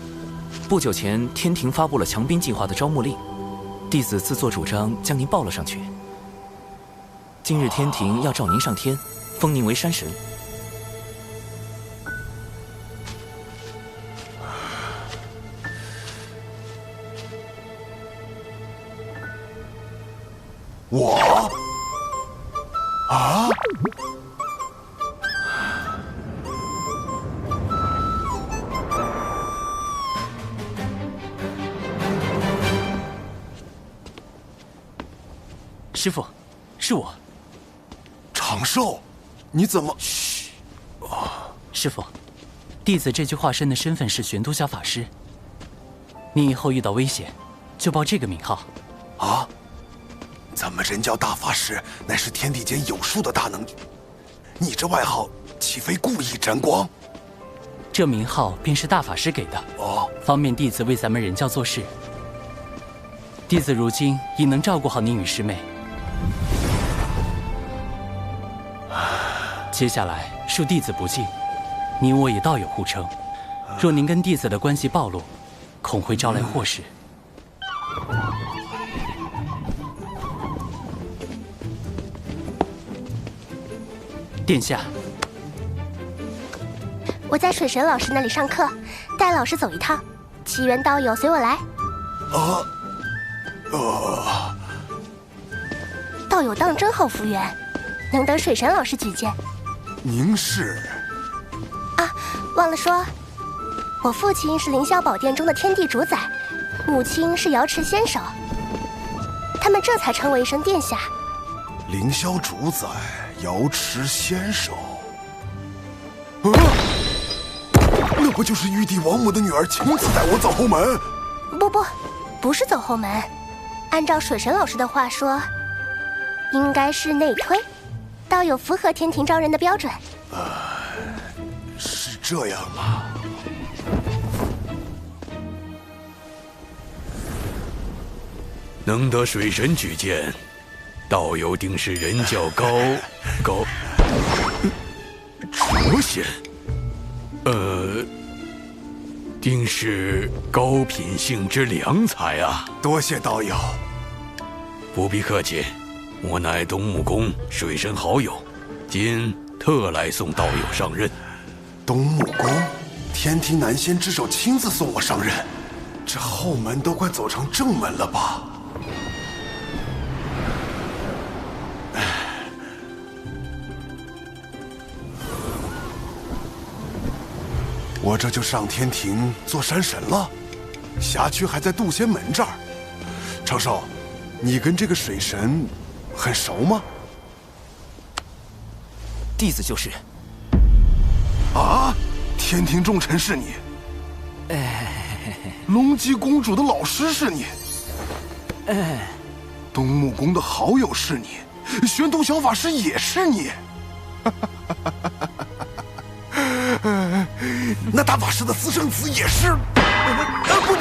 不久前天庭发布了强兵计划的招募令，弟子自作主张将您报了上去。今日天庭要召您上天，封您为山神。我啊！师父，是我。长寿，你怎么？嘘！师父，弟子这具化身的身份是玄都小法师。你以后遇到危险，就报这个名号。啊？咱们人教大法师乃是天地间有数的大能，你这外号岂非故意沾光？这名号便是大法师给的，方便弟子为咱们人教做事。弟子如今已能照顾好您与师妹。接下来恕弟子不敬，你我也道友互称，若您跟弟子的关系暴露，恐会招来祸事。殿下，我在水神老师那里上课，带老师走一趟。奇缘道友随我来。道友当真好福缘，能得水神老师举荐。您是？啊，忘了说，我父亲是凌霄宝殿中的天地主宰，母亲是瑶池仙手，他们这才称为一声殿下。凌霄主宰，瑶池仙手。那不就是玉帝王母的女儿亲自带我走后门？不是走后门。按照水神老师的话说，应该是内推，道友符合天庭招人的标准。是这样吗？能得水神举荐，道友定是人教高卓贤，定是高品性之良才啊！多谢道友。不必客气，我乃东木宫水神好友，今特来送道友上任。东木宫，天庭南仙之首亲自送我上任，这后门都快走成正门了吧？我这就上天庭做山神了，辖区还在渡仙门这儿。长寿，你跟这个水神很熟吗？弟子就是。啊，天庭重臣是你？龙姬公主的老师是你？东木宫的好友是你？玄都小法师也是你？那大法师的私生子也是？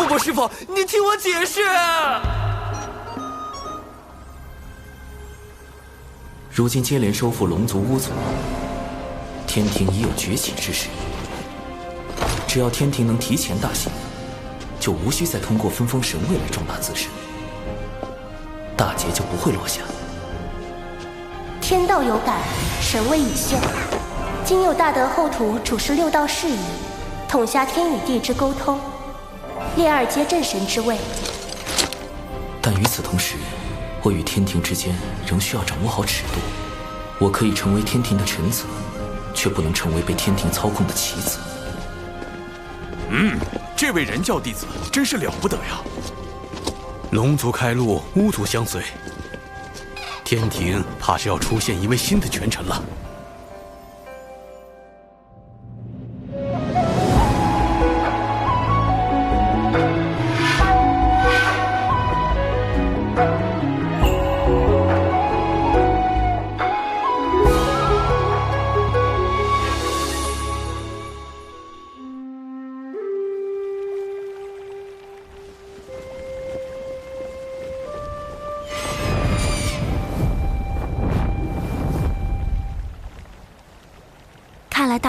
不，师父，你听我解释。如今接连收复龙族、巫族，天庭已有崛起之势。只要天庭能提前大行，就无需再通过分封神位来壮大自身，大劫就不会落下。天道有感，神位已现。今有大德后土主持六道事宜，统辖天与地之沟通，列二阶镇神之位。但与此同时，我与天庭之间仍需要掌握好尺度。我可以成为天庭的臣子，却不能成为被天庭操控的棋子。这位人教弟子真是了不得呀！龙族开路，巫族相随，天庭怕是要出现一位新的权臣了。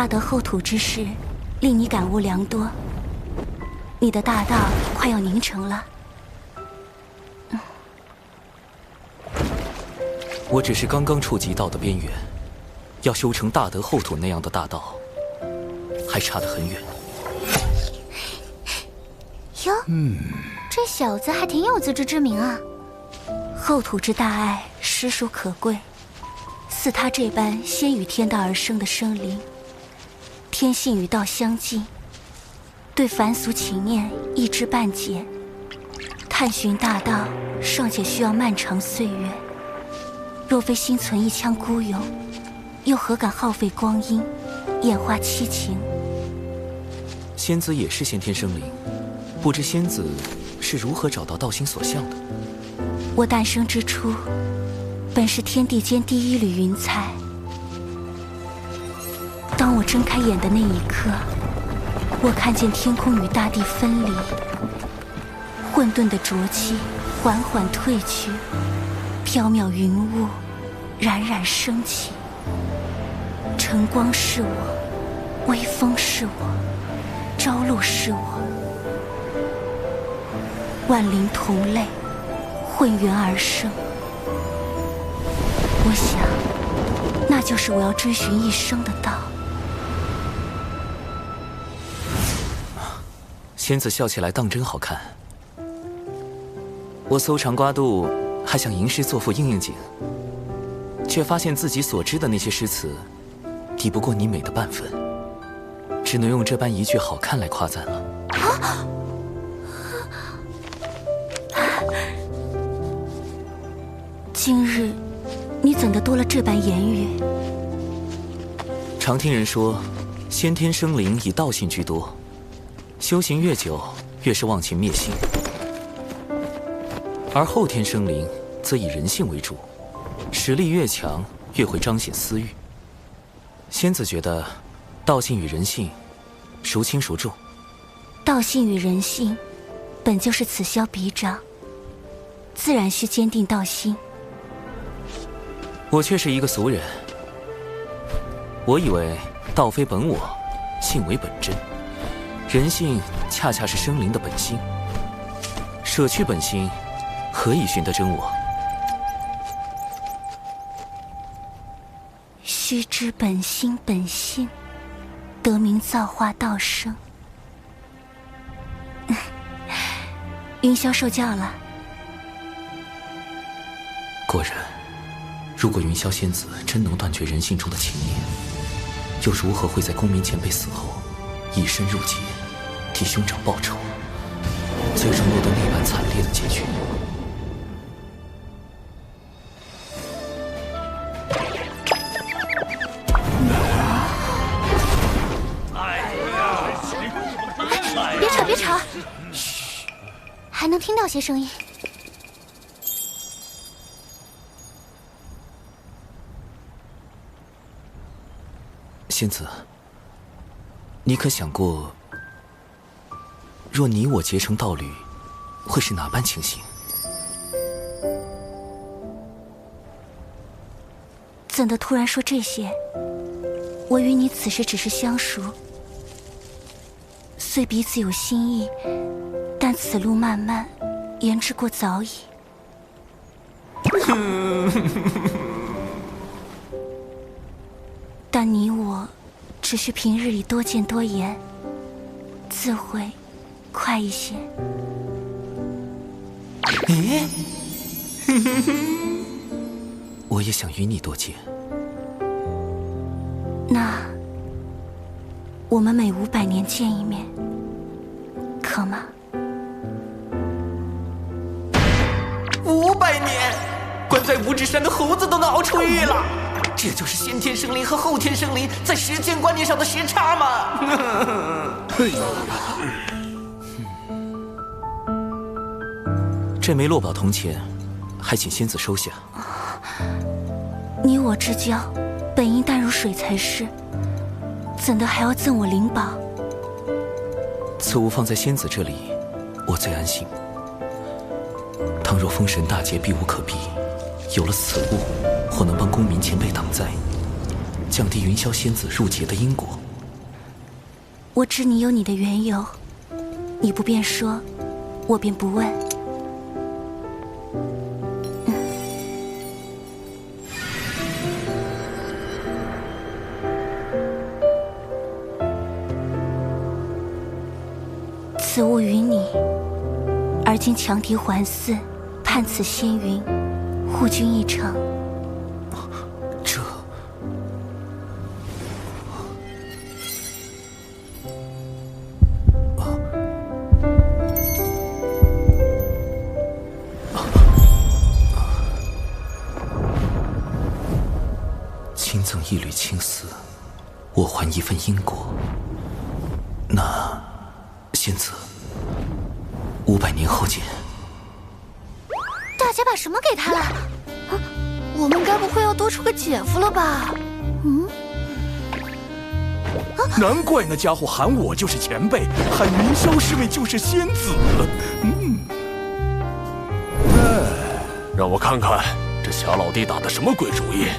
大德厚土之事，令你感悟良多。你的大道快要凝成了。我只是刚刚触及道的边缘，要修成大德厚土那样的大道，还差得很远。哟，这小子还挺有自知之明啊。厚土之大爱，实属可贵。似他这般先与天道而生的生灵，天性与道相近，对凡俗情念一知半解，探寻大道尚且需要漫长岁月。若非心存一腔孤勇，又何敢耗费光阴，眼花七情？仙子也是先天生灵，不知仙子是如何找到道心所向的？我诞生之初，本是天地间第一缕云彩。当我睁开眼的那一刻，我看见天空与大地分离，混沌的浊气缓缓退去，缥缈云雾冉冉升起。晨光是我，微风是我，朝露是我，万灵同类，混元而生。我想，那就是我要追寻一生的道。仙子笑起来当真好看。我搜肠刮肚，还想吟诗作赋应应景，却发现自己所知的那些诗词，抵不过你美的半分，只能用这般一句好看来夸赞了。今日你怎的多了这般言语？常听人说，先天生灵以道性居多，修行越久，越是忘情灭性；而后天生灵则以人性为主，实力越强，越会彰显私欲。仙子觉得，道性与人性，孰轻孰重？道性与人性，本就是此消彼长，自然需坚定道心。我却是一个俗人，我以为道非本我，性为本真，人性恰恰是生灵的本心。舍去本心，何以寻得真我？须知本心本性，得名造化道生。云霄受教了。果然，如果云霄仙子真能断绝人性中的情念，又如何会在公明前辈死后，以身入劫，替兄长报仇，最终落得那般惨烈的结局？别吵，别吵，嘘，还能听到些声音。仙子，你可想过，若你我结成道侣，会是哪般情形？怎的突然说这些？我与你此时只是相熟，虽彼此有心意，但此路漫漫，言之过早矣。但你我只需平日里多见多言，自会快一些。咦，我也想与你多见。那我们每500年见一面，可吗？500年，关在五指山的猴子都能熬出狱了。这就是先天生灵和后天生灵在时间观念上的时差吗？这枚落宝铜钱，还请仙子收下。你我之交，本应淡如水才是，怎的还要赠我灵宝？此物放在仙子这里，我最安心。倘若封神大劫避无可避，有了此物，或能帮公民前辈挡灾，降低云霄仙子入劫的因果。我知你有你的缘由，你不便说，我便不问。此物于你，而今强敌环伺，叛此仙云，护君一程。这……亲赠一缕青丝，我还一份因果。那仙子，500年后见。大家把什么给他了？啊，我们该不会要多出个姐夫了吧？嗯。难怪那家伙喊我就是前辈，喊云霄师妹就是仙子。让我看看这小老弟打的什么鬼主意。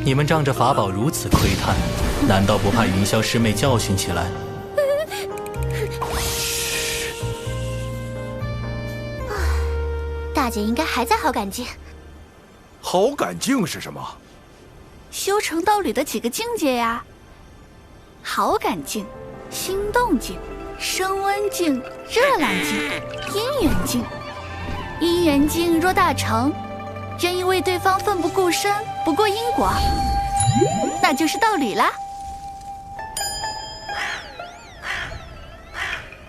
你们仗着法宝如此窥探，难道不怕云霄师妹教训起来？大姐应该还在好感境。好感境是什么？修成道侣的几个境界呀：好感境、心动境、升温境、热浪境、姻缘境。姻缘境若大成，愿意为对方奋不顾身，不顾因果，那就是道侣啦。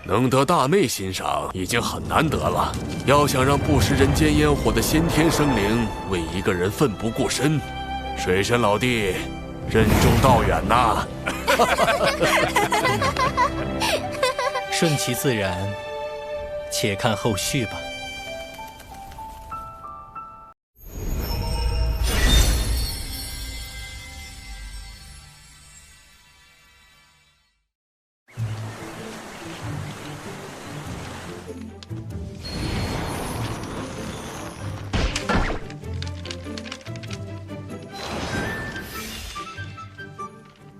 能得大妹欣赏已经很难得了，要想让不食人间烟火的先天生灵为一个人奋不顾身，水神老弟任重道远呐。顺其自然，且看后续吧。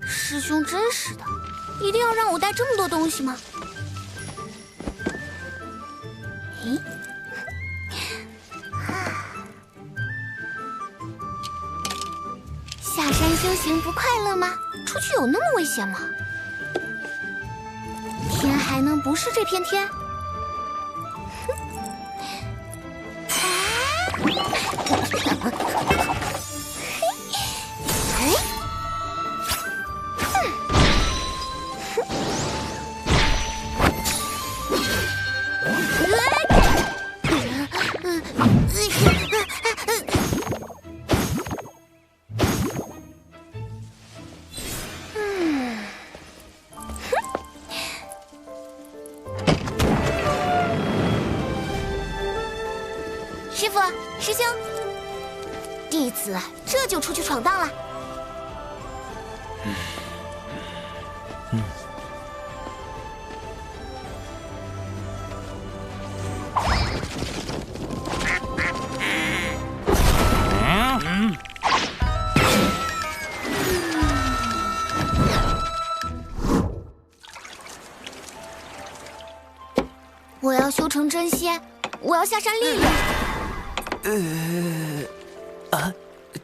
师兄真是的，一定要让我带这么多东西吗？咦，下山修行不快乐吗？出去有那么危险吗？天还能不是这片天？师傅，师兄，弟子这就出去闯荡了。我要修成真仙，我要下山历练。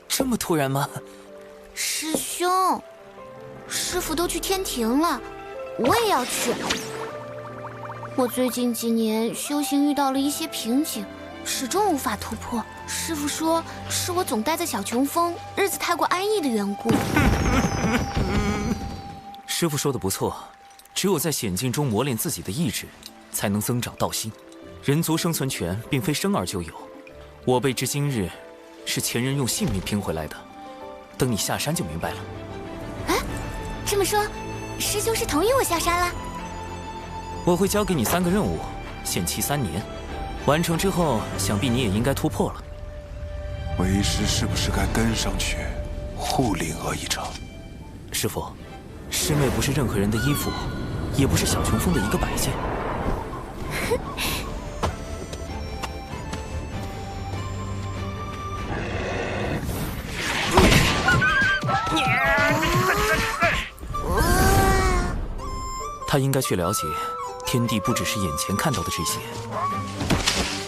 这么突然吗？师兄，师傅都去天庭了，我也要去。我最近几年修行遇到了一些瓶颈，始终无法突破。师傅说是我总待在小琼峰，日子太过安逸的缘故。师傅说的不错，只有在险境中磨练自己的意志，才能增长道心。人族生存权并非生而就有，我辈至今日是前人用性命拼回来的。等你下山就明白了。这么说，师兄是同意我下山了？我会交给你3个任务，限期3年，完成之后，想必你也应该突破了。为师是不是该跟上去护灵儿一程？师父，师妹不是任何人的依附，也不是小琼峰的一个摆件。他应该去了解，天地不只是眼前看到的这些，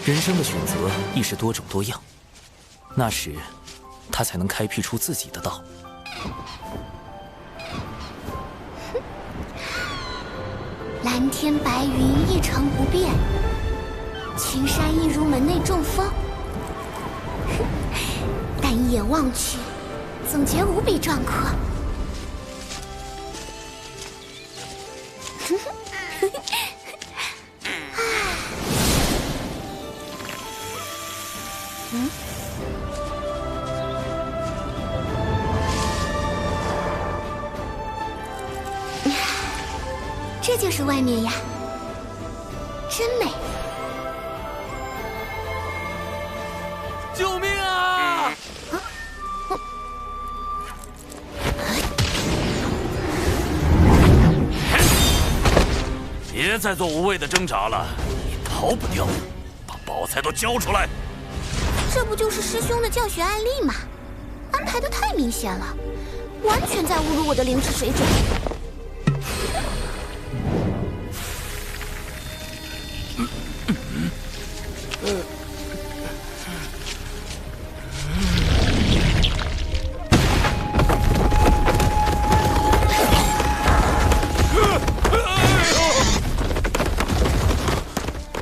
人生的选择亦是多种多样。那时，他才能开辟出自己的道。蓝天白云一成不变，群山一如门内中风。但一眼望去，总觉无比壮阔。这就是外面呀，真美！救命啊！别再做无谓的挣扎了，你逃不掉，把宝材都交出来！这不就是师兄的教学案例吗？安排的太明显了，完全在侮辱我的灵智水准。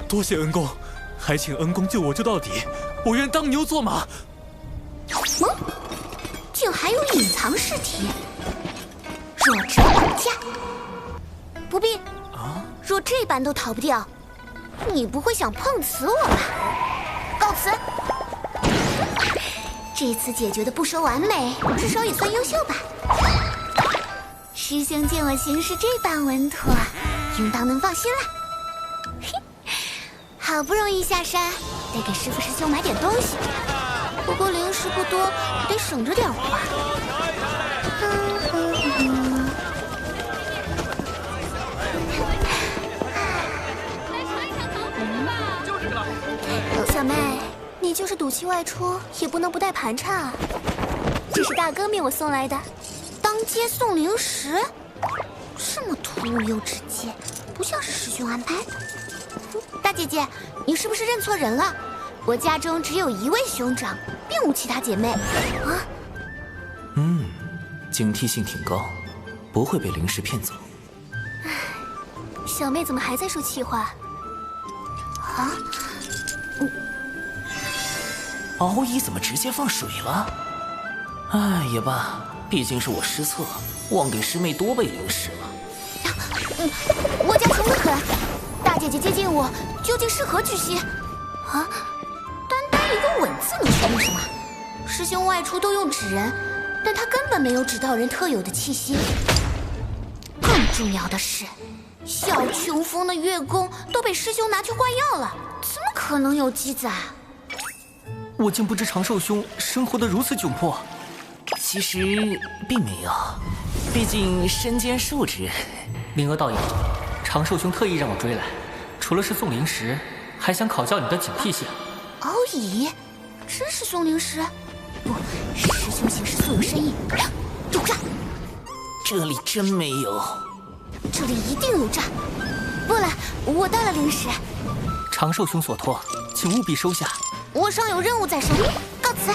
多谢恩公，还请恩公救我救到底，我愿当牛做马。竟还有隐藏试题，弱者绑架。不必啊，若这般都逃不掉，你不会想碰瓷我吧？告辞。这次解决的不说完美，至少也算优秀吧。师兄见我行事这般稳妥，应当能放心了。好不容易下山，得给师父师兄买点东西。不过零食不多，得省着点花。小妹，你就是赌气外出，也不能不带盘缠啊。这是大哥命我送来的，当街送零食，这么突兀又直接，不像是师兄安排的。大姐姐，你是不是认错人了？我家中只有一位兄长，并无其他姐妹。啊？警惕性挺高，不会被灵石骗走。小妹怎么还在说气话？啊？敖乙怎么直接放水了？哎，也罢，毕竟是我失策，忘给师妹多备零食了。我家穷得很，大姐姐接近我，究竟是何居心？啊？单一个吻字能说明什么？师兄外出都用纸人，但他根本没有纸道人特有的气息。更重要的是，小琼峰的月宫都被师兄拿去换药了，怎么可能有机子啊？我竟不知长寿兄生活得如此窘迫。其实并没有，毕竟身兼数职。灵娥道友，长寿兄特意让我追来，除了是送零食，还想考教你的警惕性。敖乙，真是送零食？不，师兄行事素有深意。有诈！这里真没有。这里一定有诈。不了，我带了零食。长寿兄所托，请务必收下。我尚有任务在身，告辞。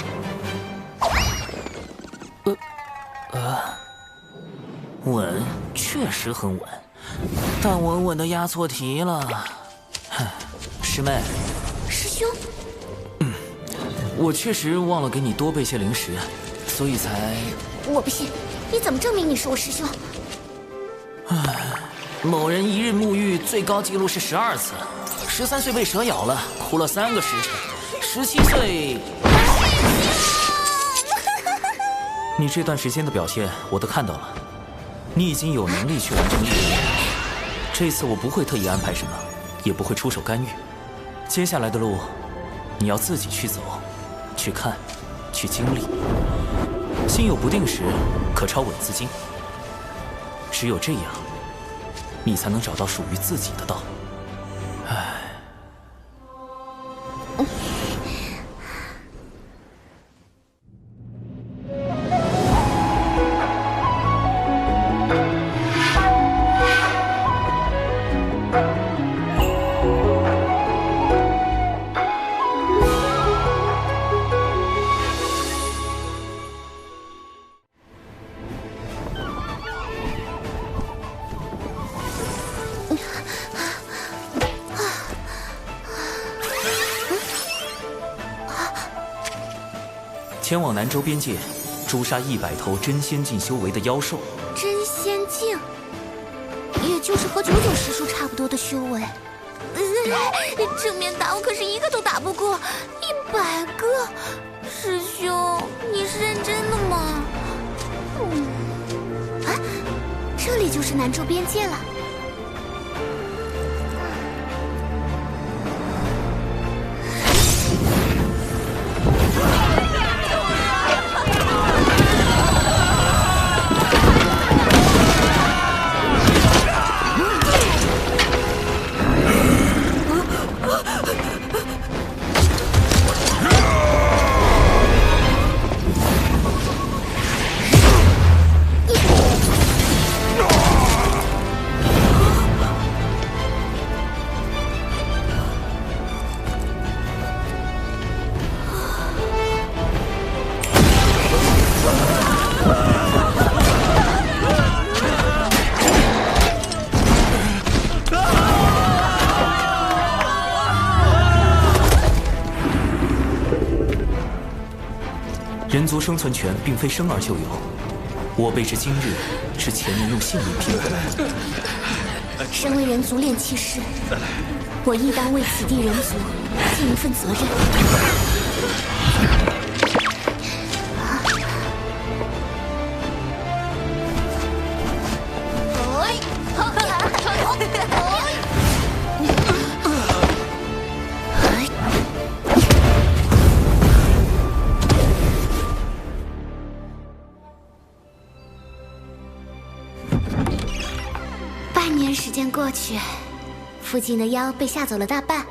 稳，确实很稳，但稳稳的押错题了。师妹，师兄，我确实忘了给你多备些零食，所以才……我不信，你怎么证明你是我师兄？某人一日沐浴最高纪录是12次，13岁被蛇咬了，哭了3个时辰，17岁。你这段时间的表现我都看到了，你已经有能力去完成任务。这次我不会特意安排什么，也不会出手干预。接下来的路，你要自己去走，去看，去经历。心有不定时，可抄稳字经。只有这样，你才能找到属于自己的道。唉。前往南州边界，诛杀100头真仙境修为的妖兽。真仙境，也就是和99师叔差不多的修为。正面打我可是一个都打不过，100个。师兄，你是认真的吗？啊，这里就是南州边界了。人族生存权并非生而就有，我辈至今日是前人用性命拼回来的。身为人族炼器师，我亦当为此地人族尽一份责任。时间过去，附近的妖被吓走了大半，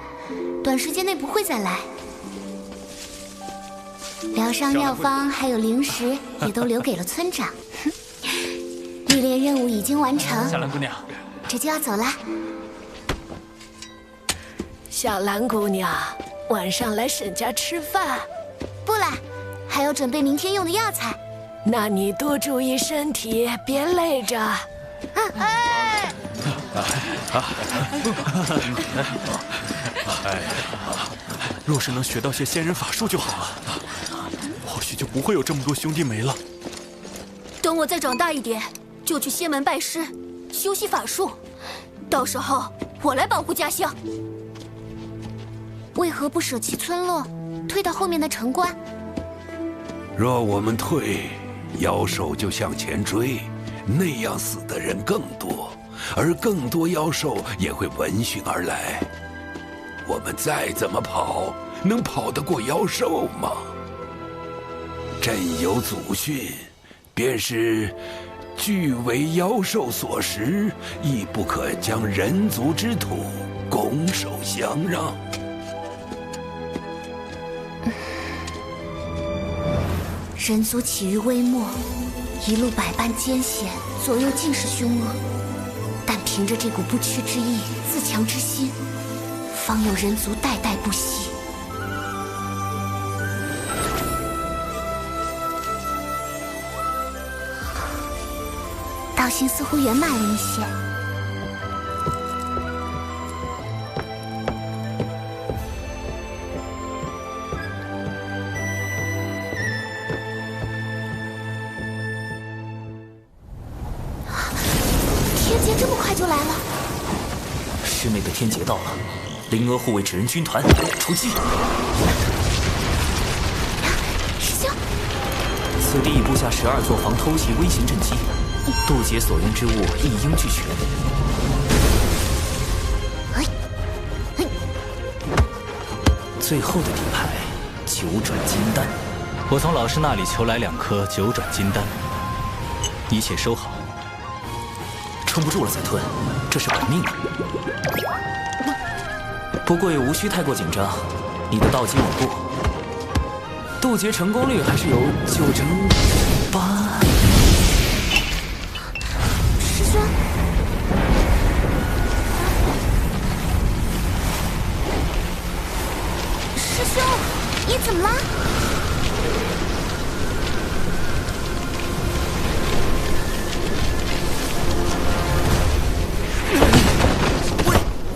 短时间内不会再来。疗伤药方还有灵石也都留给了村长。历练任务已经完成，小兰姑娘，这就要走了。小兰姑娘，晚上来沈家吃饭？不来，还要准备明天用的药材。那你多注意身体，别累着。哎！若是能学到些仙人法术就好了，或许就不会有这么多兄弟没了。等我再长大一点，就去仙门拜师，修习法术。到时候我来保护家乡。为何不舍弃村落，退到后面的城关？若我们退，妖兽就向前追，那样死的人更多。而更多妖兽也会闻讯而来，我们再怎么跑，能跑得过妖兽吗？朕有祖训，便是俱为妖兽所食，亦不可将人族之土拱手相让。人族起于微末，一路百般艰险，左右尽是凶恶。但凭着这股不屈之意、自强之心，方有人族代代不息。道心似乎圆满了一些。这么快就来了！师妹的天劫到了，灵娥护卫纸人军团出击！师兄，此地已布下12座防偷袭微型阵基，渡劫所用之物一应俱全。最后的底牌9转金丹，我从老师那里求来2颗9转金丹，一切收好。撑不住了再吞，这是本命啊！不过也无需太过紧张，你的道基稳固，渡劫成功率还是有98%。师兄，师兄，你怎么了？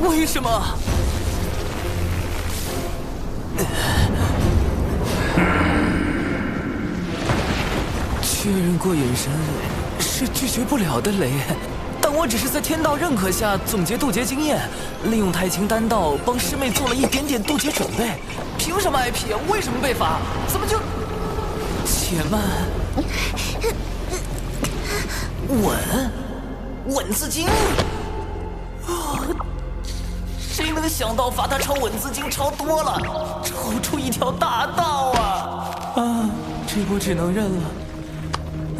为什么？确认过眼神是拒绝不了的，雷。但我只是在天道认可下总结渡劫经验，利用太清丹道帮师妹做了一点点渡劫准备。凭什么挨批？为什么被罚？怎么就……且慢，吻字经。谁能想到罚他抄吻字经抄多了，抄出一条大道啊！这波只能认了。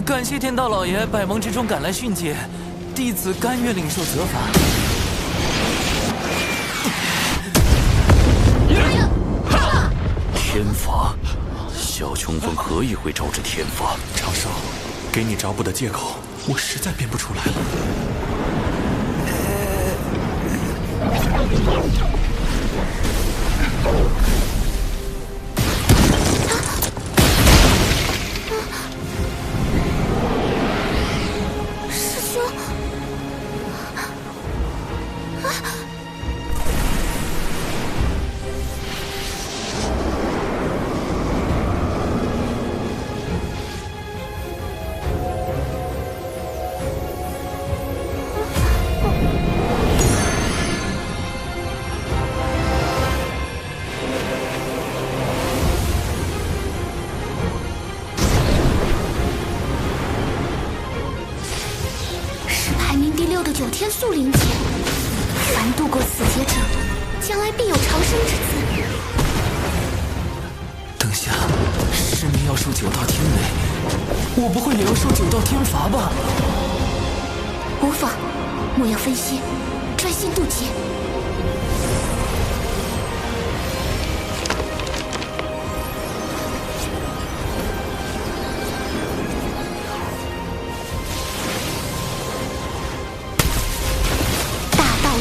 感谢天道老爷百忙之中赶来训诫，弟子甘愿领受责罚。天罚，萧琼峰何以会招致天罚？长寿，给你找补的借口，我实在编不出来了。师兄，9天速灵劫，凡度过此劫者，将来必有长生之资。等下，师妹要受9道天雷，我不会也要受9道天罚吧？无妨，莫要分心，专心渡劫。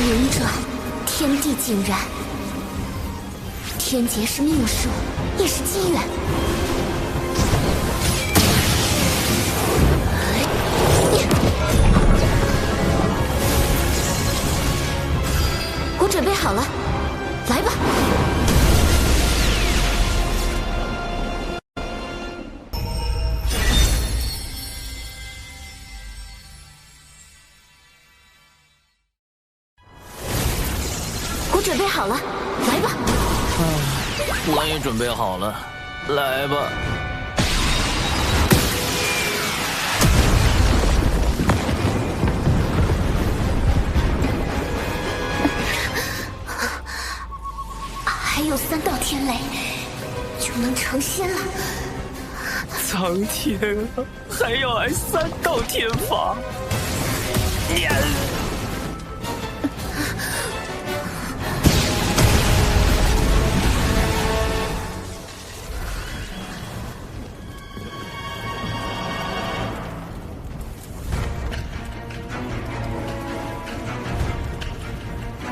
勇者，天地井然。天劫是命数，也是机缘。我准备好了，来吧。我准备好了，来吧。我也准备好了，来吧。还有3道天雷，就能成仙了。苍天啊，还要挨3道天罚！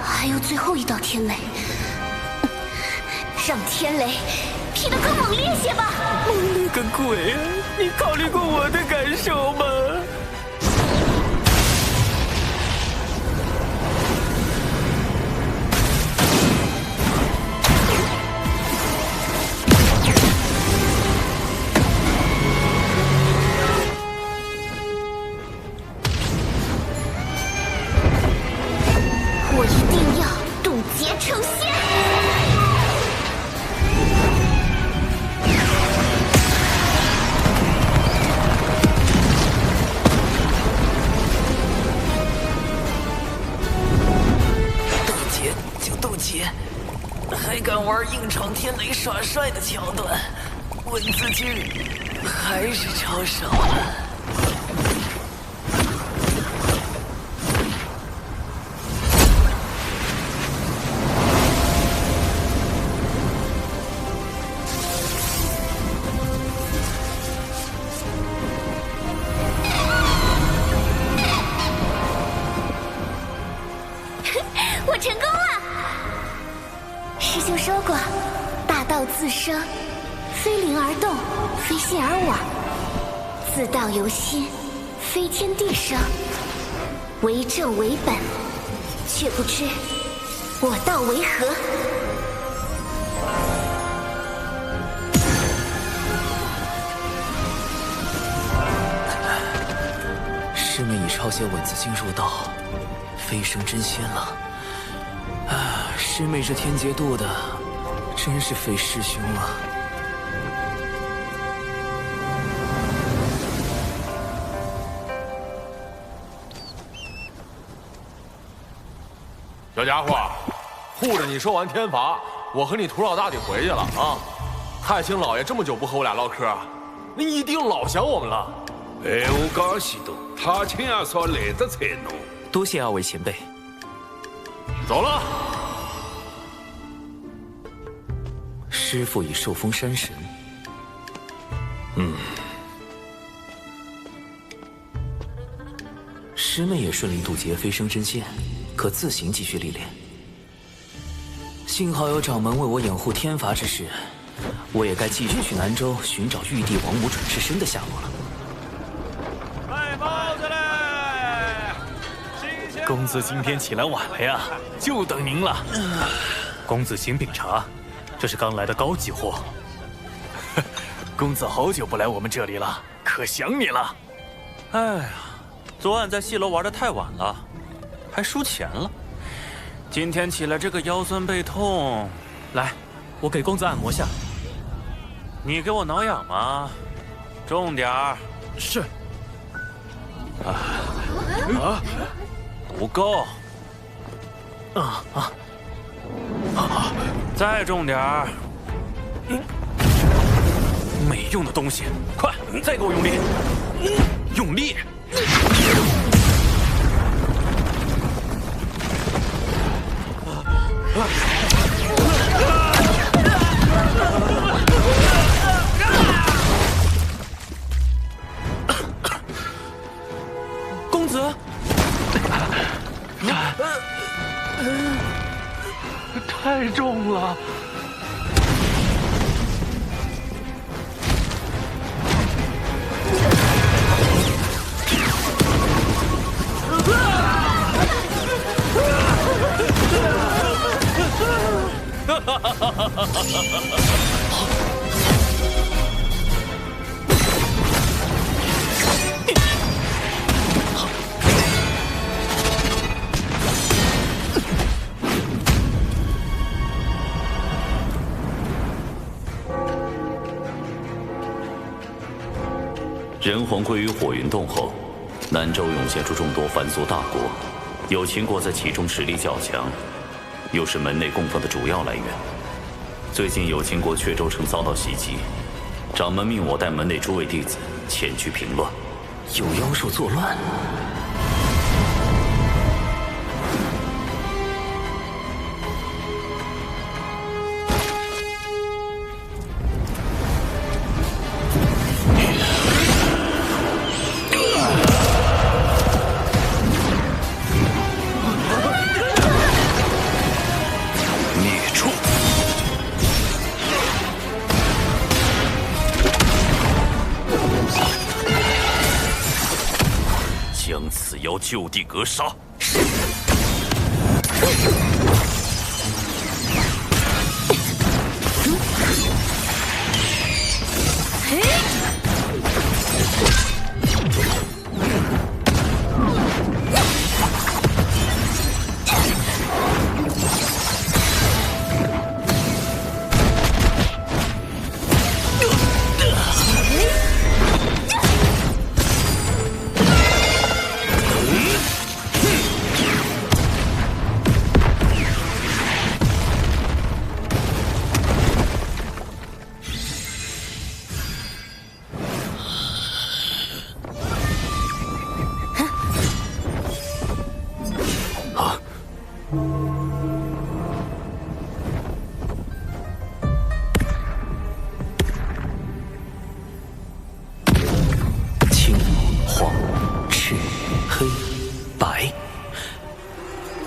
还有最后1道天雷，让天雷劈得更猛烈些吧！猛烈个鬼啊！你考虑过我的感受吗？我一定要渡劫成仙！渡劫就渡劫，还敢玩硬闯天雷耍帅的桥段，文字经还是超少了。我成功了！师兄说过，大道自生，非灵而动，非信而往；自道由心，非天地生。为正为本，却不知我道为何。抄写文字经入道，飞升真仙了。啊，师妹这天劫渡的，真是费师兄啊！小家伙，护着你收完天罚，我和你屠老大得回去了啊！太清老爷这么久不和我俩唠嗑，你一定老想我们了。哎，我讲许多，太清阿嫂来得才浓。多谢二位前辈。走了。师父已受封山神。师妹也顺利渡劫飞升真仙，可自行继续历练。幸好有掌门为我掩护天罚之事，我也该继续去南州寻找玉帝王母转世身的下落了。卖包子嘞！公子今天起来晚了呀，就等您了。公子请品茶，这是刚来的高级货。公子好久不来我们这里了，可想你了。哎呀，昨晚在戏楼玩得太晚了，还输钱了。今天起来这个腰酸背痛，来，我给公子按摩下。你给我挠痒吗？重点儿。是。不够。再重点儿。没用的东西，快，再给我用力，用力！公子，太重了。人皇归于火云洞后，南州涌现出众多凡俗大国，有秦国在其中实力较强，又是门内供奉的主要来源。最近有秦国阙州城遭到袭击，掌门命我带门内诸位弟子前去平乱。有妖兽作乱？就地格杀！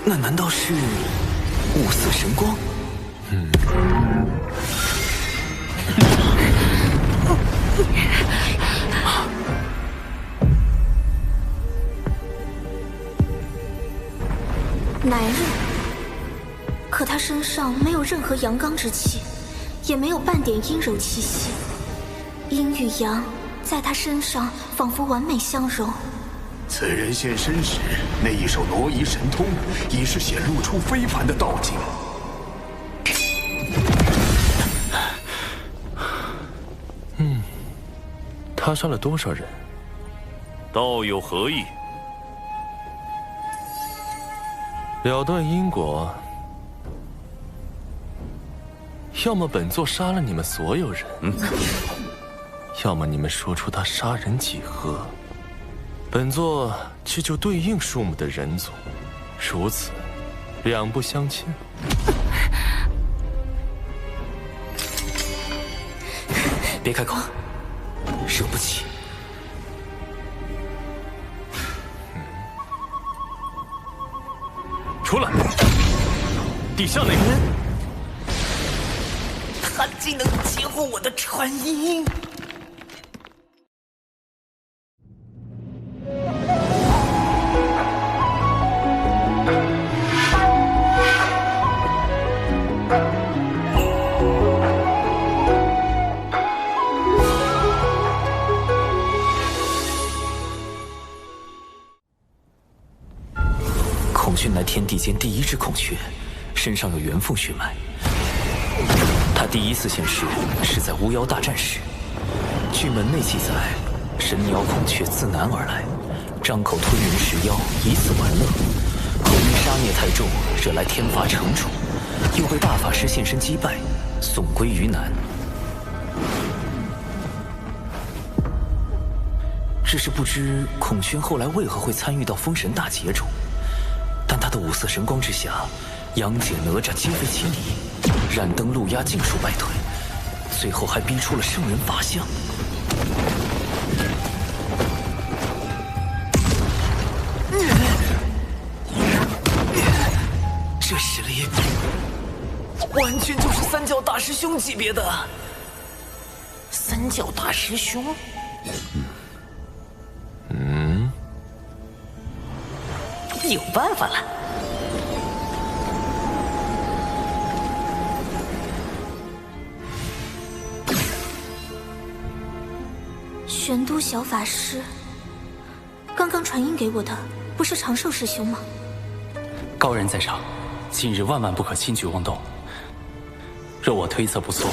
那难道是五色神光？乃日，可他身上没有任何阳刚之气，也没有半点阴柔气息，阴与阳在他身上仿佛完美相融，此人现身时，那一手挪移神通，已是显露出非凡的道境。他杀了多少人？道有何意？了断因果，要么本座杀了你们所有人，要么你们说出他杀人几何，本座去救对应数目的人族，如此，两不相欠。别开口，惹不起。出来！地下那个人，他竟能截获我的传音！孔雀乃天地间第一只孔雀，身上有元凤血脉。他第一次现世是在巫妖大战时，据门内记载，神鸟孔雀自南而来，张口吞人食妖，以此玩乐。后因杀孽太重，惹来天罚惩处，又被大法师现身击败，送归于南。只是不知孔雀后来为何会参与到封神大劫中。但他的五色神光之下，杨戬、哪吒皆非其敌，燃灯路鸦尽数败退，最后还逼出了圣人法相。这实力完全就是三教大师兄级别的。三教大师兄？有办法了。玄都小法师，刚刚传音给我的不是长寿师兄吗？高人在上，今日万万不可轻举妄动。若我推测不错，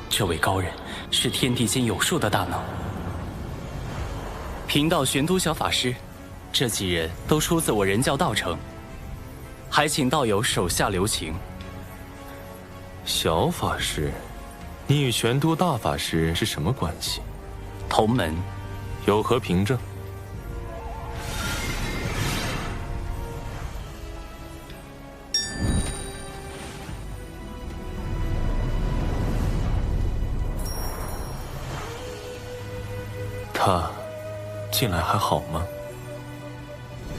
这位高人是天地间有数的大能。贫道玄都小法师，这几人都出自我人教道成，还请道友手下留情。小法师，你与玄都大法师是什么关系？同门。有何凭证？他近来还好吗？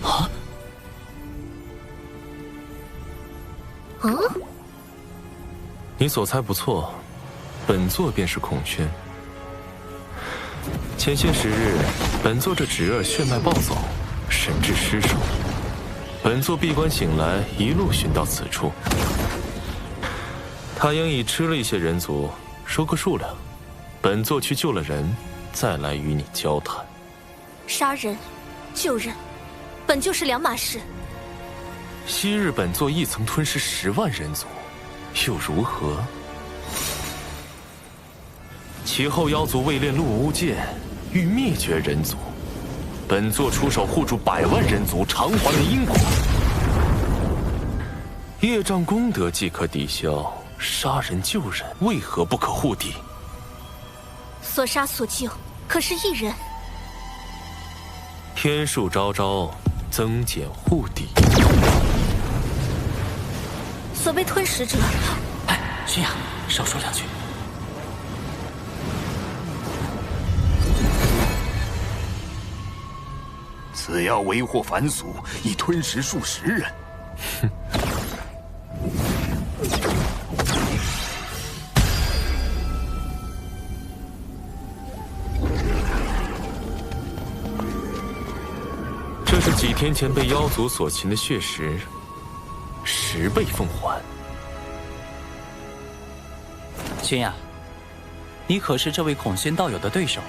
啊？你所猜不错，本座便是孔雀。前些时日，本座这侄儿血脉暴走，神智失守。本座闭关醒来，一路寻到此处。他应已吃了一些人族，说个数量，本座去救了人，再来与你交谈。杀人、救人，本就是两码事。昔日本座亦曾吞噬10万人族，又如何？其后妖族为练陆无剑，欲灭绝人族，本座出手护住100万人族，偿还了因果。业障功德即可抵消，杀人救人为何不可护抵？所杀所救，可是一人。天数昭昭，增减护抵。所被吞食者，哎，轩雅，少说2句。此妖为祸凡俗，已吞食数10人。哼。这是几天前被妖族所擒的血石，10倍奉还。轩雅，你可是这位孔宣道友的对手？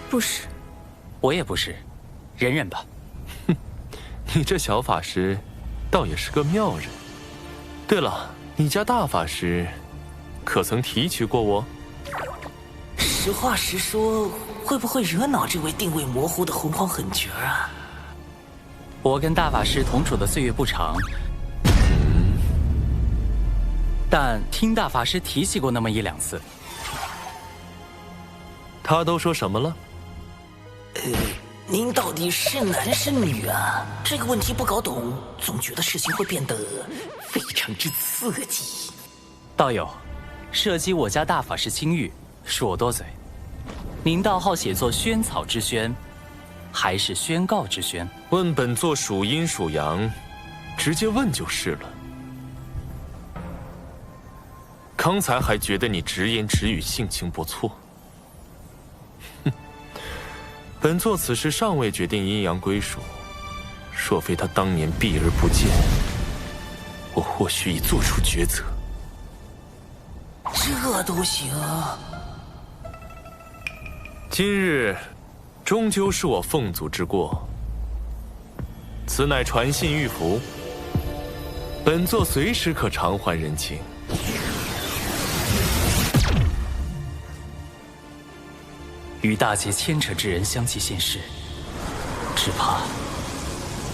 不是。我也不是，忍忍吧。你这小法师，倒也是个妙人。对了，你家大法师，可曾提起过我？实话实说，会不会惹恼这位定位模糊的洪荒狠角啊？我跟大法师同处的岁月不长，但听大法师提起过那么一两次。他都说什么了？您到底是男是女啊？这个问题不搞懂，总觉得事情会变得非常之刺激。道友，涉及我家大法师清誉，恕我多嘴。您道号写作宣草之宣，还是宣告之宣？问本座属阴属阳，直接问就是了。刚才还觉得你直言直语，性情不错。哼，本座此时尚未决定阴阳归属，若非他当年避而不见，我或许已做出抉择。这都行？今日终究是我凤祖之过，此乃传信玉符，本座随时可偿还人情。与大劫牵扯之人相继现世，只怕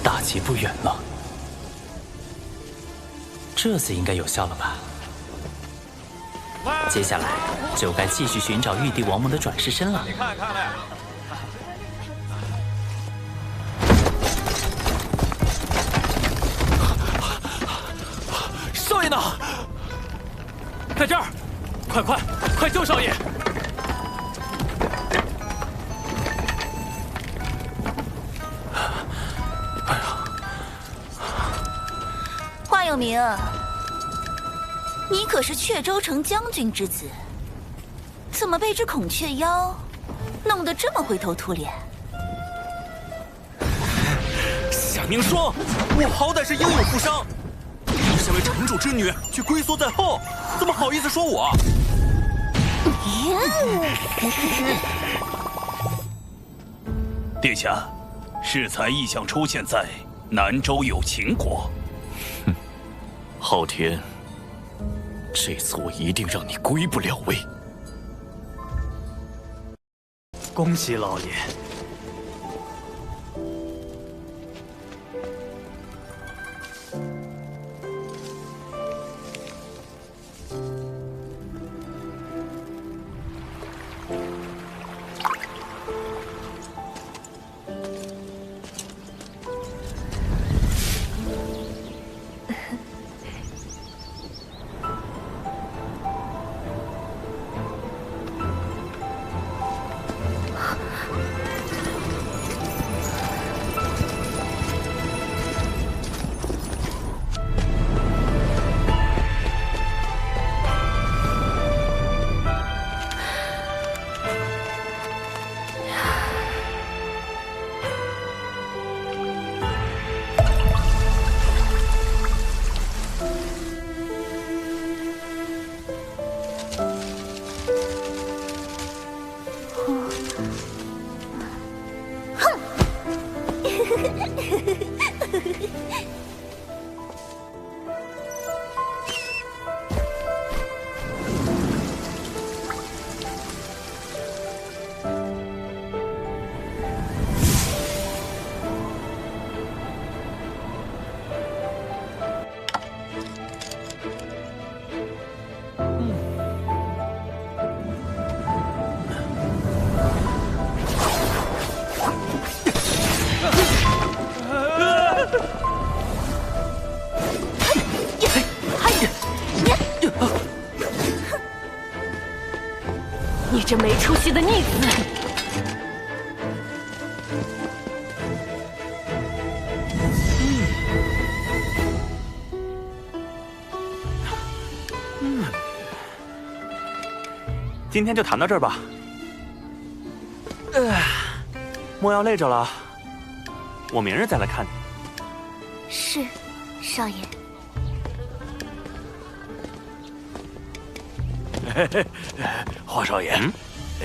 大劫不远了。这次应该有效了吧？接下来就该继续寻找玉帝王母的转世身了。你看看嘞，少爷呢？在这儿，快救少爷！话有明，你可是阙州城将军之子，怎么被这孔雀妖弄得这么灰头土脸？夏明霜，我好歹是英勇负伤，你身为城主之女却龟缩在后，怎么好意思说我？殿下，适才异象出现在南州有秦国。昊天，这次我一定让你归不了位。恭喜老爷。你这没出息的逆子！今天就谈到这儿吧。莫要累着了，我明日再来看你。是，少爷。华少爷，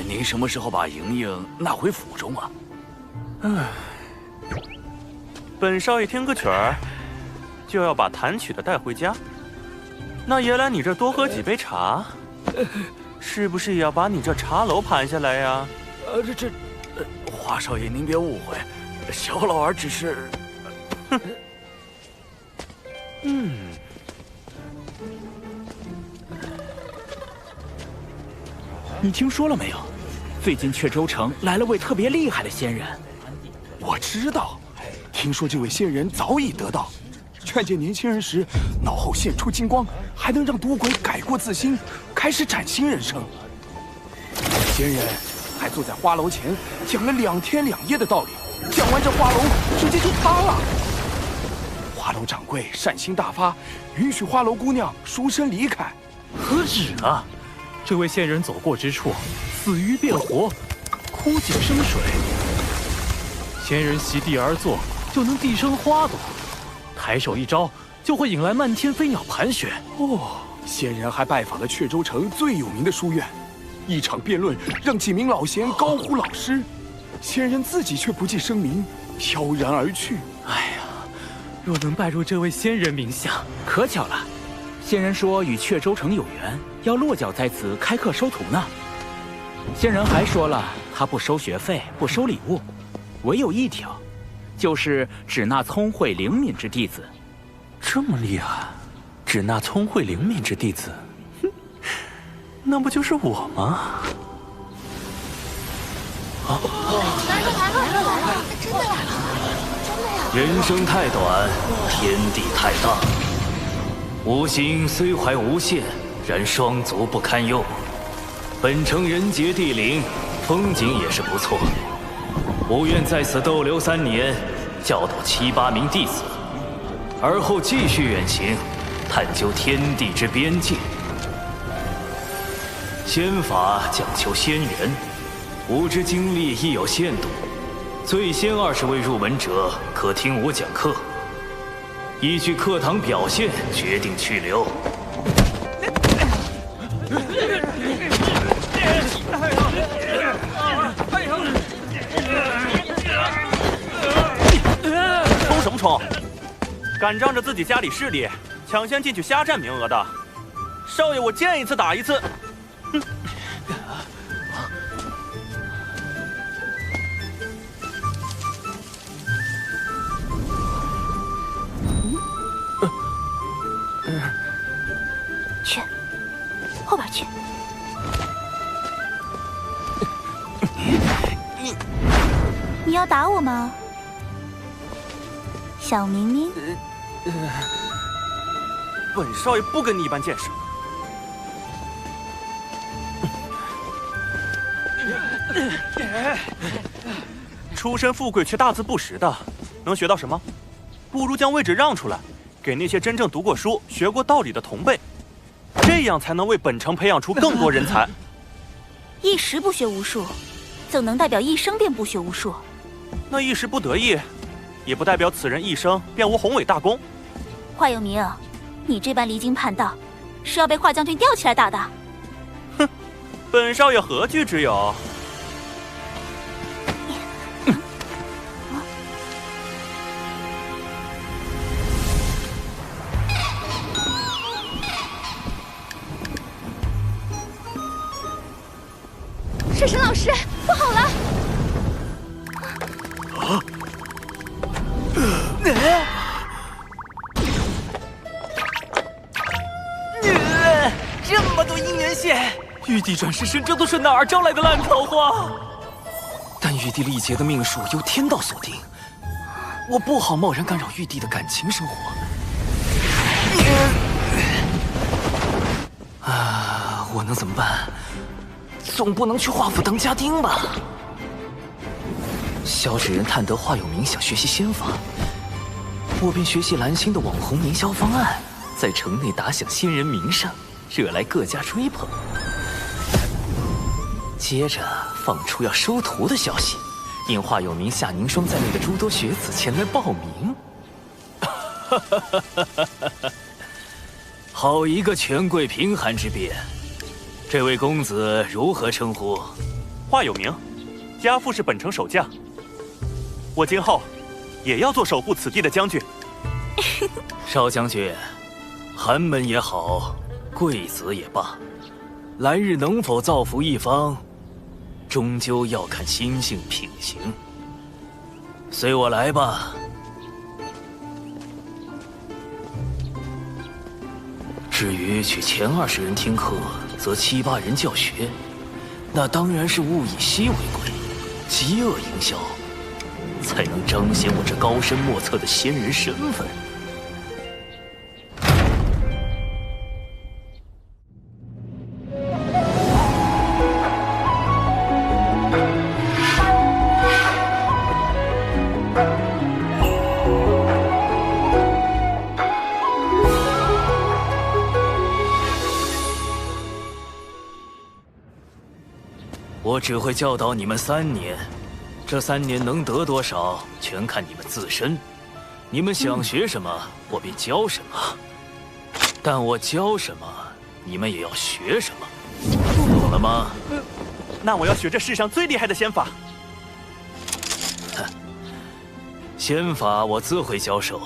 您什么时候把莹莹纳回府中啊？本少爷听个曲儿，就要把弹曲的带回家。那爷来你这多喝几杯茶，是不是也要把你这茶楼盘下来呀？华少爷您别误会，小老儿只是……你听说了没有？最近雀州城来了位特别厉害的仙人。我知道，听说这位仙人早已得道，劝诫年轻人时，脑后现出金光，还能让赌鬼改过自新，开始崭新人生。仙人还坐在花楼前讲了2天2夜的道理，讲完这花楼直接就塌了。花楼掌柜善心大发，允许花楼姑娘赎身离开。何止啊！这位仙人走过之处，死鱼变活，枯井生水。仙人席地而坐，就能地生花朵；抬手一招，就会引来漫天飞鸟盘旋。仙人还拜访了雀州城最有名的书院，一场辩论让几名老贤高呼老师，仙人自己却不记声名，飘然而去。哎呀，若能拜入这位仙人名下，可巧了。仙人说与雀州城有缘，要落脚在此开课收徒呢。仙人还说了，他不收学费，不收礼物，唯有一条，就是只纳聪慧灵敏之弟子。这么厉害，只纳聪慧灵敏之弟子，那不就是我吗？来了，真的来了！人生太短，天地太大。吾心虽怀无限，然双足不堪用。本城人杰地灵，风景也是不错。吾愿在此逗留3年，教导7、8名弟子，而后继续远行，探究天地之边界。仙法讲求仙缘，吾之精力亦有限度，最先20位入门者可听吾讲课。依据课堂表现决定去留。冲什么冲？敢仗着自己家里势力抢先进去瞎占名额的，少爷我见一次打一次。去，后边去。你要打我吗，小明明？本少爷不跟你一般见识。出身富贵却大字不识的，能学到什么？不如将位置让出来，给那些真正读过书、学过道理的同辈，这样才能为本城培养出更多人才。一时不学无术，怎能代表一生便不学无术？那一时不得意，也不代表此人一生便无宏伟大功。华有明，你这般离经叛道，是要被华将军吊起来打的。哼，本少爷何惧之有？水神老师，不好了！这么多姻缘线，玉帝转世身，这都是哪儿招来的烂桃花？但玉帝历劫的命数由天道所定，我不好贸然干扰玉帝的感情生活。我能怎么办？总不能去华府当家丁吧？萧芷人探得华有明想学习仙法，我便学习蓝星的网红营销方案，在城内打响仙人名声，惹来各家追捧。接着放出要收徒的消息，引华有明、夏凝霜在内的诸多学子前来报名。好一个权贵贫寒之辩！这位公子如何称呼？华有明，家父是本城守将。我今后也要做守护此地的将军。少将军，寒门也好，贵子也罢，来日能否造福一方，终究要看心性品行。随我来吧。至于去前20人听课，则7、8人教学，那当然是物以稀为贵，饥饿营销，才能彰显我这高深莫测的仙人身份。我只会教导你们3年，这3年能得多少，全看你们自身。你们想学什么，我便教什么。但我教什么，你们也要学什么，懂了吗？那我要学这世上最厉害的仙法。仙法我自会教授，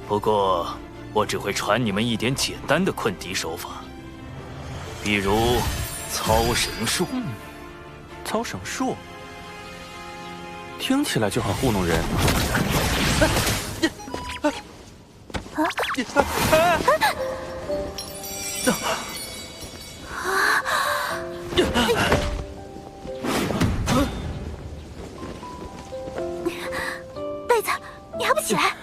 不过我只会传你们一点简单的困敌手法，比如操绳术。操绳术听起来就很糊弄人。贝子，你还不起来？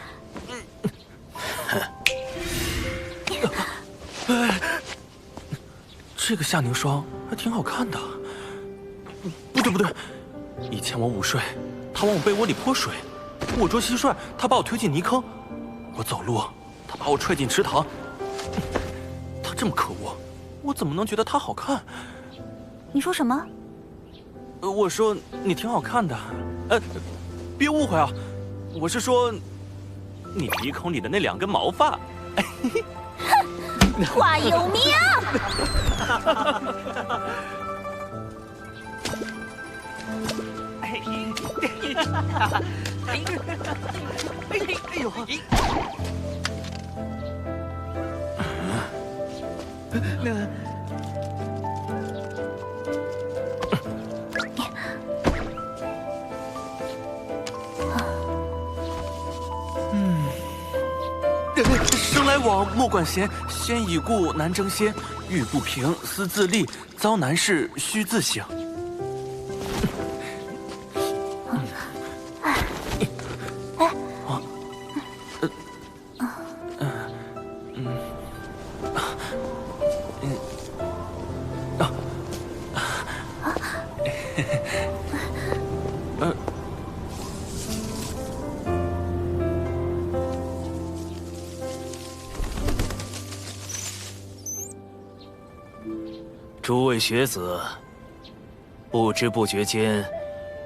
这个夏凝霜还挺好看的。不对，以前我午睡，他往我被窝里泼水；我捉蟋蟀，他把我推进泥坑；我走路，他把我踹进池塘。他这么可恶，我怎么能觉得他好看？你说什么？我说你挺好看的。别误会啊，我是说你鼻孔里的那2根毛发。话有名。哎呦！生来往，莫管闲，先已故，难争先。欲不平，思自立；遭难事，须自省。诸位学子，不知不觉间，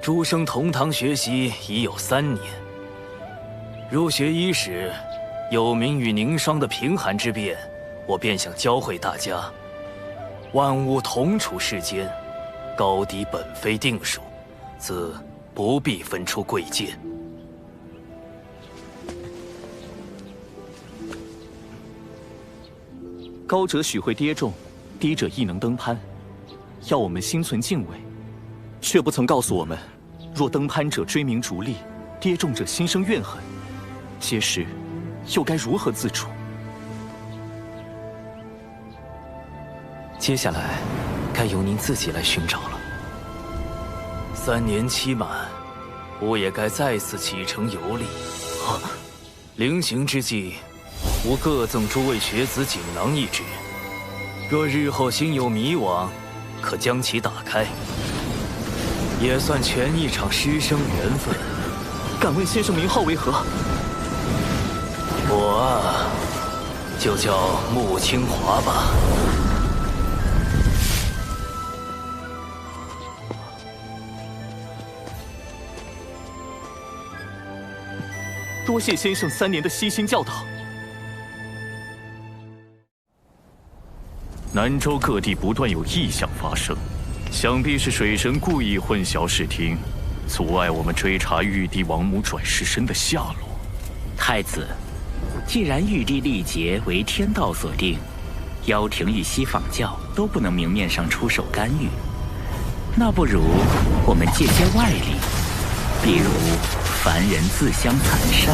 诸生同堂学习已有3年。入学伊始，有名与凝霜的平寒之变，我便想教会大家：万物同处世间，高低本非定数，自不必分出贵贱。高者许会跌重，低者亦能登攀，要我们心存敬畏，却不曾告诉我们，若登攀者追名逐利，跌重者心生怨恨，届时又该如何自处？接下来，该由您自己来寻找了。3年期满，吾也该再次启程游历。临行之际，吾各赠诸位学子锦囊1只。若日后心有迷惘，可将其打开，也算全一场师生缘分。敢问先生名号为何？我啊，就叫穆清华吧。多谢先生3年的悉心教导。南州各地不断有异象发生，想必是水神故意混淆视听，阻碍我们追查玉帝王母转世身的下落。太子，既然玉帝历劫为天道所定，妖庭与西仿教都不能明面上出手干预，那不如我们借些外力，比如凡人自相残杀。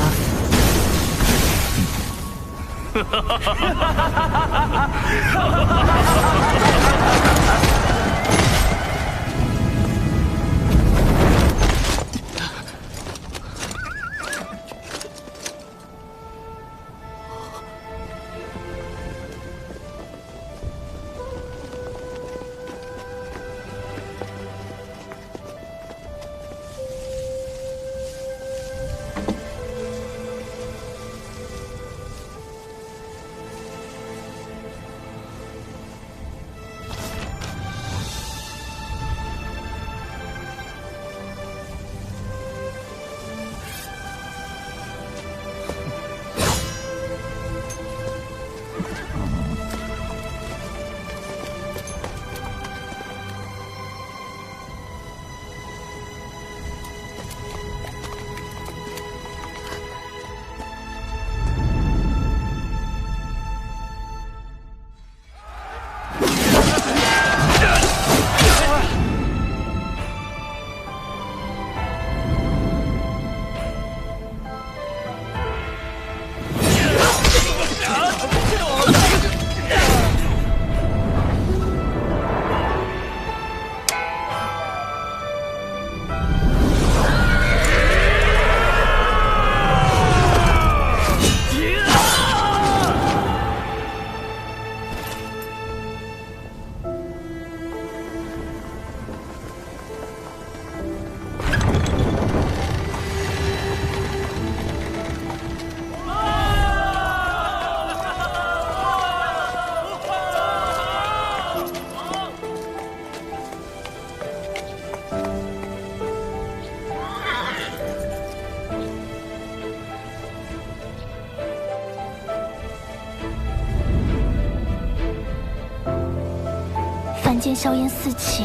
凡间硝烟四起，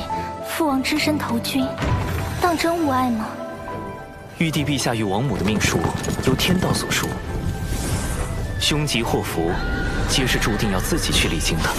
父王只身投军，当真无碍吗？玉帝陛下与王母的命数由天道所述，凶吉祸福，皆是注定要自己去历经的。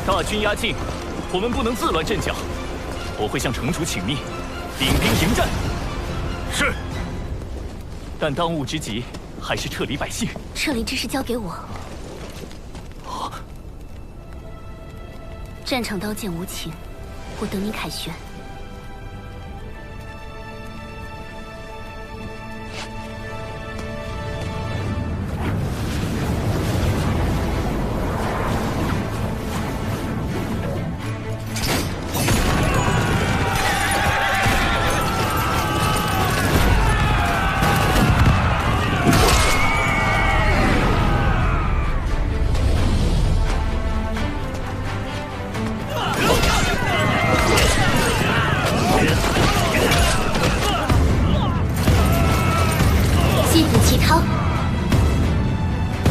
大军压境，我们不能自乱阵脚。我会向城主请命，领兵迎战。是。但当务之急还是撤离百姓。撤离之事交给我。战场刀剑无情，我等你凯旋。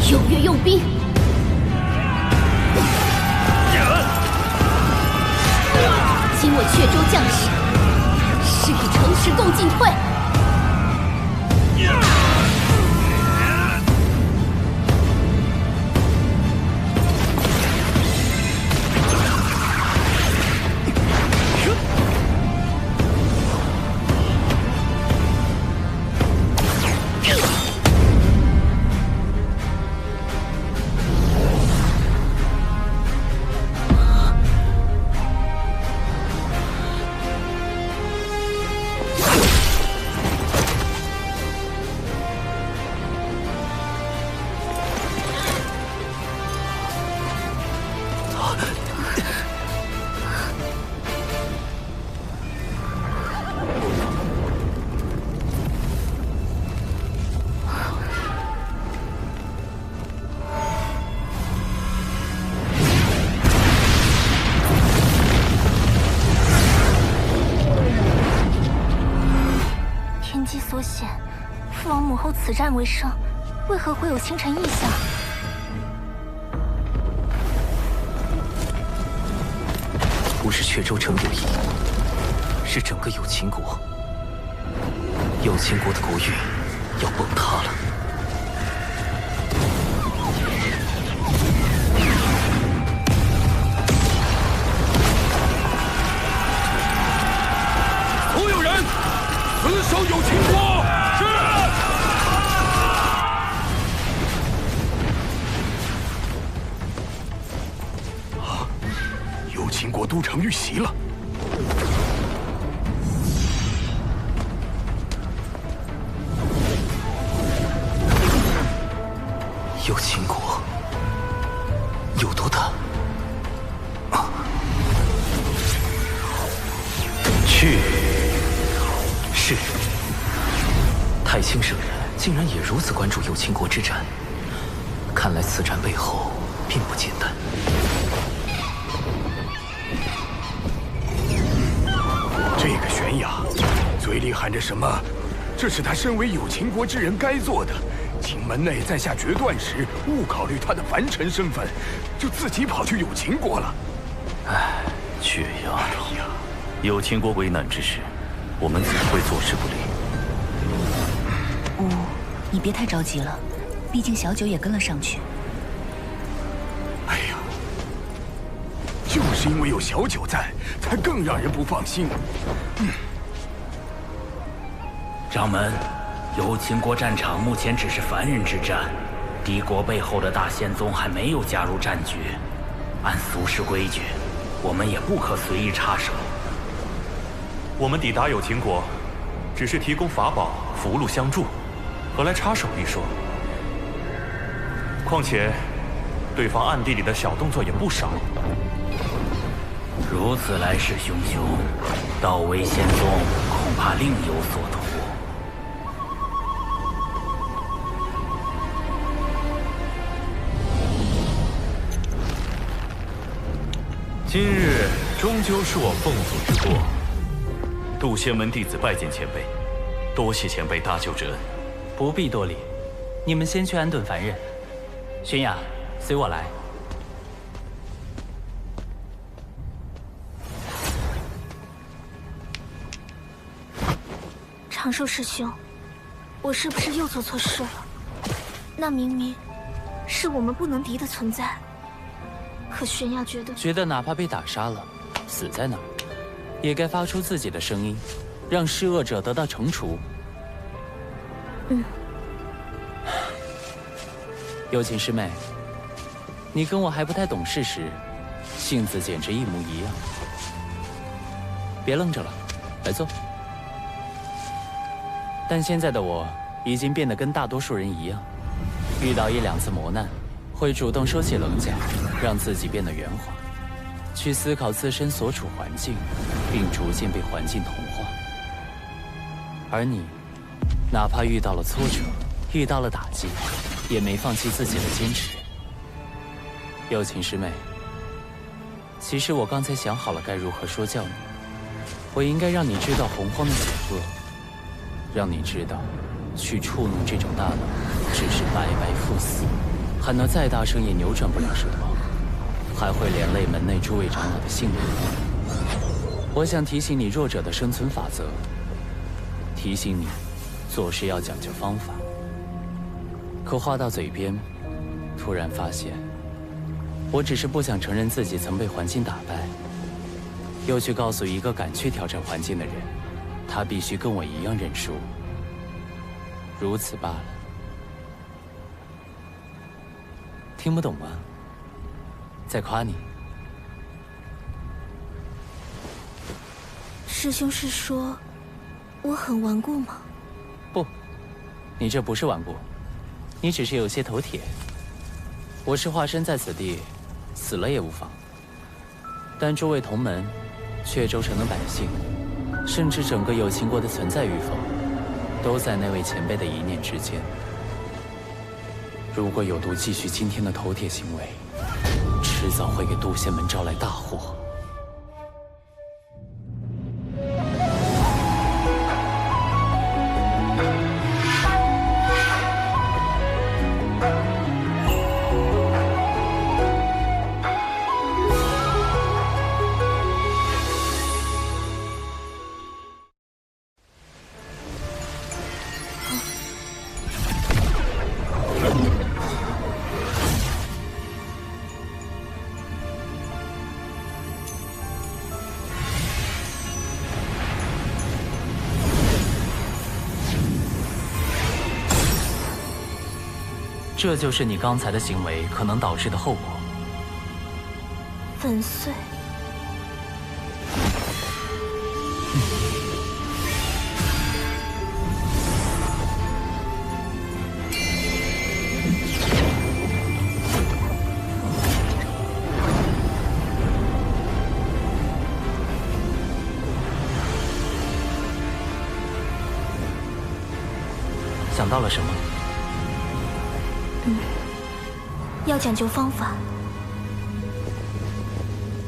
踊跃用兵！今我阙州将士，誓与城池共进退。天机所显，父王母后此战为胜，为何会有星辰异象？不是阙州城有意，是整个有情国。有情国的国运要崩塌了。所有人，死守有情国！是。啊！有情国都城遇袭了。有情国有多大？去。是。太清圣人竟然也如此关注有情国之战，看来此战背后并不简单。这个玄雅，嘴里喊着什么？这是他身为有情国之人该做的。请门内在下决断时，勿考虑他的凡尘身份，就自己跑去有情国了。唉，缺牙。有情国危难之时，我们怎会坐视不理？你别太着急了，毕竟小九也跟了上去。哎呀，就是因为有小九在，才更让人不放心。掌门。有情国战场目前只是凡人之战，敌国背后的大仙宗还没有加入战局。按俗世规矩，我们也不可随意插手。我们抵达有情国，只是提供法宝、符箓相助，何来插手一说？况且，对方暗地里的小动作也不少。如此来势汹汹，道威仙宗恐怕另有所图。今日终究是我奉祖之过，渡仙门弟子拜见前辈，多谢前辈搭救之恩。不必多礼，你们先去安顿凡人。玄雅，随我来。长寿师兄，我是不是又做错事了？那明明是我们不能敌的存在。可玄雅觉得哪怕被打杀了，死在那儿，也该发出自己的声音，让施恶者得到惩处。有情师妹，你跟我还不太懂事时，性子简直一模一样。别愣着了，来坐。但现在的我已经变得跟大多数人一样，遇到一两次磨难，会主动收起棱角，让自己变得圆滑，去思考自身所处环境，并逐渐被环境同化。而你，哪怕遇到了挫折，遇到了打击，也没放弃自己的坚持。有情师妹，其实我刚才想好了该如何说教你。我应该让你知道洪荒的险恶，让你知道，去触怒这种大脑，只是白白赴死。喊得再大声也扭转不了什么，还会连累门内诸位长老的性命。我想提醒你弱者的生存法则，提醒你做事要讲究方法。可话到嘴边，突然发现，我只是不想承认自己曾被环境打败，又去告诉一个敢去挑战环境的人，他必须跟我一样认输，如此罢了。听不懂吗？在夸你。师兄是说我很顽固吗？不，你这不是顽固，你只是有些头铁。我是化身在此地，死了也无妨。但诸位同门、阙州城的百姓，甚至整个有情国的存在与否，都在那位前辈的一念之间。如果有毒继续今天的头铁行为，迟早会给渡仙门招来大祸。这就是你刚才的行为可能导致的后果。粉碎。想到了什么？要讲究方法。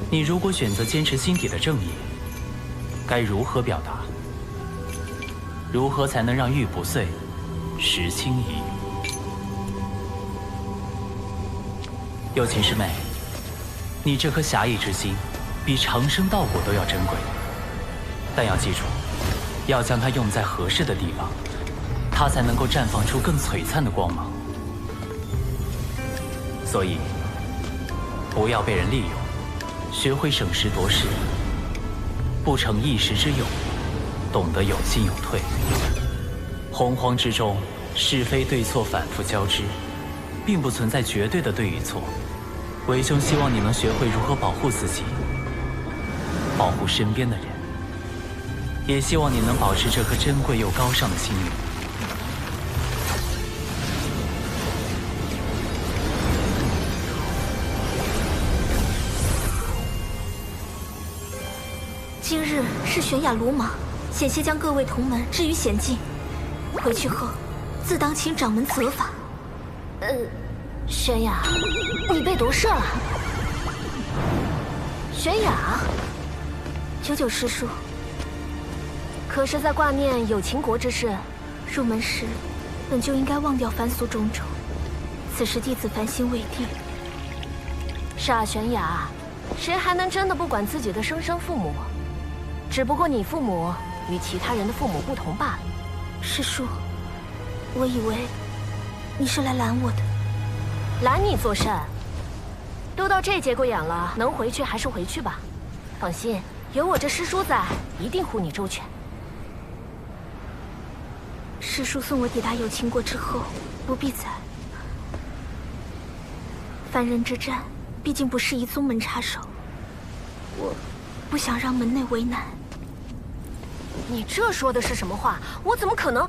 你如果选择坚持心底的正义，该如何表达？如何才能让玉不碎，石轻移？有情师妹，你这颗侠义之心，比长生道果都要珍贵。但要记住，要将它用在合适的地方，它才能够绽放出更璀璨的光芒。所以，不要被人利用，学会审时度势，不成一时之勇，懂得有进有退。洪荒之中，是非对错反复交织，并不存在绝对的对与错。为兄希望你能学会如何保护自己，保护身边的人，也希望你能保持这颗珍贵又高尚的心灵。今日是玄雅鲁莽，险些将各位同门置于险境。回去后，自当请掌门责罚。玄雅，你被夺舍了。玄雅，久久师叔，可是在挂念有秦国之事？入门时，本就应该忘掉凡俗种种。此时弟子凡心未定。是啊，玄雅，谁还能真的不管自己的生身父母？只不过你父母与其他人的父母不同罢了。师叔，我以为你是来拦我的。拦你做甚？都到这节骨眼了，能回去还是回去吧。放心，有我这师叔在，一定护你周全。师叔送我抵达有秦国之后，不必再。凡人之战，毕竟不适宜宗门插手，我不想让门内为难。你这说的是什么话？我怎么可能？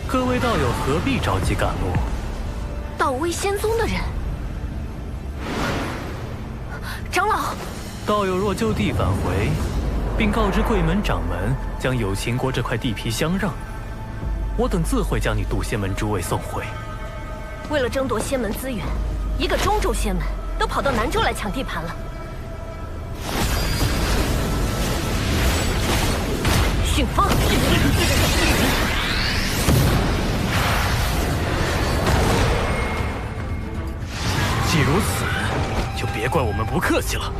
各位道友何必着急赶路？道威仙宗的人，长老，道友若就地返回，并告知贵门掌门将有秦国这块地皮相让，我等自会将你渡仙门诸位送回。为了争夺仙门资源，一个中州仙门都跑到南州来抢地盘了。训风！既如此，就别怪我们不客气了。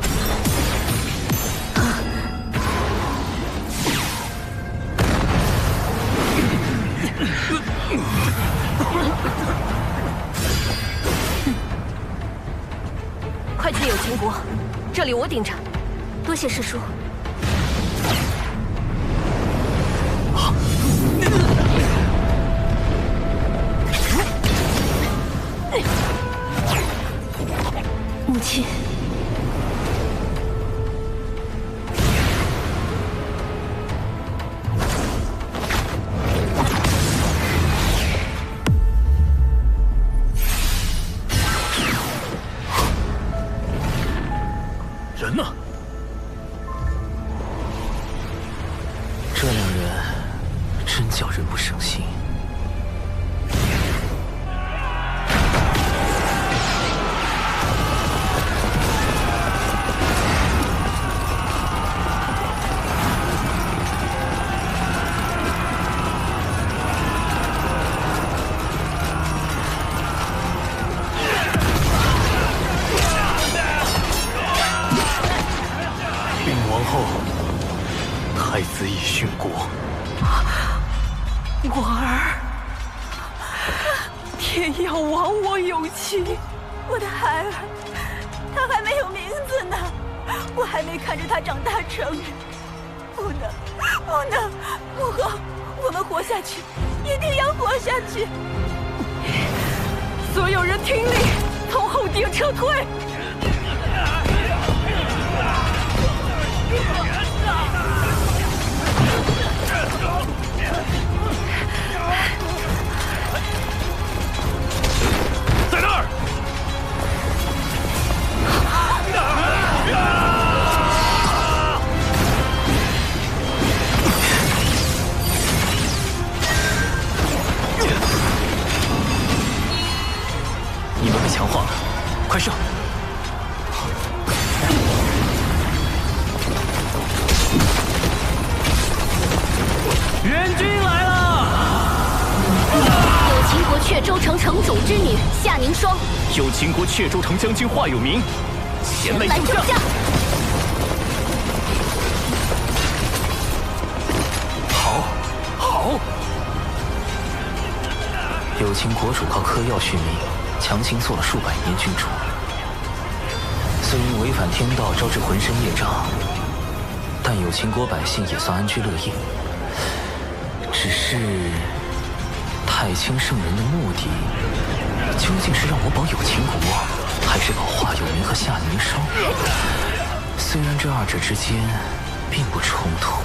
快去有秦国，这里我顶着。多谢师叔。母亲，人呢？这两人真叫人不省心。太子已殉国，我儿，天要亡我有情，我的孩儿，他还没有名字呢，我还没看着他长大成人，不能，不能！母后，我们活下去，一定要活下去！所有人听令，从后殿撤退！在那儿！你们被强化了，快上！援军来了！有秦国阙州城城主之女夏凝霜，有秦国阙州城将军华有明，前来救驾！好！有秦国主靠嗑药续命，强行做了数百年君主，虽因违反天道招致浑身业障，但有秦国百姓也算安居乐业。只是太清圣人的目的，究竟是让我保有秦国，还是保华有明和夏凝霜？虽然这二者之间并不冲突。